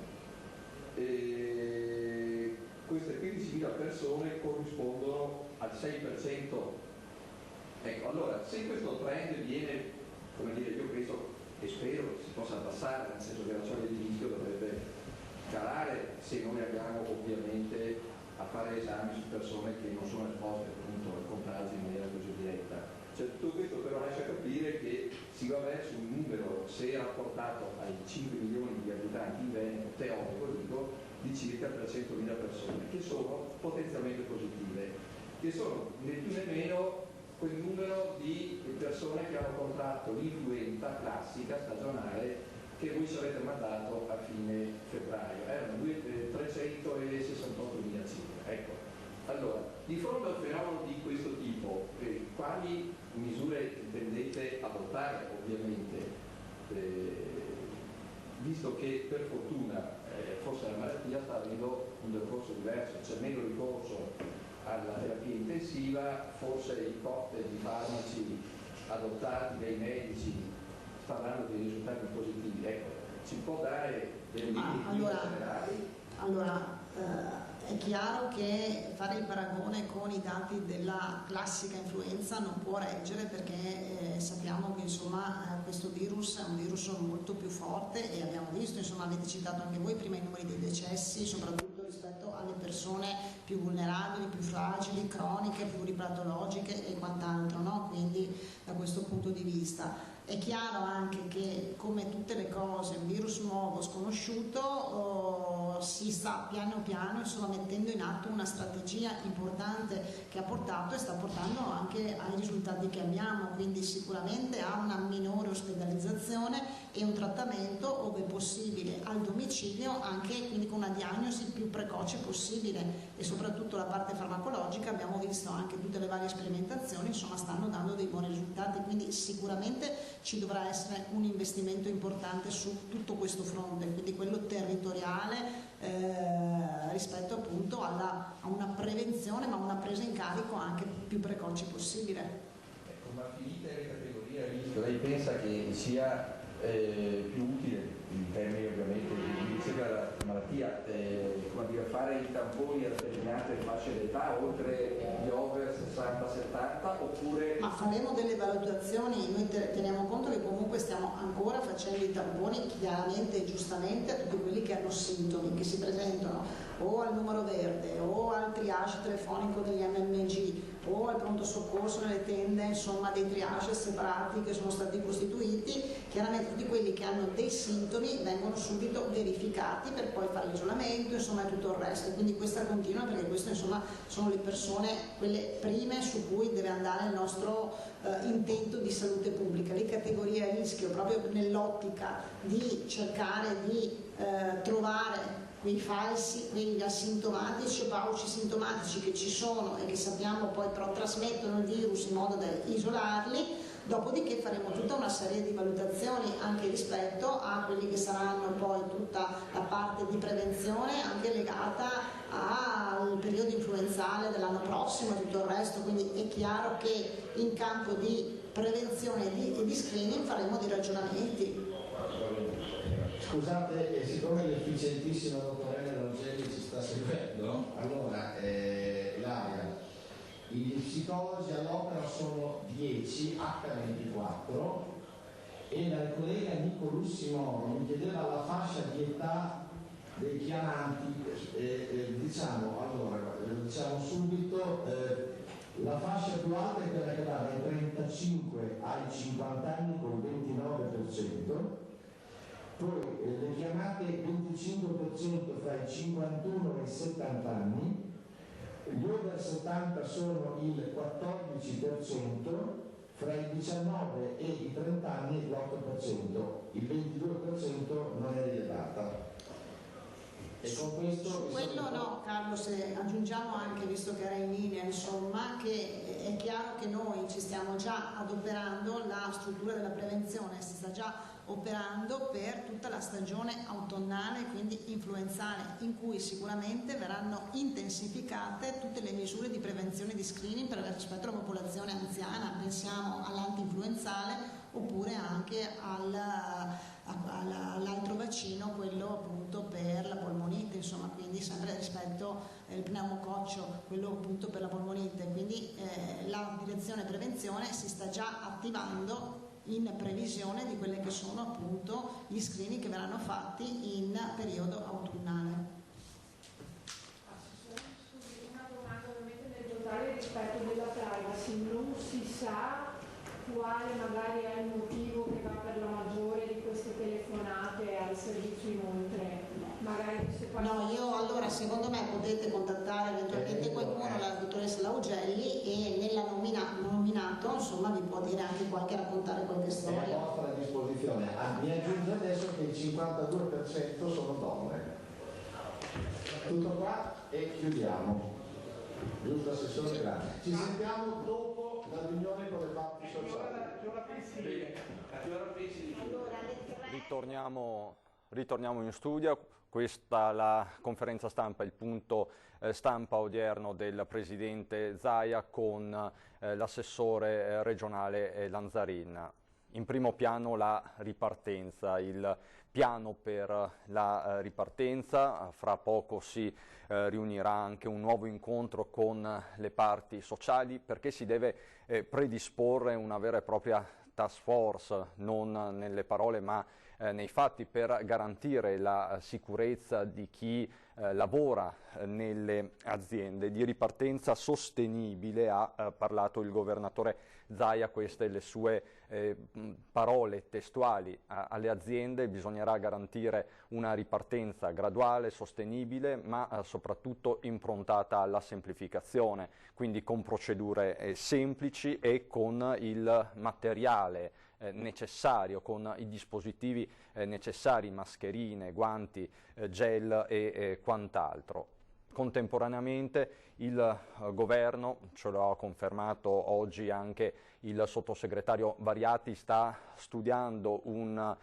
L: E queste 15.000 persone corrispondono al 6%. Ecco, allora, se questo trend viene, come dire, io penso e spero che si possa abbassare, nel senso che la soglia di rischio dovrebbe calare se noi andiamo ovviamente a fare esami su persone che non sono esposte appunto al contagio in maniera così diretta. Cioè, tutto questo però lascia capire che si va verso un numero, se rapportato ai 5 milioni di abitanti in Veneto, teorico dico, di circa 300.000 persone, che sono potenzialmente positive, che sono né più né meno quel numero di persone che hanno contratto l'influenza classica stagionale che voi ci avete mandato a fine febbraio, erano 368.000 circa. Ecco, allora, di fronte notare ovviamente, visto che per fortuna forse la malattia sta avendo un decorso diverso, c'è meno ricorso alla terapia intensiva, forse il cocktail di farmaci adottati dai medici sta dando dei risultati positivi. Ecco, ci può dare delle linee generali?
P: Allora, è chiaro che fare il paragone con i dati della classica influenza non può reggere, perché sappiamo che insomma questo virus è un virus molto più forte, e abbiamo visto, insomma avete citato anche voi prima i numeri dei decessi, soprattutto rispetto alle persone più vulnerabili, più fragili, croniche, pluripatologiche e quant'altro, no? Quindi da questo punto di vista è chiaro anche che, come tutte le cose, un virus nuovo, sconosciuto, si sta piano piano insomma mettendo in atto una strategia importante che ha portato e sta portando anche ai risultati che abbiamo, quindi sicuramente a una minore ospedalizzazione e un trattamento, ove possibile, al domicilio, anche quindi con una diagnosi più precoce possibile, e soprattutto la parte farmacologica abbiamo visto anche tutte le varie sperimentazioni, insomma stanno dando dei buoni risultati, quindi sicuramente ci dovrà essere un investimento importante su tutto questo fronte, quindi quello territoriale, rispetto appunto a una prevenzione, ma una presa in carico anche più precoce possibile.
L: Ecco, ma finite le categorie a rischio, lei pensa che sia più utile, in termini ovviamente di ricerca della malattia, come dire, fare i tamponi a determinate fasce d'età, oltre gli over 60-70, oppure...
P: Ma faremo delle valutazioni, noi teniamo conto che comunque stiamo ancora facendo i tamponi, chiaramente e giustamente, a tutti quelli che hanno sintomi, che si presentano o al numero verde o al triage telefonico degli MMG o al pronto soccorso nelle tende, insomma dei triage separati che sono stati costituiti. Chiaramente tutti quelli che hanno dei sintomi vengono subito verificati per poi fare l'isolamento, insomma, e tutto il resto. Quindi questa continua, perché queste insomma sono le persone, quelle prime su cui deve andare il nostro intento di salute pubblica. Le categorie a rischio, proprio nell'ottica di cercare di trovare quei falsi, quegli asintomatici o pauci sintomatici che ci sono e che sappiamo poi però trasmettono il virus in modo da isolarli. Dopodiché faremo tutta una serie di valutazioni anche rispetto a quelli che saranno poi tutta la parte di prevenzione, anche legata al periodo influenzale dell'anno prossimo e tutto il resto. Quindi è chiaro che in campo di prevenzione e di screening faremo dei ragionamenti.
O: Scusate, siccome l'efficientissima dottoressa Laugelli ci sta seguendo, allora Ilaria, gli psicologi all'opera sono 10 H24 e la collega Nicolussi Moro mi chiedeva la fascia di età dei chiamanti, diciamo subito, la fascia più alta è quella che va dai 35 ai 50 anni con il 29%, poi le chiamate 25% fra i 51 e i 70 anni, gli over 70 sono il 14%, fra i 19 e i 30 anni l'8%, il 22% non è rilevata. E con questo
P: su quello no, Carlo, se aggiungiamo anche, visto che era in linea, insomma, che è chiaro che noi ci stiamo già adoperando, la struttura della prevenzione si sta già operando per tutta la stagione autunnale, quindi influenzale, in cui sicuramente verranno intensificate tutte le misure di prevenzione e di screening per rispetto alla popolazione anziana. Pensiamo all'antinfluenzale oppure anche all'altro vaccino, quello appunto per la polmonite, insomma, quindi sempre rispetto al pneumococcio, quello appunto per la polmonite. Quindi la direzione prevenzione si sta già attivando in previsione di quelle che sono appunto gli screening che verranno fatti in periodo autunnale.
J: Scusi, una domanda, ovviamente nel totale rispetto della privacy non si sa quale magari è il motivo che va per la maggiore di queste telefonate al servizio inoltre? Magari
P: no, io allora secondo me potete contattare eventualmente qualcuno, la dottoressa Laugelli, e nella nominato insomma vi può dire anche raccontare qualche storia.
O: È a vostra disposizione. Mi aggiunge adesso che il 52% sono donne. Tutto qua e chiudiamo. Giusto Assessore? Grazie. Ci sentiamo dopo. la riunione con le parti sociali.
A: Ritorniamo in studio. Questa la conferenza stampa, il punto stampa odierno del Presidente Zaia con l'assessore regionale Lanzarin. In primo piano la ripartenza, il piano per la ripartenza. Fra poco si riunirà anche un nuovo incontro con le parti sociali, perché si deve predisporre una vera e propria task force, non nelle parole ma nei fatti, per garantire la sicurezza di chi lavora nelle aziende. Di ripartenza sostenibile ha parlato il governatore Zaia, queste le sue parole testuali. Alle aziende bisognerà garantire una ripartenza graduale, sostenibile, ma soprattutto improntata alla semplificazione, quindi con procedure semplici e con il materiale necessario, con i dispositivi necessari, mascherine, guanti, gel e quant'altro. Contemporaneamente il governo, ce lo ha confermato oggi anche il sottosegretario Variati, sta studiando un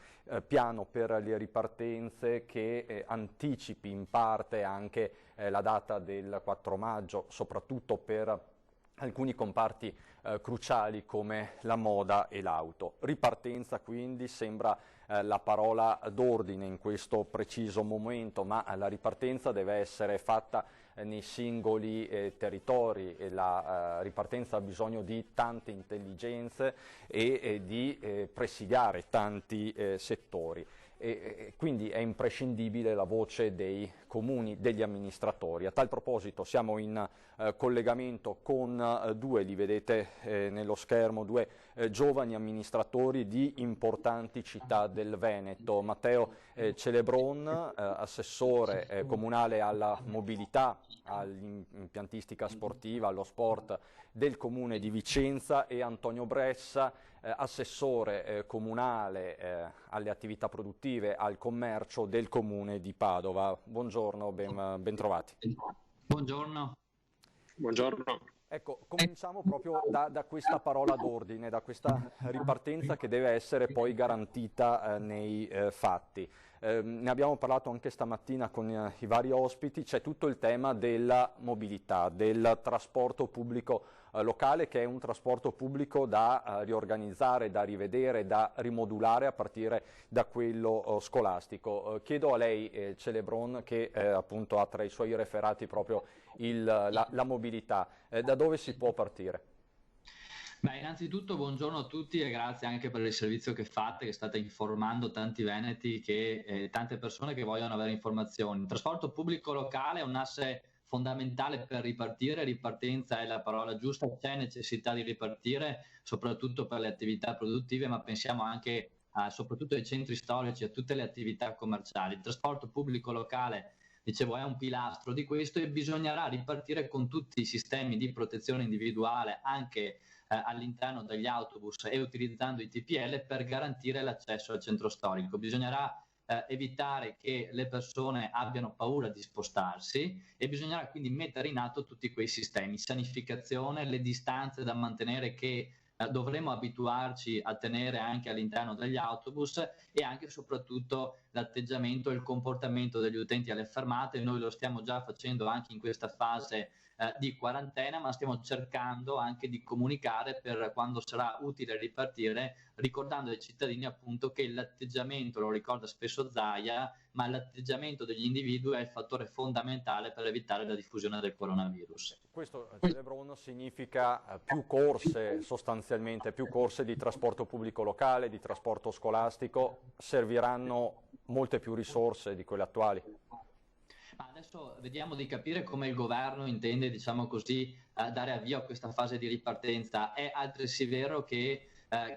A: piano per le ripartenze che anticipi in parte anche la data del 4 maggio, soprattutto per alcuni comparti cruciali come la moda e l'auto. Ripartenza quindi sembra la parola d'ordine in questo preciso momento, ma la ripartenza deve essere fatta nei singoli territori e la ripartenza ha bisogno di tante intelligenze e di presidiare tanti settori. Quindi è imprescindibile la voce dei comuni, degli amministratori. A tal proposito siamo in collegamento con due, li vedete nello schermo, due giovani amministratori di importanti città del Veneto. Matteo Celebron, assessore comunale alla mobilità, all'impiantistica sportiva, allo sport del comune di Vicenza, e Antonio Bressa, assessore comunale alle attività produttive, al commercio del comune di Padova. Buongiorno, ben trovati.
R: Buongiorno.
A: Buongiorno. Ecco, cominciamo proprio da questa parola d'ordine, da questa ripartenza che deve essere poi garantita nei fatti. Ne abbiamo parlato anche stamattina con i vari ospiti. C'è tutto il tema della mobilità, del trasporto pubblico locale, che è un trasporto pubblico da riorganizzare, da rivedere, da rimodulare a partire da quello scolastico. Chiedo a lei, Celebron, che appunto ha tra i suoi referati proprio la mobilità, da dove si può partire?
R: Beh, innanzitutto buongiorno a tutti e grazie anche per il servizio che fate, che state informando tanti veneti, tante persone che vogliono avere informazioni. Il trasporto pubblico locale è un asse fondamentale per ripartire. Ripartenza è la parola giusta, c'è necessità di ripartire soprattutto per le attività produttive, ma pensiamo anche soprattutto ai centri storici, a tutte le attività commerciali. Il trasporto pubblico locale, dicevo, è un pilastro di questo e bisognerà ripartire con tutti i sistemi di protezione individuale anche all'interno degli autobus e utilizzando i TPL per garantire l'accesso al centro storico. Bisognerà evitare che le persone abbiano paura di spostarsi e bisognerà quindi mettere in atto tutti quei sistemi, sanificazione, le distanze da mantenere che dovremo abituarci a tenere anche all'interno degli autobus, e anche e soprattutto l'atteggiamento e il comportamento degli utenti alle fermate. Noi lo stiamo già facendo anche in questa fase di quarantena, ma stiamo cercando anche di comunicare per quando sarà utile ripartire, ricordando ai cittadini appunto che l'atteggiamento, lo ricorda spesso Zaia, ma l'atteggiamento degli individui è il fattore fondamentale per evitare la diffusione del coronavirus.
A: Questo, Celebron, significa più corse, sostanzialmente, più corse di trasporto pubblico locale, di trasporto scolastico. Serviranno molte più risorse di quelle attuali.
R: Adesso vediamo di capire come il governo intende, diciamo così, dare avvio a questa fase di ripartenza. È altresì vero che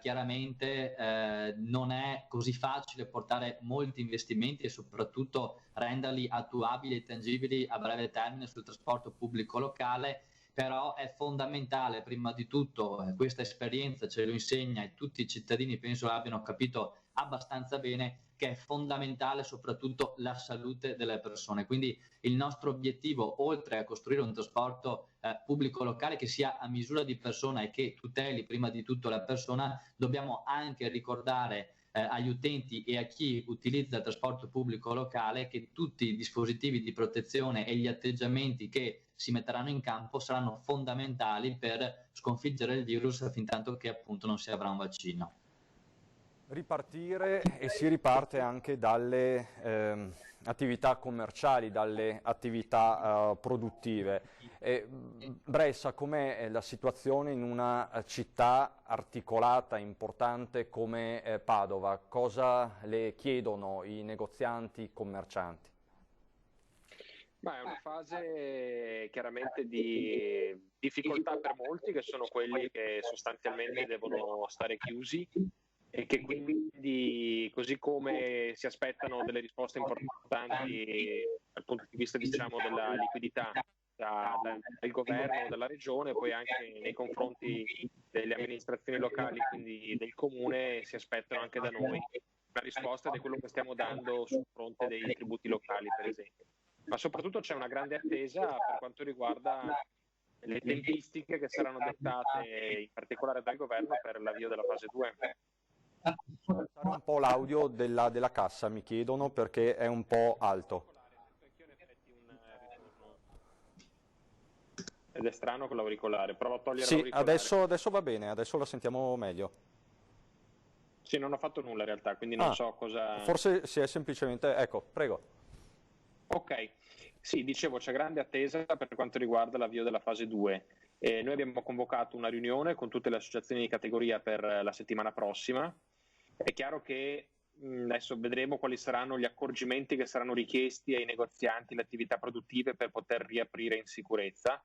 R: chiaramente non è così facile portare molti investimenti e soprattutto renderli attuabili e tangibili a breve termine sul trasporto pubblico locale, però è fondamentale prima di tutto, questa esperienza ce lo insegna e tutti i cittadini penso l'abbiano capito abbastanza bene, che perché è fondamentale soprattutto la salute delle persone. Quindi il nostro obiettivo, oltre a costruire un trasporto pubblico locale che sia a misura di persona e che tuteli prima di tutto la persona, dobbiamo anche ricordare agli utenti e a chi utilizza il trasporto pubblico locale che tutti i dispositivi di protezione e gli atteggiamenti che si metteranno in campo saranno fondamentali per sconfiggere il virus fin tanto che appunto non si avrà un vaccino.
A: Ripartire, e si riparte anche dalle attività commerciali, dalle attività produttive. Bressa, com'è la situazione in una città articolata, importante come Padova? Cosa le chiedono i negozianti, i commercianti?
S: È una fase chiaramente di difficoltà per molti, che sono quelli che sostanzialmente devono stare chiusi e che quindi, così come si aspettano delle risposte importanti dal punto di vista, diciamo, della liquidità dal governo, dalla regione, poi anche nei confronti delle amministrazioni locali, quindi del comune, si aspettano anche da noi una risposta di quello che stiamo dando sul fronte dei tributi locali, per esempio. Ma soprattutto c'è una grande attesa per quanto riguarda le tempistiche che saranno dettate in particolare dal governo per l'avvio della fase 2.
A: Alzare un po' l'audio della cassa, mi chiedono, perché è un po' alto.
S: Ed è strano con l'auricolare, provo a togliere l'auricolare.
A: Adesso va bene, adesso la sentiamo meglio.
S: Sì, non ho fatto nulla in realtà, quindi non so cosa...
A: Forse si è semplicemente... Ecco, prego.
S: Ok, sì, dicevo, c'è grande attesa per quanto riguarda l'avvio della fase 2. Noi abbiamo convocato una riunione con tutte le associazioni di categoria per la settimana prossima. È chiaro che adesso vedremo quali saranno gli accorgimenti che saranno richiesti ai negozianti, le attività produttive per poter riaprire in sicurezza.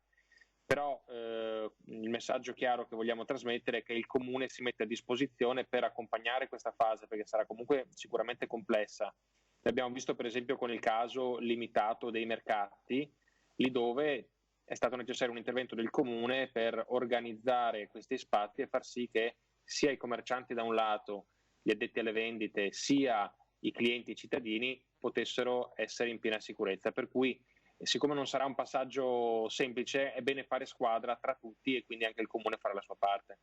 S: Però il messaggio chiaro che vogliamo trasmettere è che il Comune si mette a disposizione per accompagnare questa fase, perché sarà comunque sicuramente complessa. L'abbiamo visto per esempio con il caso limitato dei mercati, lì dove è stato necessario un intervento del Comune per organizzare questi spazi e far sì che sia i commercianti da un lato, gli addetti alle vendite, sia i clienti, i cittadini potessero essere in piena sicurezza. Per cui, siccome non sarà un passaggio semplice, è bene fare squadra tra tutti e quindi anche il Comune fare la sua parte.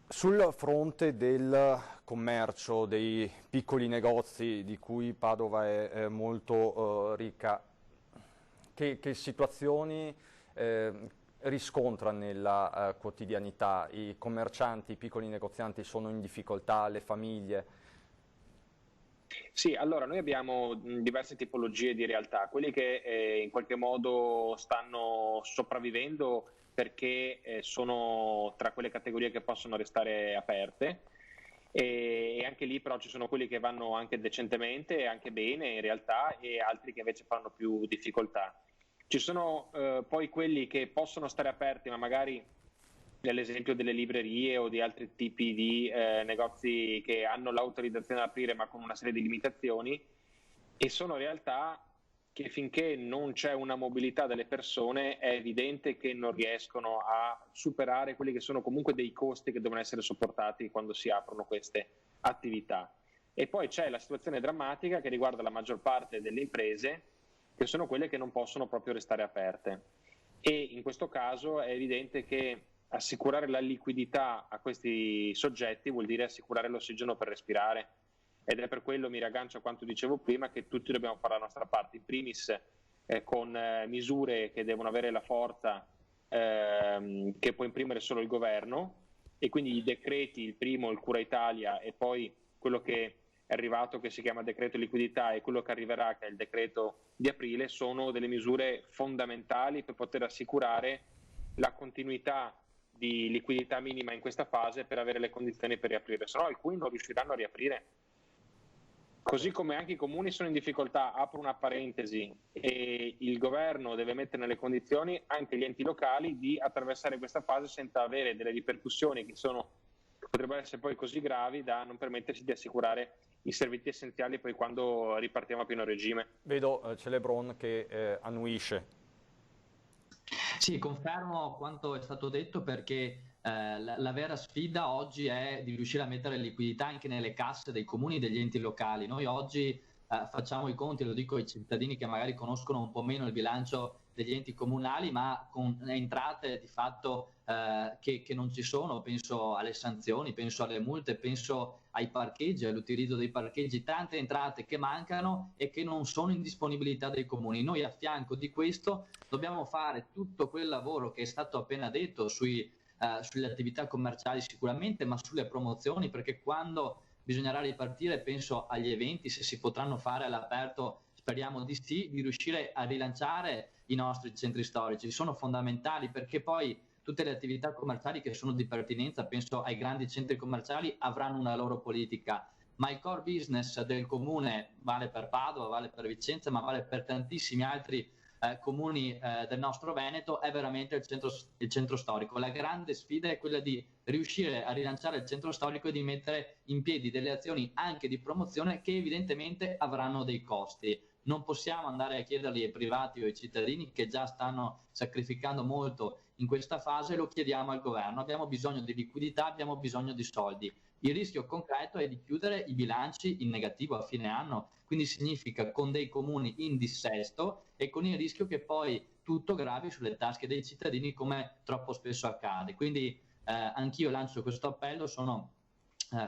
A: Sul fronte del commercio, dei piccoli negozi di cui Padova è molto ricca, che situazioni riscontra nella quotidianità? I commercianti, i piccoli negozianti sono in difficoltà, le famiglie?
S: Sì, allora noi abbiamo diverse tipologie di realtà, quelli che in qualche modo stanno sopravvivendo perché sono tra quelle categorie che possono restare aperte, e anche lì però ci sono quelli che vanno anche decentemente e anche bene in realtà, e altri che invece fanno più difficoltà. Ci sono poi quelli che possono stare aperti, ma magari nell'esempio delle librerie o di altri tipi di negozi che hanno l'autorizzazione ad aprire ma con una serie di limitazioni, e sono realtà che finché non c'è una mobilità delle persone è evidente che non riescono a superare quelli che sono comunque dei costi che devono essere sopportati quando si aprono queste attività. E poi c'è la situazione drammatica che riguarda la maggior parte delle imprese, che sono quelle che non possono proprio restare aperte, e in questo caso è evidente che assicurare la liquidità a questi soggetti vuol dire assicurare l'ossigeno per respirare, ed è per quello, mi riaggancio a quanto dicevo prima, che tutti dobbiamo fare la nostra parte, in primis con misure che devono avere la forza che può imprimere solo il governo, e quindi i decreti, il primo, il Cura Italia, e poi quello che è arrivato che si chiama decreto liquidità, e quello che arriverà che è il decreto di aprile, sono delle misure fondamentali per poter assicurare la continuità di liquidità minima in questa fase per avere le condizioni per riaprire, se no alcuni non riusciranno a riaprire. Così come anche i comuni sono in difficoltà, apro una parentesi, e il governo deve mettere nelle condizioni anche gli enti locali di attraversare questa fase senza avere delle ripercussioni che potrebbero essere poi così gravi da non permetterci di assicurare i servizi essenziali poi quando ripartiamo a pieno regime.
A: Vedo Celebron che annuisce.
R: Sì, confermo quanto è stato detto, perché la vera sfida oggi è di riuscire a mettere liquidità anche nelle casse dei comuni e degli enti locali. Noi oggi facciamo i conti, lo dico ai cittadini che magari conoscono un po' meno il bilancio degli enti comunali, ma con entrate di fatto che non ci sono. Penso alle sanzioni, penso alle multe, penso ai parcheggi, all'utilizzo dei parcheggi, tante entrate che mancano e che non sono in disponibilità dei comuni. Noi a fianco di questo dobbiamo fare tutto quel lavoro che è stato appena detto sulle attività commerciali sicuramente, ma sulle promozioni, perché quando bisognerà ripartire, penso agli eventi, se si potranno fare all'aperto, speriamo di sì, di riuscire a rilanciare i nostri centri storici. Sono fondamentali perché poi tutte le attività commerciali che sono di pertinenza, penso ai grandi centri commerciali, avranno una loro politica, ma il core business del comune vale per Padova, vale per Vicenza, ma vale per tantissimi altri comuni del nostro Veneto, è veramente il centro storico. La grande sfida è quella di riuscire a rilanciare il centro storico e di mettere in piedi delle azioni anche di promozione che evidentemente avranno dei costi. Non possiamo andare a chiederli ai privati o ai cittadini che già stanno sacrificando molto in questa fase, lo chiediamo al governo. Abbiamo bisogno di liquidità, abbiamo bisogno di soldi. Il rischio concreto è di chiudere i bilanci in negativo a fine anno, quindi significa con dei comuni in dissesto e con il rischio che poi tutto gravi sulle tasche dei cittadini come troppo spesso accade. Quindi anch'io lancio questo appello, sono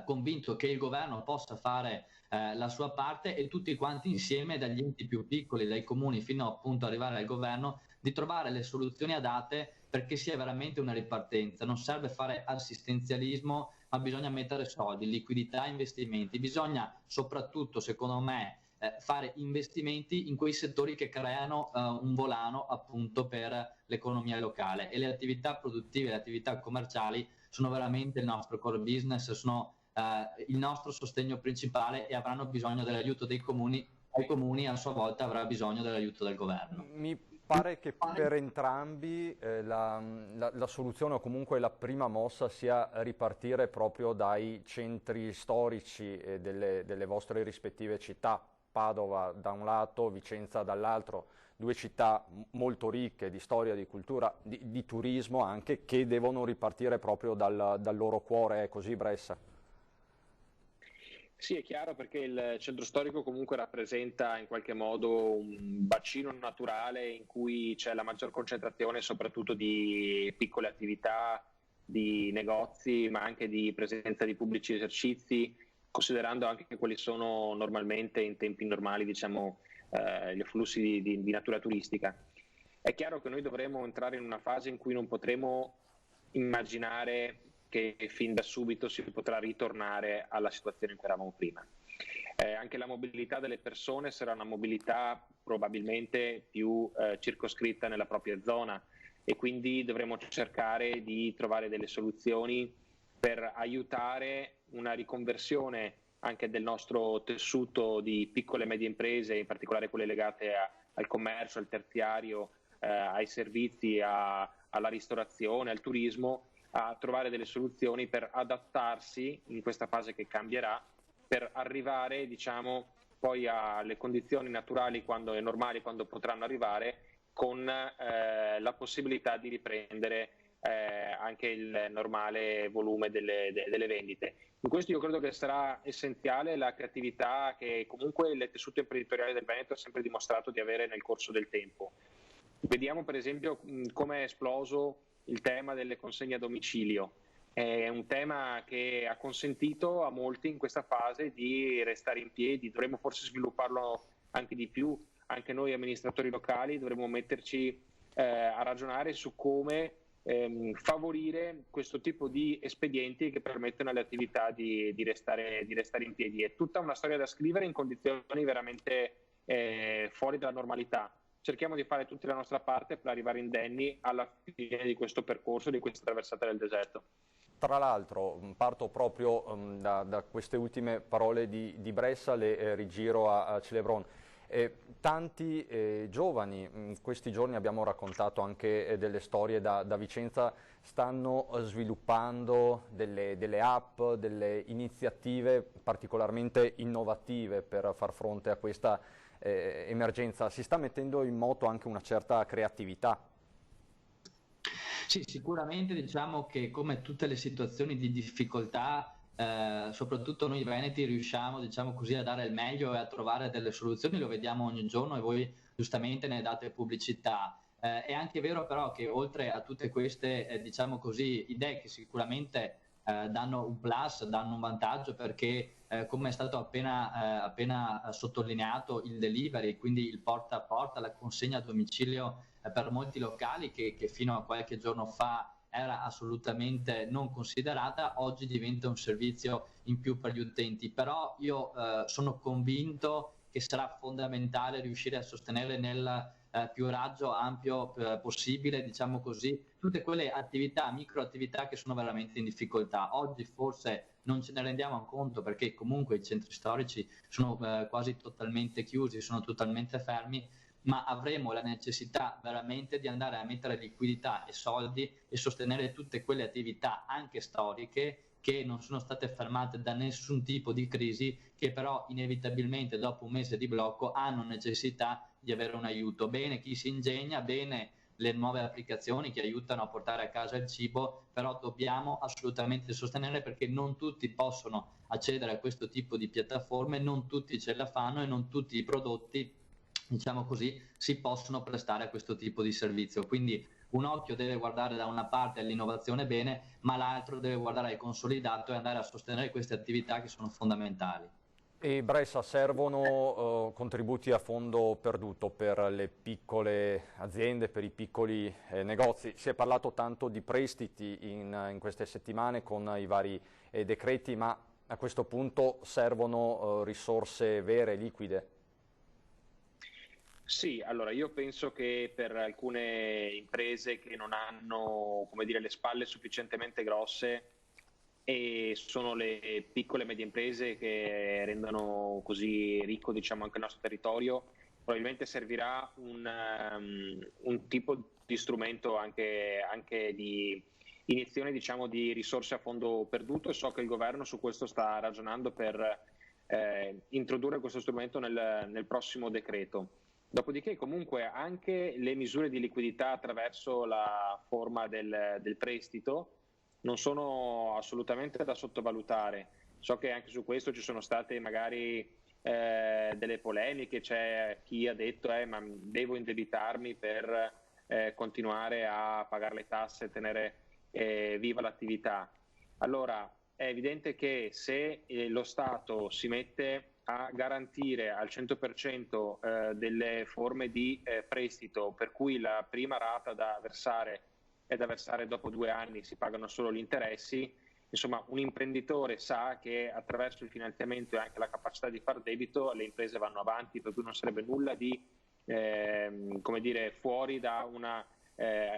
R: convinto che il governo possa fare la sua parte e tutti quanti insieme, dagli enti più piccoli, dai comuni fino appunto ad arrivare al governo, di trovare le soluzioni adatte perché sia veramente una ripartenza. Non serve fare assistenzialismo, ma bisogna mettere soldi, liquidità, investimenti. Bisogna soprattutto, secondo me, fare investimenti in quei settori che creano un volano appunto per l'economia locale, e le attività produttive, le attività commerciali sono veramente il nostro core business, sono il nostro sostegno principale e avranno bisogno dell'aiuto dei comuni, e i comuni a sua volta avranno bisogno dell'aiuto del governo.
A: Mi pare che per entrambi la soluzione, o comunque la prima mossa, sia ripartire proprio dai centri storici delle vostre rispettive città. Padova da un lato, Vicenza dall'altro, due città molto ricche di storia, di cultura, di turismo anche, che devono ripartire proprio dal loro cuore. È così, Bressa?
S: Sì, è chiaro, perché il centro storico comunque rappresenta in qualche modo un bacino naturale in cui c'è la maggior concentrazione soprattutto di piccole attività, di negozi, ma anche di presenza di pubblici esercizi, considerando anche quali sono normalmente in tempi normali, diciamo, gli afflussi di natura turistica. È chiaro che noi dovremo entrare in una fase in cui non potremo immaginare che fin da subito si potrà ritornare alla situazione in cui eravamo prima. Anche la mobilità delle persone sarà una mobilità probabilmente più circoscritta nella propria zona, e quindi dovremo cercare di trovare delle soluzioni per aiutare una riconversione anche del nostro tessuto di piccole e medie imprese, in particolare quelle legate al commercio, al terziario, ai servizi, alla ristorazione, al turismo, a trovare delle soluzioni per adattarsi in questa fase che cambierà, per arrivare, diciamo, poi alle condizioni naturali e normali quando potranno arrivare, con la possibilità di riprendere anche il normale volume delle vendite. In questo io credo che sarà essenziale la creatività che comunque il tessuto imprenditoriale del Veneto ha sempre dimostrato di avere nel corso del tempo. Vediamo per esempio come è esploso il tema delle consegne a domicilio. È un tema che ha consentito a molti in questa fase di restare in piedi. Dovremmo forse svilupparlo anche di più. Anche noi amministratori locali dovremmo metterci a ragionare su come favorire questo tipo di espedienti che permettono alle attività di restare in piedi. È tutta una storia da scrivere in condizioni veramente fuori dalla normalità. Cerchiamo di fare tutti la nostra parte per arrivare indenni alla fine di questo percorso, di questa traversata del deserto.
A: Tra l'altro, parto proprio da queste ultime parole di Bressa, le rigiro a Celebron. Tanti giovani, in questi giorni abbiamo raccontato anche delle storie da Vicenza, stanno sviluppando delle app, delle iniziative particolarmente innovative per far fronte a questa emergenza. Si sta mettendo in moto anche una certa creatività.
R: Sì, sicuramente diciamo che come tutte le situazioni di difficoltà, soprattutto noi veneti riusciamo, diciamo così, a dare il meglio e a trovare delle soluzioni, lo vediamo ogni giorno e voi giustamente ne date pubblicità. È anche vero però che oltre a tutte queste, diciamo così, idee che sicuramente danno un plus, danno un vantaggio perché come è stato appena sottolineato, il delivery, quindi il porta a porta, la consegna a domicilio per molti locali che fino a qualche giorno fa era assolutamente non considerata, oggi diventa un servizio in più per gli utenti. Però io sono convinto che sarà fondamentale riuscire a sostenere nel più raggio ampio possibile, diciamo così, tutte quelle attività, microattività che sono veramente in difficoltà. Oggi forse non ce ne rendiamo conto perché comunque i centri storici sono quasi totalmente chiusi, sono totalmente fermi, ma avremo la necessità veramente di andare a mettere liquidità e soldi e sostenere tutte quelle attività anche storiche che non sono state fermate da nessun tipo di crisi, che però inevitabilmente dopo un mese di blocco hanno necessità di avere un aiuto. Bene chi si ingegna, bene le nuove applicazioni che aiutano a portare a casa il cibo, però dobbiamo assolutamente sostenere perché non tutti possono accedere a questo tipo di piattaforme, non tutti ce la fanno e non tutti i prodotti, diciamo così, si possono prestare a questo tipo di servizio. Quindi un occhio deve guardare da una parte all'innovazione bene, ma l'altro deve guardare al consolidato e andare a sostenere queste attività che sono fondamentali.
A: E Bressa, servono contributi a fondo perduto per le piccole aziende, per i piccoli negozi. Si è parlato tanto di prestiti in queste settimane con i vari decreti, ma a questo punto servono risorse vere, liquide?
S: Sì, allora io penso che per alcune imprese che non hanno, come dire, le spalle sufficientemente grosse, e sono le piccole e medie imprese che rendono così ricco, diciamo, anche il nostro territorio, probabilmente servirà un tipo di strumento anche di iniezione, diciamo, di risorse a fondo perduto, e so che il governo su questo sta ragionando per introdurre questo strumento nel prossimo decreto. Dopodiché comunque anche le misure di liquidità attraverso la forma del prestito non sono assolutamente da sottovalutare. So che anche su questo ci sono state magari delle polemiche, c'è chi ha detto ma devo indebitarmi per continuare a pagare le tasse e tenere viva l'attività. Allora è evidente che se lo Stato si mette a garantire al 100% delle forme di prestito, per cui la prima rata da versare è da versare dopo 2 anni, si pagano solo gli interessi, insomma un imprenditore sa che attraverso il finanziamento e anche la capacità di far debito le imprese vanno avanti, per cui non sarebbe nulla di come dire, fuori da una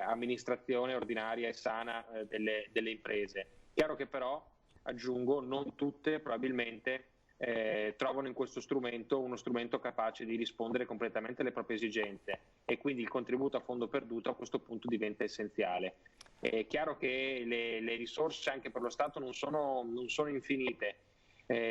S: amministrazione ordinaria e sana delle imprese. Chiaro che però, aggiungo, non tutte probabilmente trovano in questo strumento uno strumento capace di rispondere completamente alle proprie esigenze, e quindi il contributo a fondo perduto a questo punto diventa essenziale. È chiaro che le risorse anche per lo Stato non sono infinite,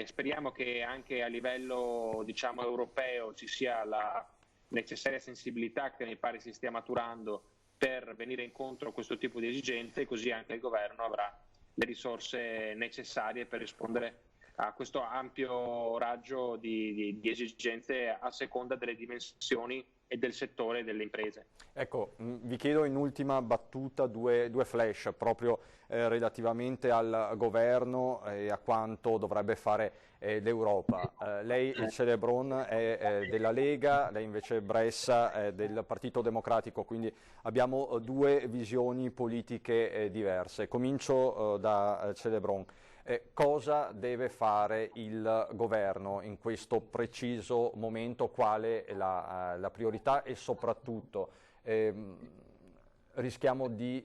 S: speriamo che anche a livello, diciamo, europeo ci sia la necessaria sensibilità che mi pare si stia maturando per venire incontro a questo tipo di esigenze, così anche il governo avrà le risorse necessarie per rispondere a questo ampio raggio di esigenze a seconda delle dimensioni e del settore delle imprese.
A: Ecco, vi chiedo in ultima battuta due flash proprio relativamente al governo e a quanto dovrebbe fare l'Europa. Lei, Celebrone, è della Lega, lei invece Bressa è del Partito Democratico, quindi abbiamo due visioni politiche diverse. Comincio da Celebrone. Cosa deve fare il governo in questo preciso momento? Qual è la priorità? E soprattutto rischiamo di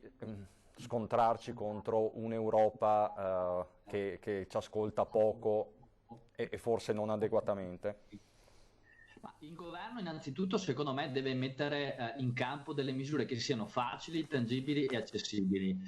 A: scontrarci contro un'Europa che ci ascolta poco e forse non adeguatamente?
R: Ma il governo innanzitutto secondo me deve mettere in campo delle misure che siano facili, tangibili e accessibili.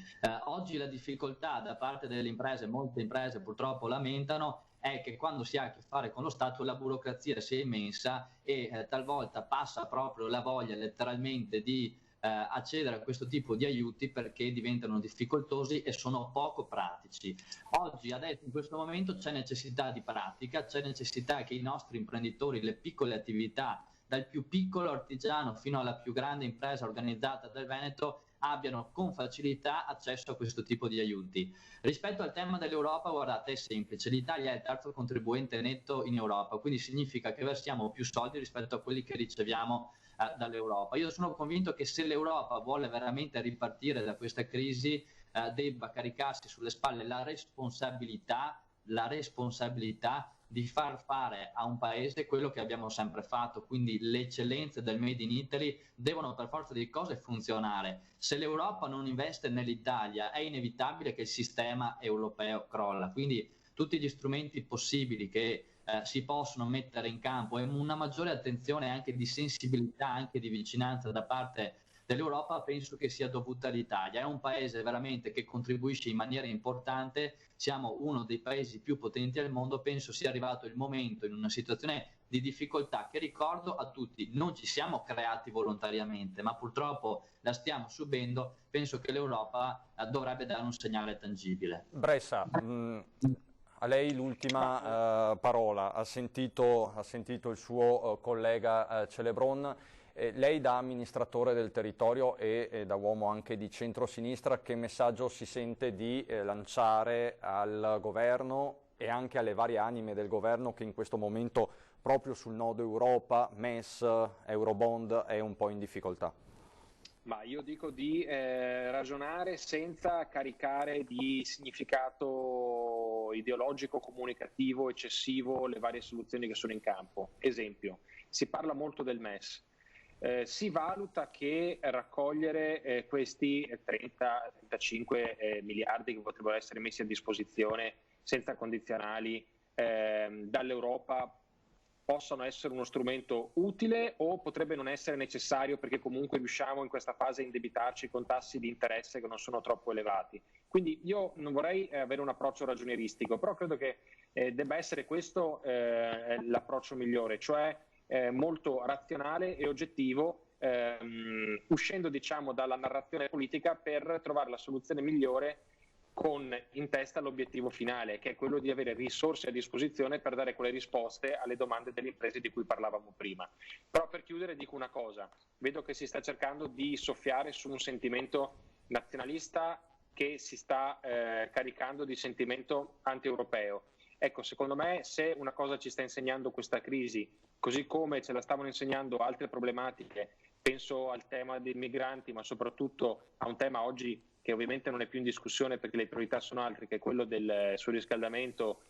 R: Oggi la difficoltà da parte delle imprese, molte imprese purtroppo lamentano, è che quando si ha a che fare con lo Stato la burocrazia sia immensa e talvolta passa proprio la voglia letteralmente di accedere a questo tipo di aiuti perché diventano difficoltosi e sono poco pratici. Oggi, adesso, in questo momento c'è necessità di pratica, c'è necessità che i nostri imprenditori, le piccole attività, dal più piccolo artigiano fino alla più grande impresa organizzata del Veneto, abbiano con facilità accesso a questo tipo di aiuti. Rispetto al tema dell'Europa, guardate, è semplice, l'Italia è il terzo contribuente netto in Europa, quindi significa che versiamo più soldi rispetto a quelli che riceviamo dall'Europa. Io sono convinto che se l'Europa vuole veramente ripartire da questa crisi, debba caricarsi sulle spalle la responsabilità di far fare a un paese quello che abbiamo sempre fatto, quindi le eccellenze del Made in Italy devono per forza di cose funzionare. Se l'Europa non investe nell'Italia è inevitabile che il sistema europeo crolla, quindi tutti gli strumenti possibili che si possono mettere in campo e una maggiore attenzione anche di sensibilità, anche di vicinanza da parte dell'Europa, penso che sia dovuta all'Italia. È un paese veramente che contribuisce in maniera importante, siamo uno dei paesi più potenti al mondo, penso sia arrivato il momento, in una situazione di difficoltà che, ricordo a tutti, non ci siamo creati volontariamente, ma purtroppo la stiamo subendo, penso che l'Europa dovrebbe dare un segnale tangibile.
A: Bressa, a lei l'ultima parola, ha sentito il suo collega Celebron. Lei da amministratore del territorio e da uomo anche di centrosinistra, che messaggio si sente di lanciare al governo e anche alle varie anime del governo che in questo momento proprio sul nodo Europa, MES, Eurobond è un po' in difficoltà?
S: Ma io dico di ragionare senza caricare di significato ideologico, comunicativo, eccessivo le varie soluzioni che sono in campo. Esempio, si parla molto del MES. Si valuta che raccogliere questi 30-35 miliardi che potrebbero essere messi a disposizione senza condizionali dall'Europa possano essere uno strumento utile o potrebbe non essere necessario perché comunque riusciamo in questa fase a indebitarci con tassi di interesse che non sono troppo elevati. Quindi io non vorrei avere un approccio ragionieristico, però credo che debba essere questo l'approccio migliore, cioè molto razionale e oggettivo, uscendo diciamo dalla narrazione politica per trovare la soluzione migliore con in testa l'obiettivo finale, che è quello di avere risorse a disposizione per dare quelle risposte alle domande delle imprese di cui parlavamo prima. Però per chiudere dico una cosa, vedo che si sta cercando di soffiare su un sentimento nazionalista che si sta caricando di sentimento anti-europeo. Ecco, secondo me se una cosa ci sta insegnando questa crisi, così come ce la stavano insegnando altre problematiche, penso al tema dei migranti, ma soprattutto a un tema oggi che ovviamente non è più in discussione perché le priorità sono altre, che è quello del surriscaldamento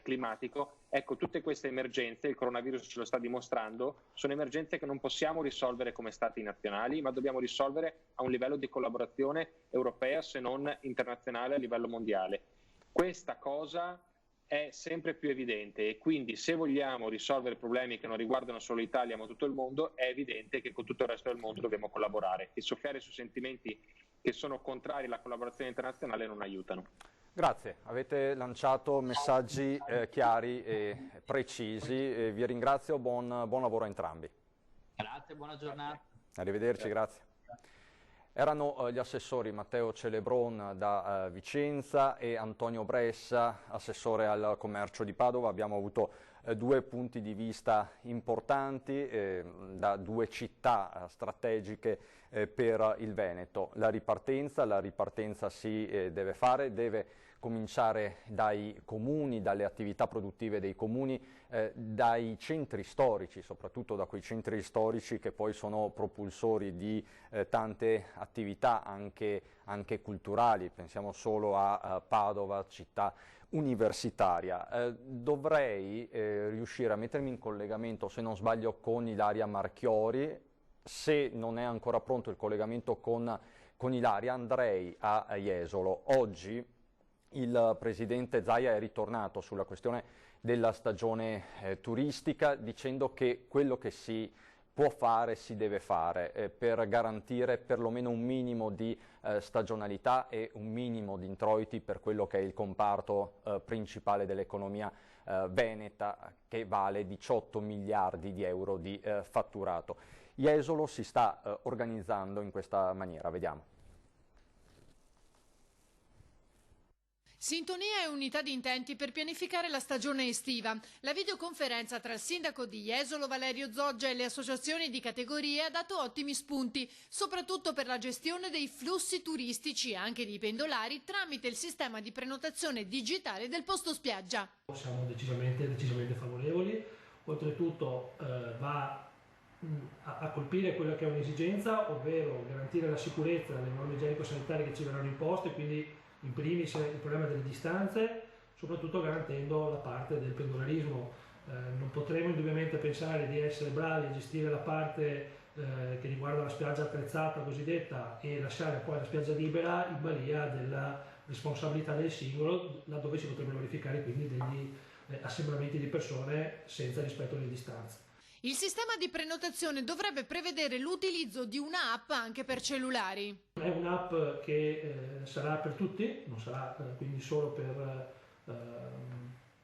S: climatico. Ecco, tutte queste emergenze, il coronavirus ce lo sta dimostrando, sono emergenze che non possiamo risolvere come stati nazionali, ma dobbiamo risolvere a un livello di collaborazione europea, se non internazionale a livello mondiale. Questa cosa è sempre più evidente e quindi se vogliamo risolvere problemi che non riguardano solo l'Italia ma tutto il mondo, è evidente che con tutto il resto del mondo dobbiamo collaborare e soffiare su sentimenti che sono contrari alla collaborazione internazionale non aiutano.
A: Grazie, avete lanciato messaggi chiari e precisi, vi ringrazio, buon lavoro a entrambi.
R: Grazie, buona giornata.
A: Arrivederci, grazie. Erano gli assessori Matteo Celebron da Vicenza e Antonio Bressa, assessore al commercio di Padova. Abbiamo avuto due punti di vista importanti da due città strategiche per il Veneto. La ripartenza si deve fare, deve cominciare dai comuni, dalle attività produttive dei comuni, dai centri storici, soprattutto da quei centri storici che poi sono propulsori di tante attività anche culturali. Pensiamo solo a Padova, città universitaria. Dovrei riuscire a mettermi in collegamento, se non sbaglio, con Ilaria Marchiori. Se non è ancora pronto il collegamento con Ilaria, andrei a Jesolo. Oggi il presidente Zaia è ritornato sulla questione della stagione turistica, dicendo che quello che si può fare si deve fare per garantire perlomeno un minimo di stagionalità e un minimo di introiti per quello che è il comparto principale dell'economia veneta, che vale 18 miliardi di euro di fatturato. Jesolo si sta organizzando in questa maniera, vediamo.
C: Sintonia e unità di intenti per pianificare la stagione estiva. La videoconferenza tra il sindaco di Jesolo Valerio Zoggia e le associazioni di categoria ha dato ottimi spunti, soprattutto per la gestione dei flussi turistici e anche dei pendolari tramite il sistema di prenotazione digitale del posto spiaggia.
T: Siamo decisamente favorevoli, oltretutto va a colpire quella che è un'esigenza, ovvero garantire la sicurezza delle norme igienico-sanitarie che ci verranno imposte, quindi in primis il problema delle distanze, soprattutto garantendo la parte del pendolarismo. Non potremo indubbiamente pensare di essere bravi a gestire la parte che riguarda la spiaggia attrezzata cosiddetta e lasciare poi la spiaggia libera in balia della responsabilità del singolo, laddove si potrebbero verificare quindi degli assembramenti di persone senza rispetto alle distanze.
C: Il sistema di prenotazione dovrebbe prevedere l'utilizzo di un'app anche per cellulari.
T: È un'app che sarà per tutti, non sarà quindi solo per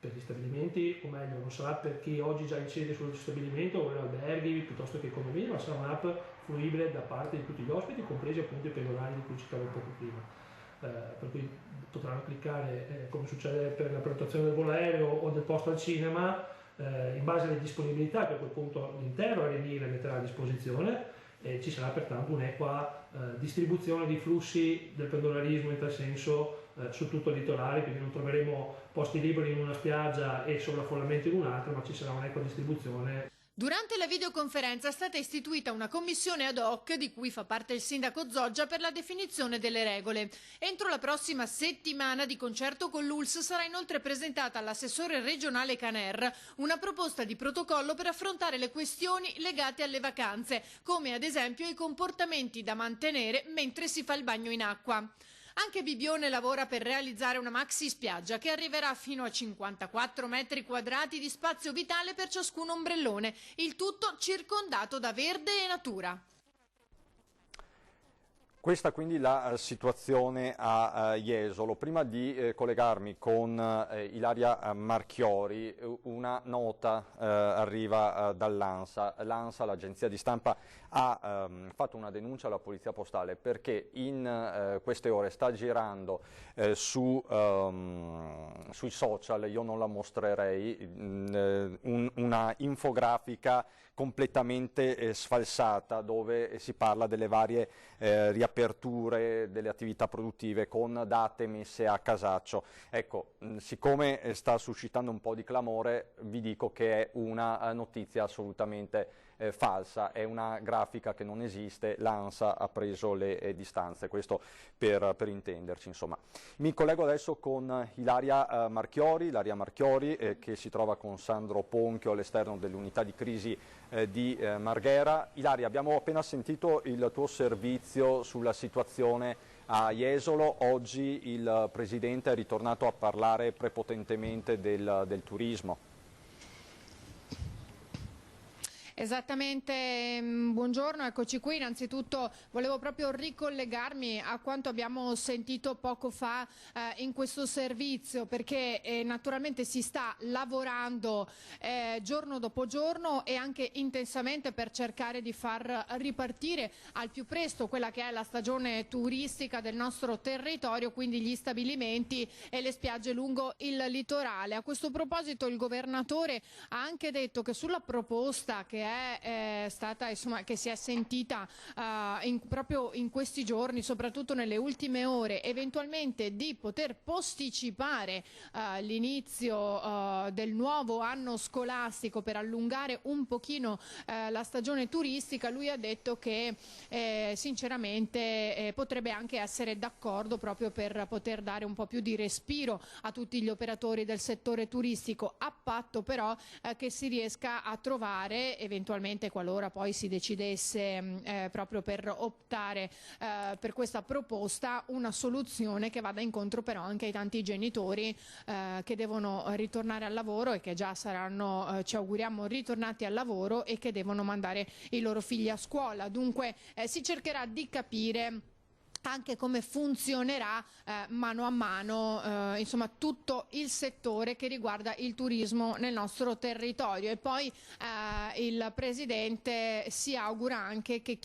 T: gli stabilimenti, o meglio, non sarà per chi oggi già incide sullo stabilimento o alberghi piuttosto che condomini, ma sarà un'app fruibile da parte di tutti gli ospiti, compresi appunto i pendolari di cui citavo poco prima. Per cui potranno cliccare, come succede per la prenotazione del volo aereo o del posto al cinema, in base alle disponibilità che a quel punto l'intero Arenile metterà a disposizione, e ci sarà pertanto un'equa distribuzione di flussi del pendolarismo in tal senso su tutto il litorale, quindi non troveremo posti liberi in una spiaggia e sovraffollamento in un'altra, ma ci sarà un'equa distribuzione.
C: Durante la videoconferenza è stata istituita una commissione ad hoc di cui fa parte il sindaco Zoggia per la definizione delle regole. Entro la prossima settimana, di concerto con l'ULSS, sarà inoltre presentata all'assessore regionale Caner una proposta di protocollo per affrontare le questioni legate alle vacanze, come ad esempio i comportamenti da mantenere mentre si fa il bagno in acqua. Anche Bibione lavora per realizzare una maxi spiaggia che arriverà fino a 54 metri quadrati di spazio vitale per ciascun ombrellone, il tutto circondato da verde e natura.
A: Questa quindi la situazione a Jesolo. Prima di collegarmi con Ilaria Marchiori, una nota arriva dall'ANSA. L'ANSA, l'agenzia di stampa, ha fatto una denuncia alla Polizia Postale perché in queste ore sta girando sui social, io non la mostrerei, una infografica completamente sfalsata dove si parla delle varie riaperture delle attività produttive con date messe a casaccio. Ecco, siccome sta suscitando un po' di clamore, vi dico che è una notizia assolutamente falsa, è una grafica che non esiste, l'ANSA ha preso le distanze, questo per intenderci, insomma. Mi collego adesso con Ilaria Marchiori, che si trova con Sandro Ponchio all'esterno dell'unità di crisi di Marghera. Ilaria, abbiamo appena sentito il tuo servizio sulla situazione a Jesolo. Oggi il Presidente è ritornato a parlare prepotentemente del turismo.
C: Esattamente, buongiorno, eccoci qui. Innanzitutto volevo proprio ricollegarmi a quanto abbiamo sentito poco fa in questo servizio, perché naturalmente si sta lavorando giorno dopo giorno e anche intensamente per cercare di far ripartire al più presto quella che è la stagione turistica del nostro territorio, quindi gli stabilimenti e le spiagge lungo il litorale. A questo proposito il governatore ha anche detto che sulla proposta che è stata, insomma, che si è sentita proprio in questi giorni, soprattutto nelle ultime ore, eventualmente di poter posticipare l'inizio del nuovo anno scolastico per allungare un pochino la stagione turistica, lui ha detto che sinceramente potrebbe anche essere d'accordo proprio per poter dare un po' più di respiro a tutti gli operatori del settore turistico, a patto però che si riesca a trovare eventualmente, qualora poi si decidesse proprio per optare per questa proposta, una soluzione che vada incontro però anche ai tanti genitori che devono ritornare al lavoro e che già saranno, ci auguriamo, ritornati al lavoro e che devono mandare i loro figli a scuola. Dunque si cercherà di capire anche come funzionerà mano a mano insomma tutto il settore che riguarda il turismo nel nostro territorio. E poi il Presidente si augura anche che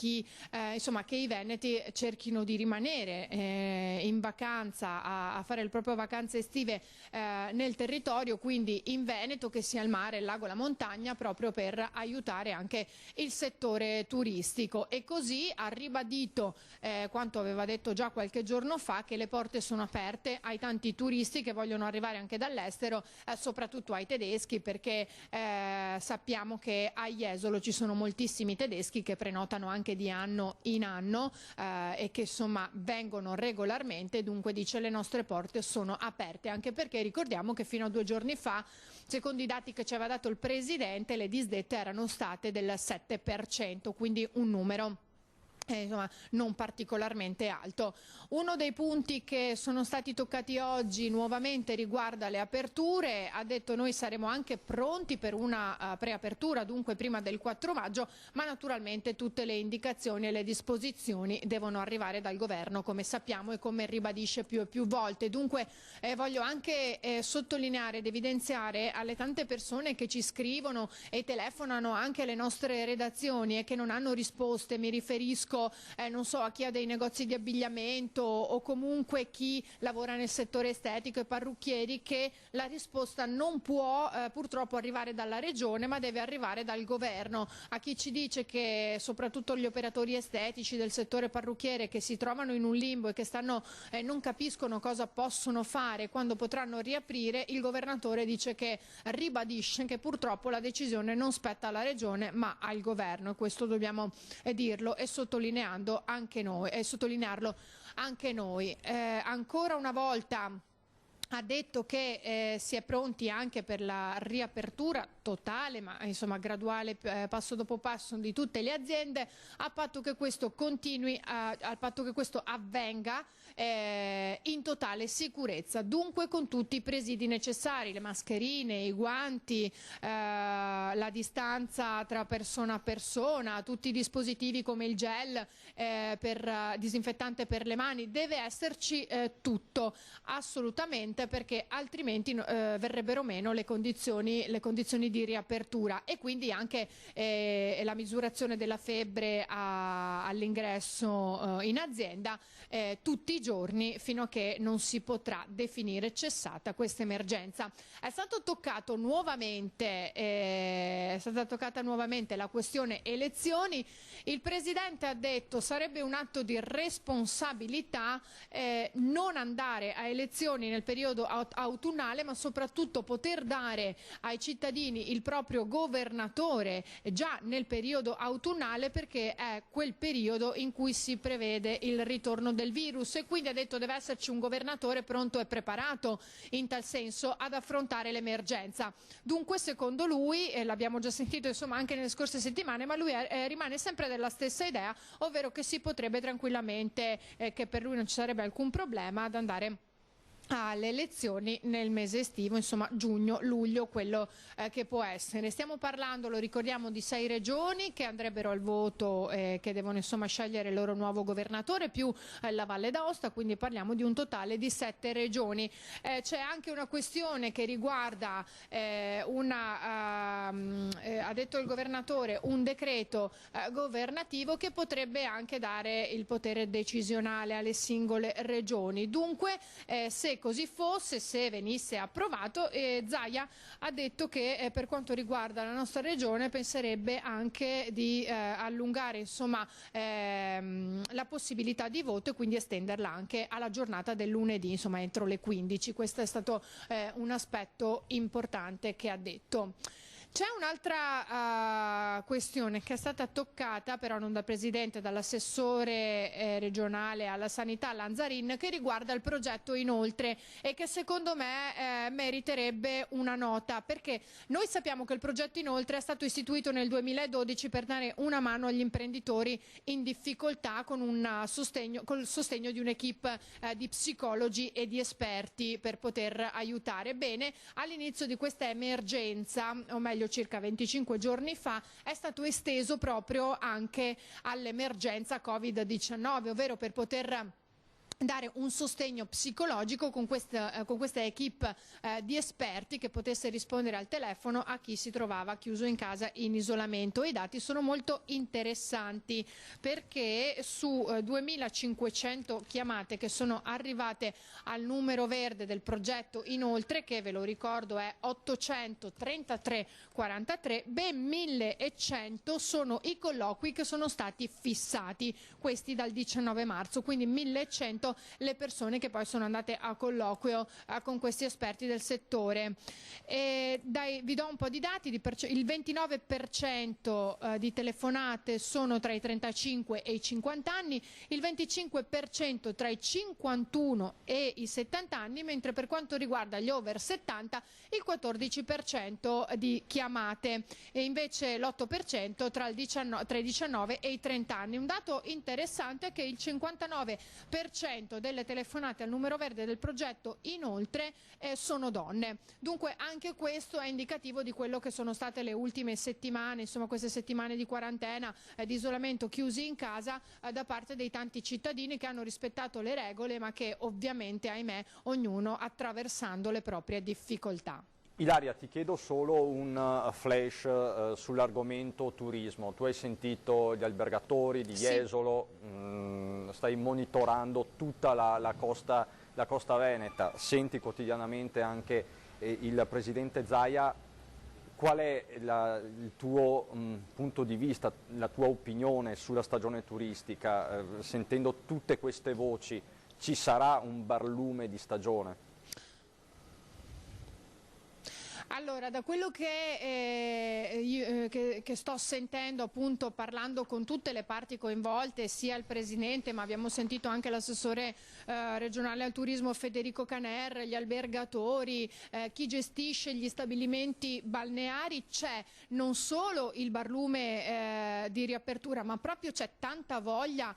C: insomma che i veneti cerchino di rimanere in vacanza a fare le proprie vacanze estive nel territorio, quindi in Veneto, che sia il mare, il lago, la montagna, proprio per aiutare anche il settore turistico. E così ha ribadito quanto aveva detto già qualche giorno fa, che le porte sono aperte ai tanti turisti che vogliono arrivare anche dall'estero, soprattutto ai tedeschi, perché sappiamo che a Jesolo ci sono moltissimi tedeschi che prenotano anche di anno in anno e che insomma vengono regolarmente. Dunque dice, le nostre porte sono aperte, anche perché ricordiamo che fino a 2 giorni fa, secondo i dati che ci aveva dato il Presidente, le disdette erano state del 7%, quindi un numero insomma non particolarmente alto. Uno dei punti che sono stati toccati oggi nuovamente riguarda le aperture. Ha detto, noi saremo anche pronti per una preapertura, dunque prima del 4 maggio, ma naturalmente tutte le indicazioni e le disposizioni devono arrivare dal governo, come sappiamo e come ribadisce più e più volte. Dunque voglio anche sottolineare ed evidenziare alle tante persone che ci scrivono e telefonano anche alle nostre redazioni e che non hanno risposte. Mi riferisco non so, a chi ha dei negozi di abbigliamento o comunque chi lavora nel settore estetico e parrucchieri, che la risposta non può purtroppo arrivare dalla Regione, ma deve arrivare dal governo. A chi ci dice che soprattutto gli operatori estetici del settore parrucchiere, che si trovano in un limbo e che non capiscono cosa possono fare, quando potranno riaprire, il governatore dice, che ribadisce che purtroppo la decisione non spetta alla Regione ma al governo, e questo dobbiamo dirlo e sottolinearlo anche noi. Ancora una volta ha detto che si è pronti anche per la riapertura totale, ma insomma graduale, passo dopo passo, di tutte le aziende, a patto che questo avvenga in totale sicurezza, dunque con tutti i presidi necessari, le mascherine, i guanti, la distanza tra persona a persona, tutti i dispositivi come il gel disinfettante per le mani. Deve esserci tutto, assolutamente, perché altrimenti verrebbero meno le condizioni di riapertura, e quindi anche la misurazione della febbre all'ingresso in azienda tutti i giorni, fino a che non si potrà definire cessata questa emergenza. È stata toccata nuovamente la questione elezioni. Il Presidente ha detto sarebbe un atto di responsabilità non andare a elezioni nel periodo autunnale, ma soprattutto poter dare ai cittadini il proprio governatore già nel periodo autunnale, perché è quel periodo in cui si prevede il ritorno del virus, e quindi ha detto deve esserci un governatore pronto e preparato in tal senso ad affrontare l'emergenza. Dunque, secondo lui, l'abbiamo già sentito insomma anche nelle scorse settimane, ma lui rimane sempre della stessa idea, ovvero che si potrebbe tranquillamente, che per lui non ci sarebbe alcun problema ad andare alle elezioni nel mese estivo, insomma giugno, luglio, quello che può essere. Stiamo parlando, lo ricordiamo, di 6 regioni che andrebbero al voto, che devono insomma scegliere il loro nuovo governatore, più la Valle d'Aosta, quindi parliamo di un totale di 7 regioni. C'è anche una questione che riguarda ha detto il governatore, un decreto governativo che potrebbe anche dare il potere decisionale alle singole regioni. Dunque, se così fosse, se venisse approvato, Zaia ha detto che per quanto riguarda la nostra regione penserebbe anche di allungare insomma la possibilità di voto, e quindi estenderla anche alla giornata del lunedì, insomma entro le 15. Questo è stato un aspetto importante che ha detto. C'è un'altra questione che è stata toccata, però non dal Presidente, dall'assessore regionale alla sanità Lanzarin, che riguarda il progetto Inoltre, e che secondo me meriterebbe una nota, perché noi sappiamo che il progetto Inoltre è stato istituito nel 2012 per dare una mano agli imprenditori in difficoltà con il sostegno di un'equipe di psicologi e di esperti per poter aiutare. Bene, all'inizio di questa emergenza, o meglio circa 25 giorni fa, è stato esteso proprio anche all'emergenza Covid-19, ovvero per poter dare un sostegno psicologico con questa equipe di esperti che potesse rispondere al telefono a chi si trovava chiuso in casa in isolamento. I dati sono molto interessanti perché su 2500 chiamate che sono arrivate al numero verde del progetto Inoltre, che ve lo ricordo è 833 43, ben 1100 sono i colloqui che sono stati fissati, questi dal 19 marzo, quindi 1100 le persone che poi sono andate a colloquio con questi esperti del settore. Vi do un po' di dati, il 29% di telefonate sono tra i 35 e i 50 anni, il 25% tra i 51 e i 70 anni, mentre per quanto riguarda gli over 70 il 14% di chiamate e invece l'8% tra i 19 e i 30 anni. Un dato interessante è che il 59% delle telefonate al numero verde del progetto Inoltre sono donne. Dunque anche questo è indicativo di quello che sono state le ultime settimane, insomma queste settimane di quarantena, di isolamento, chiusi in casa da parte dei tanti cittadini che hanno rispettato le regole ma che ovviamente, ahimè, ognuno attraversando le proprie difficoltà.
A: Ilaria, ti chiedo solo un flash sull'argomento turismo. Tu hai sentito gli albergatori di Jesolo, stai monitorando tutta la costa veneta, senti quotidianamente anche il presidente Zaia. Qual è il tuo punto di vista, la tua opinione sulla stagione turistica? Sentendo tutte queste voci, ci sarà un barlume di stagione?
C: Allora, da quello che sto sentendo, appunto parlando con tutte le parti coinvolte, sia il Presidente, ma abbiamo sentito anche l'assessore regionale al turismo Federico Caner, gli albergatori, chi gestisce gli stabilimenti balneari, c'è non solo il barlume di riapertura, ma proprio c'è tanta voglia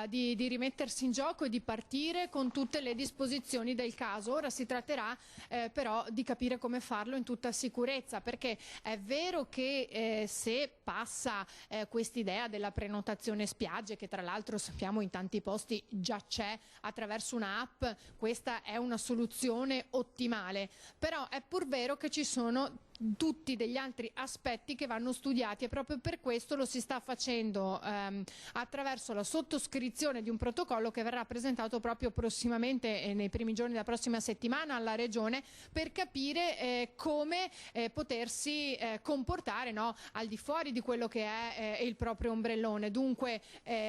C: di rimettersi in gioco e di partire con tutte le disposizioni del caso. Ora si tratterà però di capire come farlo in tutta sicurezza, perché è vero che se passa quest'idea della prenotazione spiagge, che tra l'altro sappiamo in tanti posti già c'è attraverso un'app, questa è una soluzione ottimale, però è pur vero che ci sono tutti degli altri aspetti che vanno studiati e proprio per questo lo si sta facendo attraverso la sottoscrizione di un protocollo che verrà presentato proprio prossimamente nei primi giorni della prossima settimana alla Regione, per capire come potersi comportare, no, al di fuori di quello che è il proprio ombrellone, dunque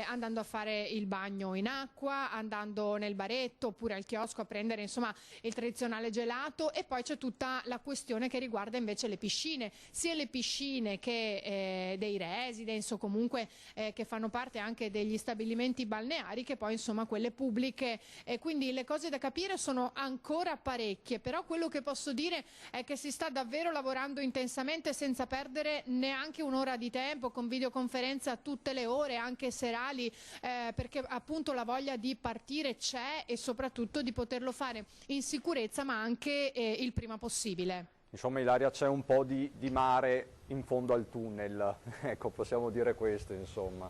C: andando a fare il bagno in acqua, andando nel baretto oppure al chiosco a prendere insomma il tradizionale gelato, e poi c'è tutta la questione che riguarda invece le piscine, sia le piscine che dei residence o comunque che fanno parte anche degli stabilimenti balneari, che poi insomma quelle pubbliche, quindi le cose da capire sono ancora parecchie, però quello che posso dire è che si sta davvero lavorando intensamente senza perdere neanche un'ora di tempo, con videoconferenza tutte le ore, anche serali, perché appunto la voglia di partire c'è e soprattutto di poterlo fare in sicurezza ma anche il prima possibile.
A: Insomma, Ilaria, c'è un po' di mare in fondo al tunnel, ecco, possiamo dire questo, insomma,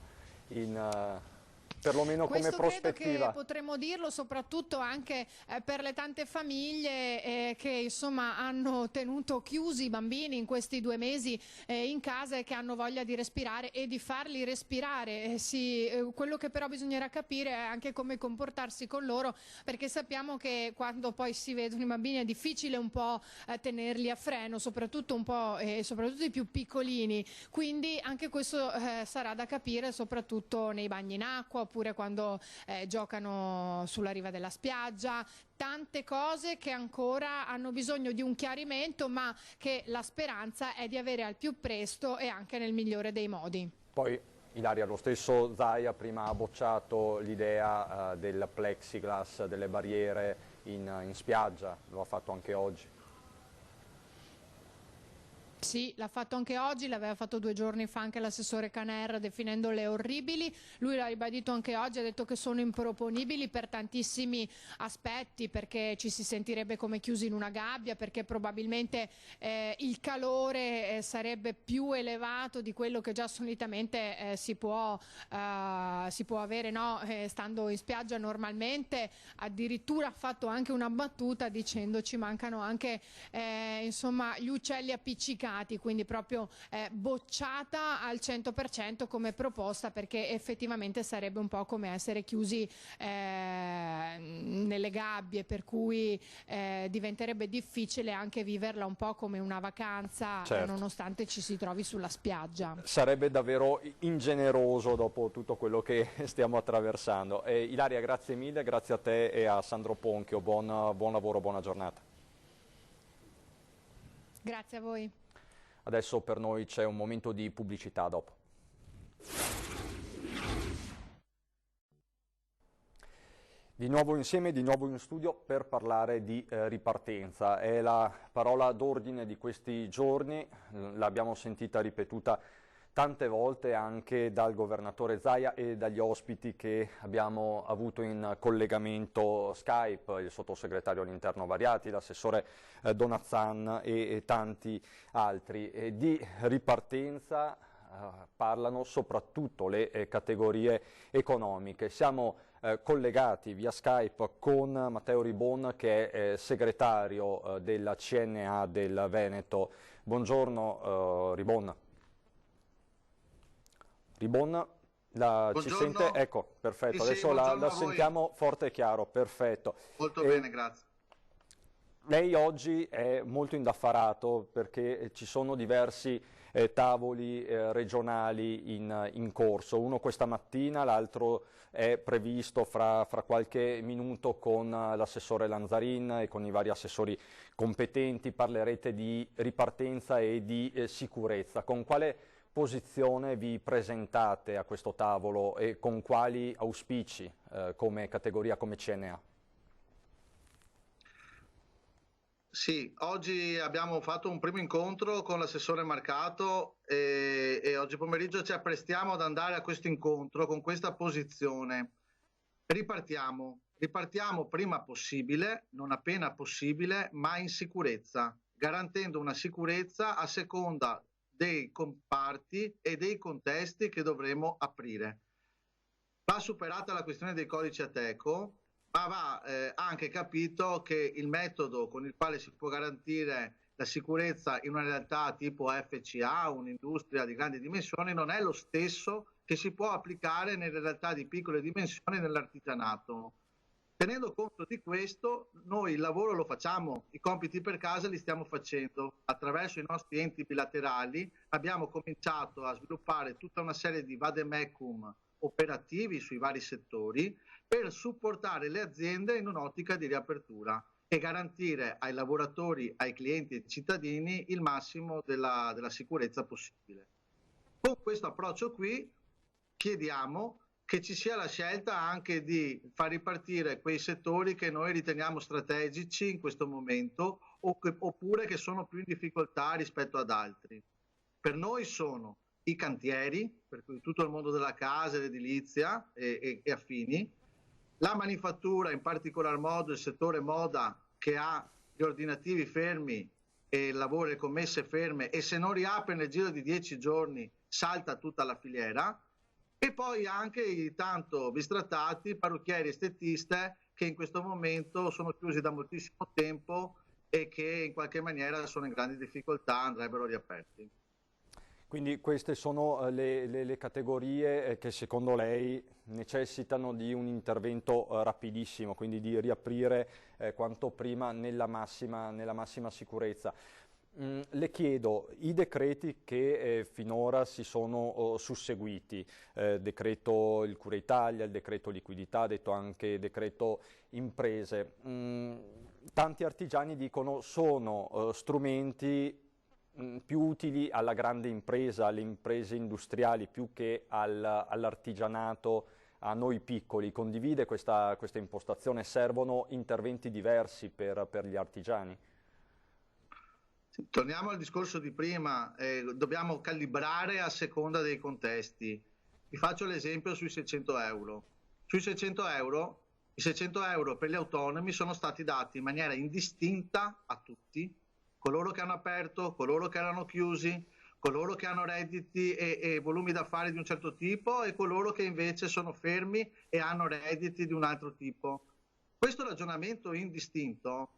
A: perlomeno come prospettiva.
C: Questo credo che potremmo dirlo soprattutto anche per le tante famiglie che insomma hanno tenuto chiusi i bambini in questi 2 mesi in casa e che hanno voglia di respirare e di farli respirare. Quello che però bisognerà capire è anche come comportarsi con loro, perché sappiamo che quando poi si vedono i bambini è difficile un po' tenerli a freno, soprattutto soprattutto i più piccolini, quindi anche questo sarà da capire soprattutto nei bagni in acqua oppure quando giocano sulla riva della spiaggia, tante cose che ancora hanno bisogno di un chiarimento, ma che la speranza è di avere al più presto e anche nel migliore dei modi.
A: Poi, Ilaria, lo stesso Zaia prima ha bocciato l'idea del plexiglass, delle barriere in spiaggia, lo ha fatto anche oggi.
C: Sì, l'ha fatto anche oggi, l'aveva fatto 2 giorni fa anche l'assessore Caner definendole orribili. Lui l'ha ribadito anche oggi, ha detto che sono improponibili per tantissimi aspetti, perché ci si sentirebbe come chiusi in una gabbia, perché probabilmente il calore sarebbe più elevato di quello che già solitamente si può avere, no? Stando in spiaggia normalmente. Addirittura ha fatto anche una battuta dicendo ci mancano anche insomma gli uccelli appiccicati, quindi proprio bocciata al 100% come proposta, perché effettivamente sarebbe un po' come essere chiusi nelle gabbie, per cui diventerebbe difficile anche viverla un po' come una vacanza,
A: certo,
C: nonostante ci si trovi sulla spiaggia.
A: Sarebbe davvero ingeneroso dopo tutto quello che stiamo attraversando. Ilaria, grazie mille, grazie a te e a Sandro Ponchio, buon lavoro, buona giornata.
C: Grazie a voi.
A: Adesso per noi c'è un momento di pubblicità dopo. Di nuovo insieme, di nuovo in studio per parlare di ripartenza. È la parola d'ordine di questi giorni, l'abbiamo sentita ripetuta tante volte anche dal governatore Zaia e dagli ospiti che abbiamo avuto in collegamento Skype, il sottosegretario all'interno Variati, l'assessore Donazzan e tanti altri. Di ripartenza parlano soprattutto le categorie economiche. Siamo collegati via Skype con Matteo Ribon, che è segretario della CNA del Veneto. Buongiorno Ribon. Ribon, ci sente? Ecco, perfetto, sì, adesso la sentiamo forte e chiaro, perfetto.
U: Molto bene, grazie.
A: Lei oggi è molto indaffarato perché ci sono diversi tavoli regionali in corso, uno questa mattina, l'altro è previsto fra qualche minuto con l'assessore Lanzarin e con i vari assessori competenti. Parlerete di ripartenza e di sicurezza. Con quale posizione vi presentate a questo tavolo e con quali auspici come categoria, come CNA?
U: Sì, oggi abbiamo fatto un primo incontro con l'assessore Marcato e oggi pomeriggio ci apprestiamo ad andare a questo incontro con questa posizione. Ripartiamo prima possibile, non appena possibile, ma in sicurezza, garantendo una sicurezza a seconda dei comparti e dei contesti che dovremo aprire. Va superata la questione dei codici Ateco, ma va anche capito che il metodo con il quale si può garantire la sicurezza in una realtà tipo FCA, un'industria di grandi dimensioni, non è lo stesso che si può applicare nelle realtà di piccole dimensioni nell'artigianato. Tenendo conto di questo, noi il lavoro lo facciamo, i compiti per casa li stiamo facendo. Attraverso i nostri enti bilaterali abbiamo cominciato a sviluppare tutta una serie di vademecum operativi sui vari settori per supportare le aziende in un'ottica di riapertura e garantire ai lavoratori, ai clienti e ai cittadini il massimo della sicurezza possibile. Con questo approccio qui chiediamo che ci sia la scelta anche di far ripartire quei settori che noi riteniamo strategici in questo momento oppure che sono più in difficoltà rispetto ad altri. Per noi sono i cantieri, per cui tutto il mondo della casa, l'edilizia e affini, la manifattura, in particolar modo il settore moda che ha gli ordinativi fermi e il lavoro e commesse ferme e se non riapre nel giro di 10 giorni salta tutta la filiera, e poi anche i tanto bistrattati parrucchieri e estetiste che in questo momento sono chiusi da moltissimo tempo e che in qualche maniera sono in grandi difficoltà, andrebbero riaperti.
A: Quindi queste sono le categorie che secondo lei necessitano di un intervento rapidissimo, quindi di riaprire quanto prima nella massima sicurezza. Le chiedo, i decreti che finora si sono susseguiti, decreto il Cura Italia, il decreto liquidità, detto anche decreto imprese, tanti artigiani dicono sono strumenti più utili alla grande impresa, alle imprese industriali, più che all'artigianato, a noi piccoli. Condivide questa impostazione? Servono interventi diversi per gli artigiani?
U: Torniamo al discorso di prima, dobbiamo calibrare a seconda dei contesti. Vi faccio l'esempio sui 600 euro. Sui 600 euro, i 600 euro per gli autonomi sono stati dati in maniera indistinta a tutti, coloro che hanno aperto, coloro che erano chiusi, coloro che hanno redditi e volumi d'affari di un certo tipo e coloro che invece sono fermi e hanno redditi di un altro tipo. Questo ragionamento indistinto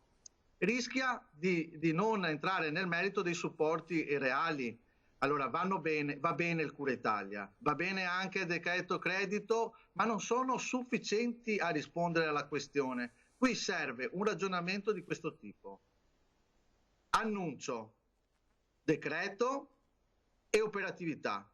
U: rischia di non entrare nel merito dei supporti reali. Allora va bene il Cura Italia, va bene anche il decreto credito, ma non sono sufficienti a rispondere alla questione. Qui serve un ragionamento di questo tipo. Annuncio, decreto e operatività.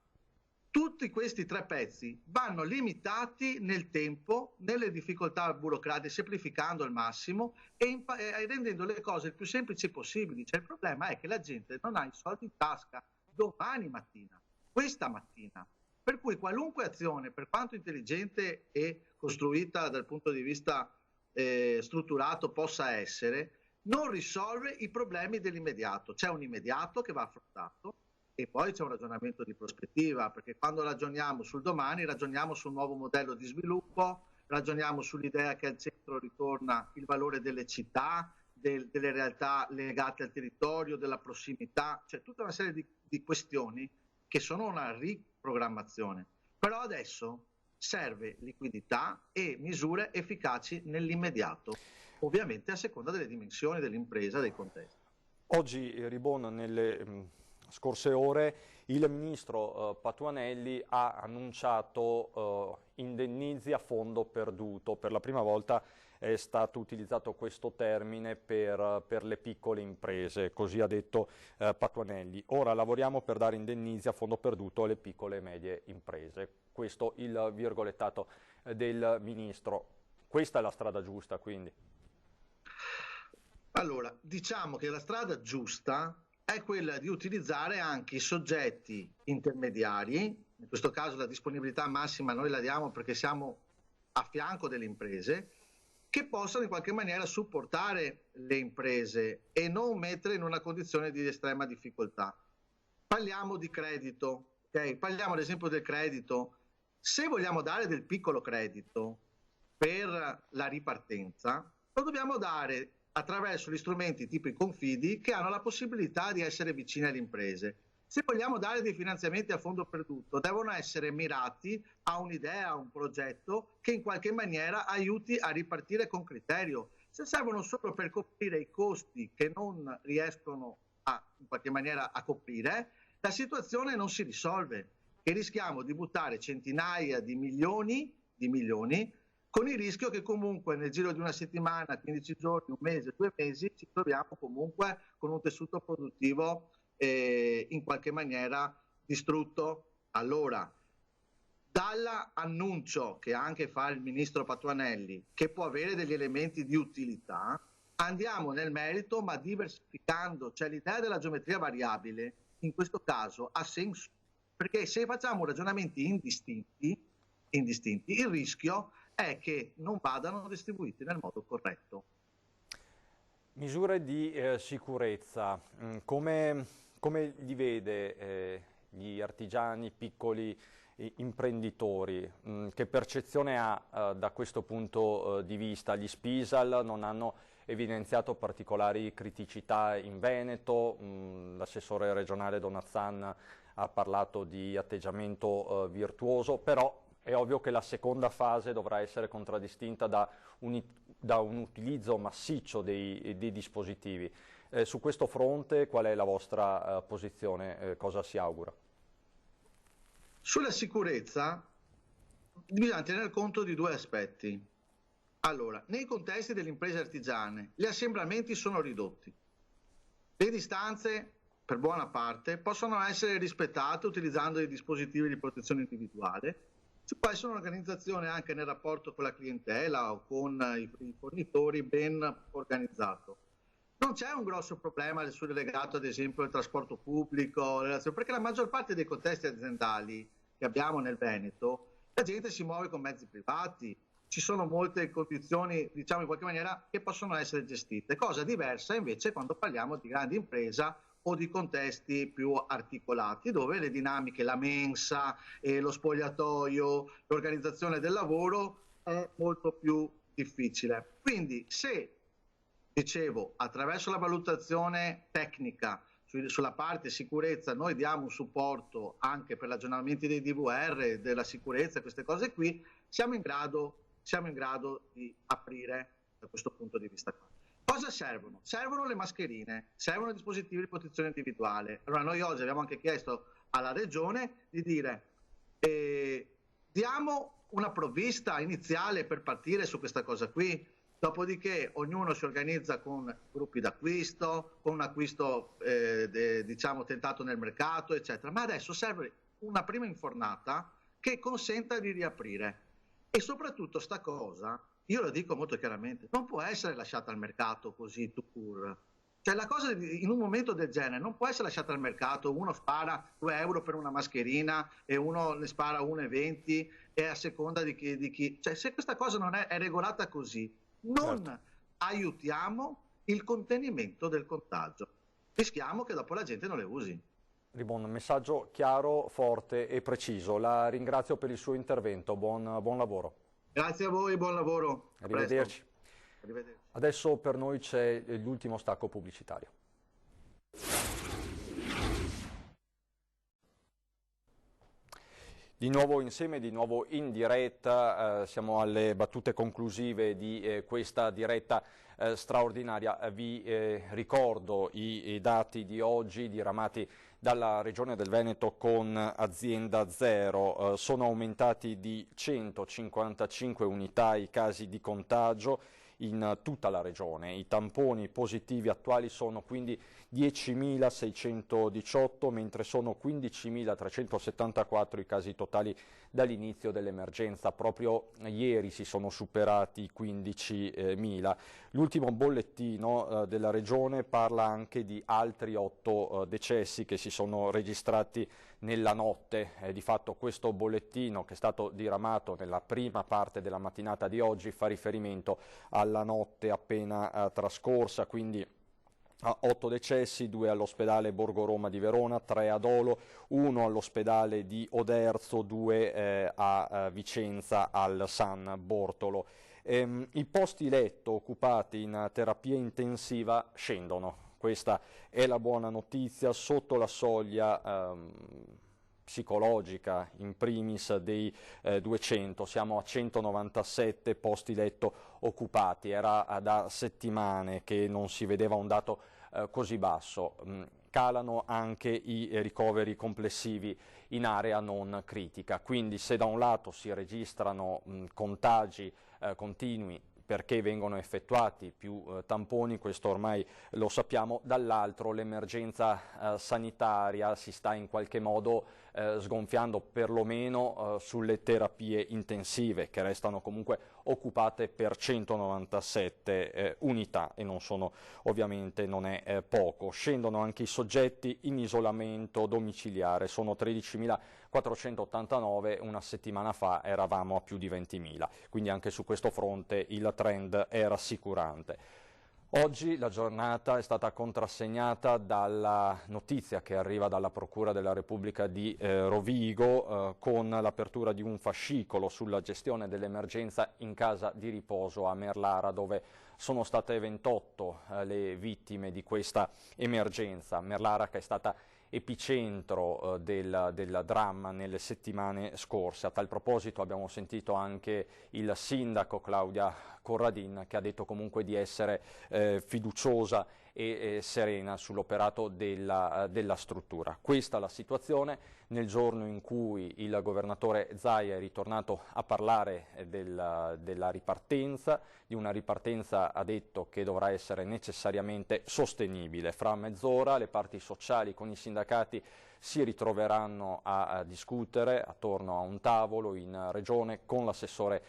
U: Tutti questi tre pezzi vanno limitati nel tempo, nelle difficoltà burocratiche, semplificando al massimo e rendendo le cose il più semplici possibili. Cioè, il problema è che la gente non ha i soldi in tasca domani mattina, questa mattina. Per cui qualunque azione, per quanto intelligente e costruita dal punto di vista strutturato possa essere, non risolve i problemi dell'immediato. C'è un immediato che va affrontato. E poi c'è un ragionamento di prospettiva, perché quando ragioniamo sul domani, ragioniamo sul nuovo modello di sviluppo, ragioniamo sull'idea che al centro ritorna il valore delle città, delle realtà legate al territorio, della prossimità, cioè tutta una serie di questioni che sono una riprogrammazione. Però adesso serve liquidità e misure efficaci nell'immediato, ovviamente a seconda delle dimensioni dell'impresa, dei contesti.
A: Oggi, Ribon, nelle scorse ore il ministro Patuanelli ha annunciato indennizi a fondo perduto. Per la prima volta è stato utilizzato questo termine per le piccole imprese, così ha detto Patuanelli. Ora lavoriamo per dare indennizi a fondo perduto alle piccole e medie imprese. Questo il virgolettato del ministro. Questa è la strada giusta, quindi?
U: Allora, diciamo che la strada giusta è quella di utilizzare anche i soggetti intermediari, in questo caso la disponibilità massima noi la diamo perché siamo a fianco delle imprese, che possano in qualche maniera supportare le imprese e non mettere in una condizione di estrema difficoltà. Parliamo di credito, okay? Parliamo ad esempio del credito. Se vogliamo dare del piccolo credito per la ripartenza, lo dobbiamo dare attraverso gli strumenti tipo i confidi che hanno la possibilità di essere vicini alle imprese. Se vogliamo dare dei finanziamenti a fondo perduto, devono essere mirati a un'idea, a un progetto che in qualche maniera aiuti a ripartire con criterio. Se servono solo per coprire i costi che non riescono in qualche maniera a coprire, la situazione non si risolve e rischiamo di buttare centinaia di milioni con il rischio che comunque nel giro di una settimana, 15 giorni, un mese, 2 mesi, ci troviamo comunque con un tessuto produttivo in qualche maniera distrutto. Allora, dall'annuncio che anche fa il ministro Patuanelli, che può avere degli elementi di utilità, andiamo nel merito ma diversificando, cioè l'idea della geometria variabile in questo caso ha senso, perché se facciamo ragionamenti indistinti, il rischio è che non vadano distribuiti nel modo corretto.
A: Misure di sicurezza, come li vede gli artigiani, piccoli imprenditori? Che percezione ha da questo punto di vista? Gli Spisal non hanno evidenziato particolari criticità in Veneto, l'assessore regionale Donazzan ha parlato di atteggiamento virtuoso, però è ovvio che la seconda fase dovrà essere contraddistinta da un utilizzo massiccio dei dispositivi. Su questo fronte qual è la vostra posizione? Cosa si augura?
U: Sulla sicurezza bisogna tener conto di 2 aspetti. Allora, nei contesti delle imprese artigiane gli assembramenti sono ridotti. Le distanze, per buona parte, possono essere rispettate utilizzando dei dispositivi di protezione individuale. Ci può essere un'organizzazione anche nel rapporto con la clientela o con i fornitori ben organizzato. Non c'è un grosso problema legato ad esempio al trasporto pubblico, perché la maggior parte dei contesti aziendali che abbiamo nel Veneto, la gente si muove con mezzi privati, ci sono molte condizioni, diciamo in qualche maniera, che possono essere gestite. Cosa diversa invece quando parliamo di grande impresa o di contesti più articolati, dove le dinamiche, la mensa, lo spogliatoio, l'organizzazione del lavoro è molto più difficile. Quindi se, dicevo, attraverso la valutazione tecnica sulla parte sicurezza noi diamo un supporto anche per l'aggiornamento dei DVR, della sicurezza, queste cose qui, siamo in grado di aprire da questo punto di vista qua. Cosa servono? Servono le mascherine, servono dispositivi di protezione individuale. Allora noi oggi abbiamo anche chiesto alla Regione di dire diamo una provvista iniziale per partire su questa cosa qui, dopodiché ognuno si organizza con gruppi d'acquisto, con un acquisto diciamo tentato nel mercato, eccetera. Ma adesso serve una prima infornata che consenta di riaprire. E soprattutto sta cosa, io lo dico molto chiaramente, non può essere lasciata al mercato così tout court. Cioè la cosa in un momento del genere non può essere lasciata al mercato, uno spara 2 euro per una mascherina e uno ne spara 1,20 e a seconda di chi. Cioè se questa cosa non è regolata così, non aiutiamo il contenimento del contagio. Rischiamo che dopo la gente non le usi.
A: Ribon, messaggio chiaro, forte e preciso. La ringrazio per il suo intervento. Buon lavoro.
U: Grazie a voi, buon lavoro.
A: Arrivederci.
U: Arrivederci.
A: Adesso per noi c'è l'ultimo stacco pubblicitario. Di nuovo insieme, di nuovo in diretta, siamo alle battute conclusive di questa diretta straordinaria. Vi ricordo i dati di oggi diramati dalla Regione del Veneto con azienda zero. Sono aumentati di 155 unità i casi di contagio in tutta la regione. I tamponi positivi attuali sono quindi 10.618, mentre sono 15.374 i casi totali dall'inizio dell'emergenza. Proprio ieri si sono superati i 15.000. L'ultimo bollettino della regione parla anche di altri 8 decessi che si sono registrati nella notte. Di fatto questo bollettino, che è stato diramato nella prima parte della mattinata di oggi, fa riferimento alla notte appena trascorsa, quindi 8 decessi, 2 all'ospedale Borgo Roma di Verona, 3 a Dolo, 1 all'ospedale di Oderzo, 2 a Vicenza al San Bortolo. I posti letto occupati in terapia intensiva scendono. Questa è la buona notizia, sotto la soglia psicologica in primis dei 200, siamo a 197 posti letto occupati, era da settimane che non si vedeva un dato così basso. Calano anche i ricoveri complessivi in area non critica, quindi se da un lato si registrano contagi continui perché vengono effettuati più tamponi, questo ormai lo sappiamo, dall'altro l'emergenza sanitaria si sta in qualche modo sgonfiando, perlomeno sulle terapie intensive, che restano comunque occupate per 197 unità e ovviamente non è poco. Scendono anche i soggetti in isolamento domiciliare, sono 13.489, una settimana fa eravamo a più di 20.000, quindi anche su questo fronte il trend è rassicurante. Oggi la giornata è stata contrassegnata dalla notizia che arriva dalla Procura della Repubblica di Rovigo con l'apertura di un fascicolo sulla gestione dell'emergenza in casa di riposo a Merlara, dove sono state 28 le vittime di questa emergenza. Merlara che è stata epicentro del dramma nelle settimane scorse. A tal proposito abbiamo sentito anche il sindaco Claudia Corradin, che ha detto comunque di essere fiduciosa e serena sull'operato della struttura. Questa è la situazione nel giorno in cui il governatore Zaia è ritornato a parlare della ripartenza, di una ripartenza, ha detto, che dovrà essere necessariamente sostenibile. Fra mezz'ora le parti sociali con i sindacati si ritroveranno a discutere attorno a un tavolo in regione con l'assessore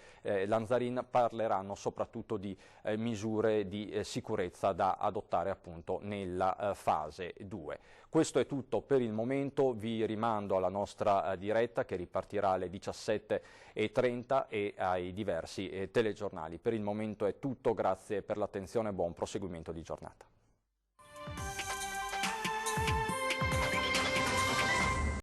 A: Lanzarin, parleranno soprattutto di misure di sicurezza da adottare appunto nella fase 2. Questo è tutto per il momento, vi rimando alla nostra diretta che ripartirà alle 17:30 e ai diversi telegiornali. Per il momento è tutto, grazie per l'attenzione e buon proseguimento di giornata.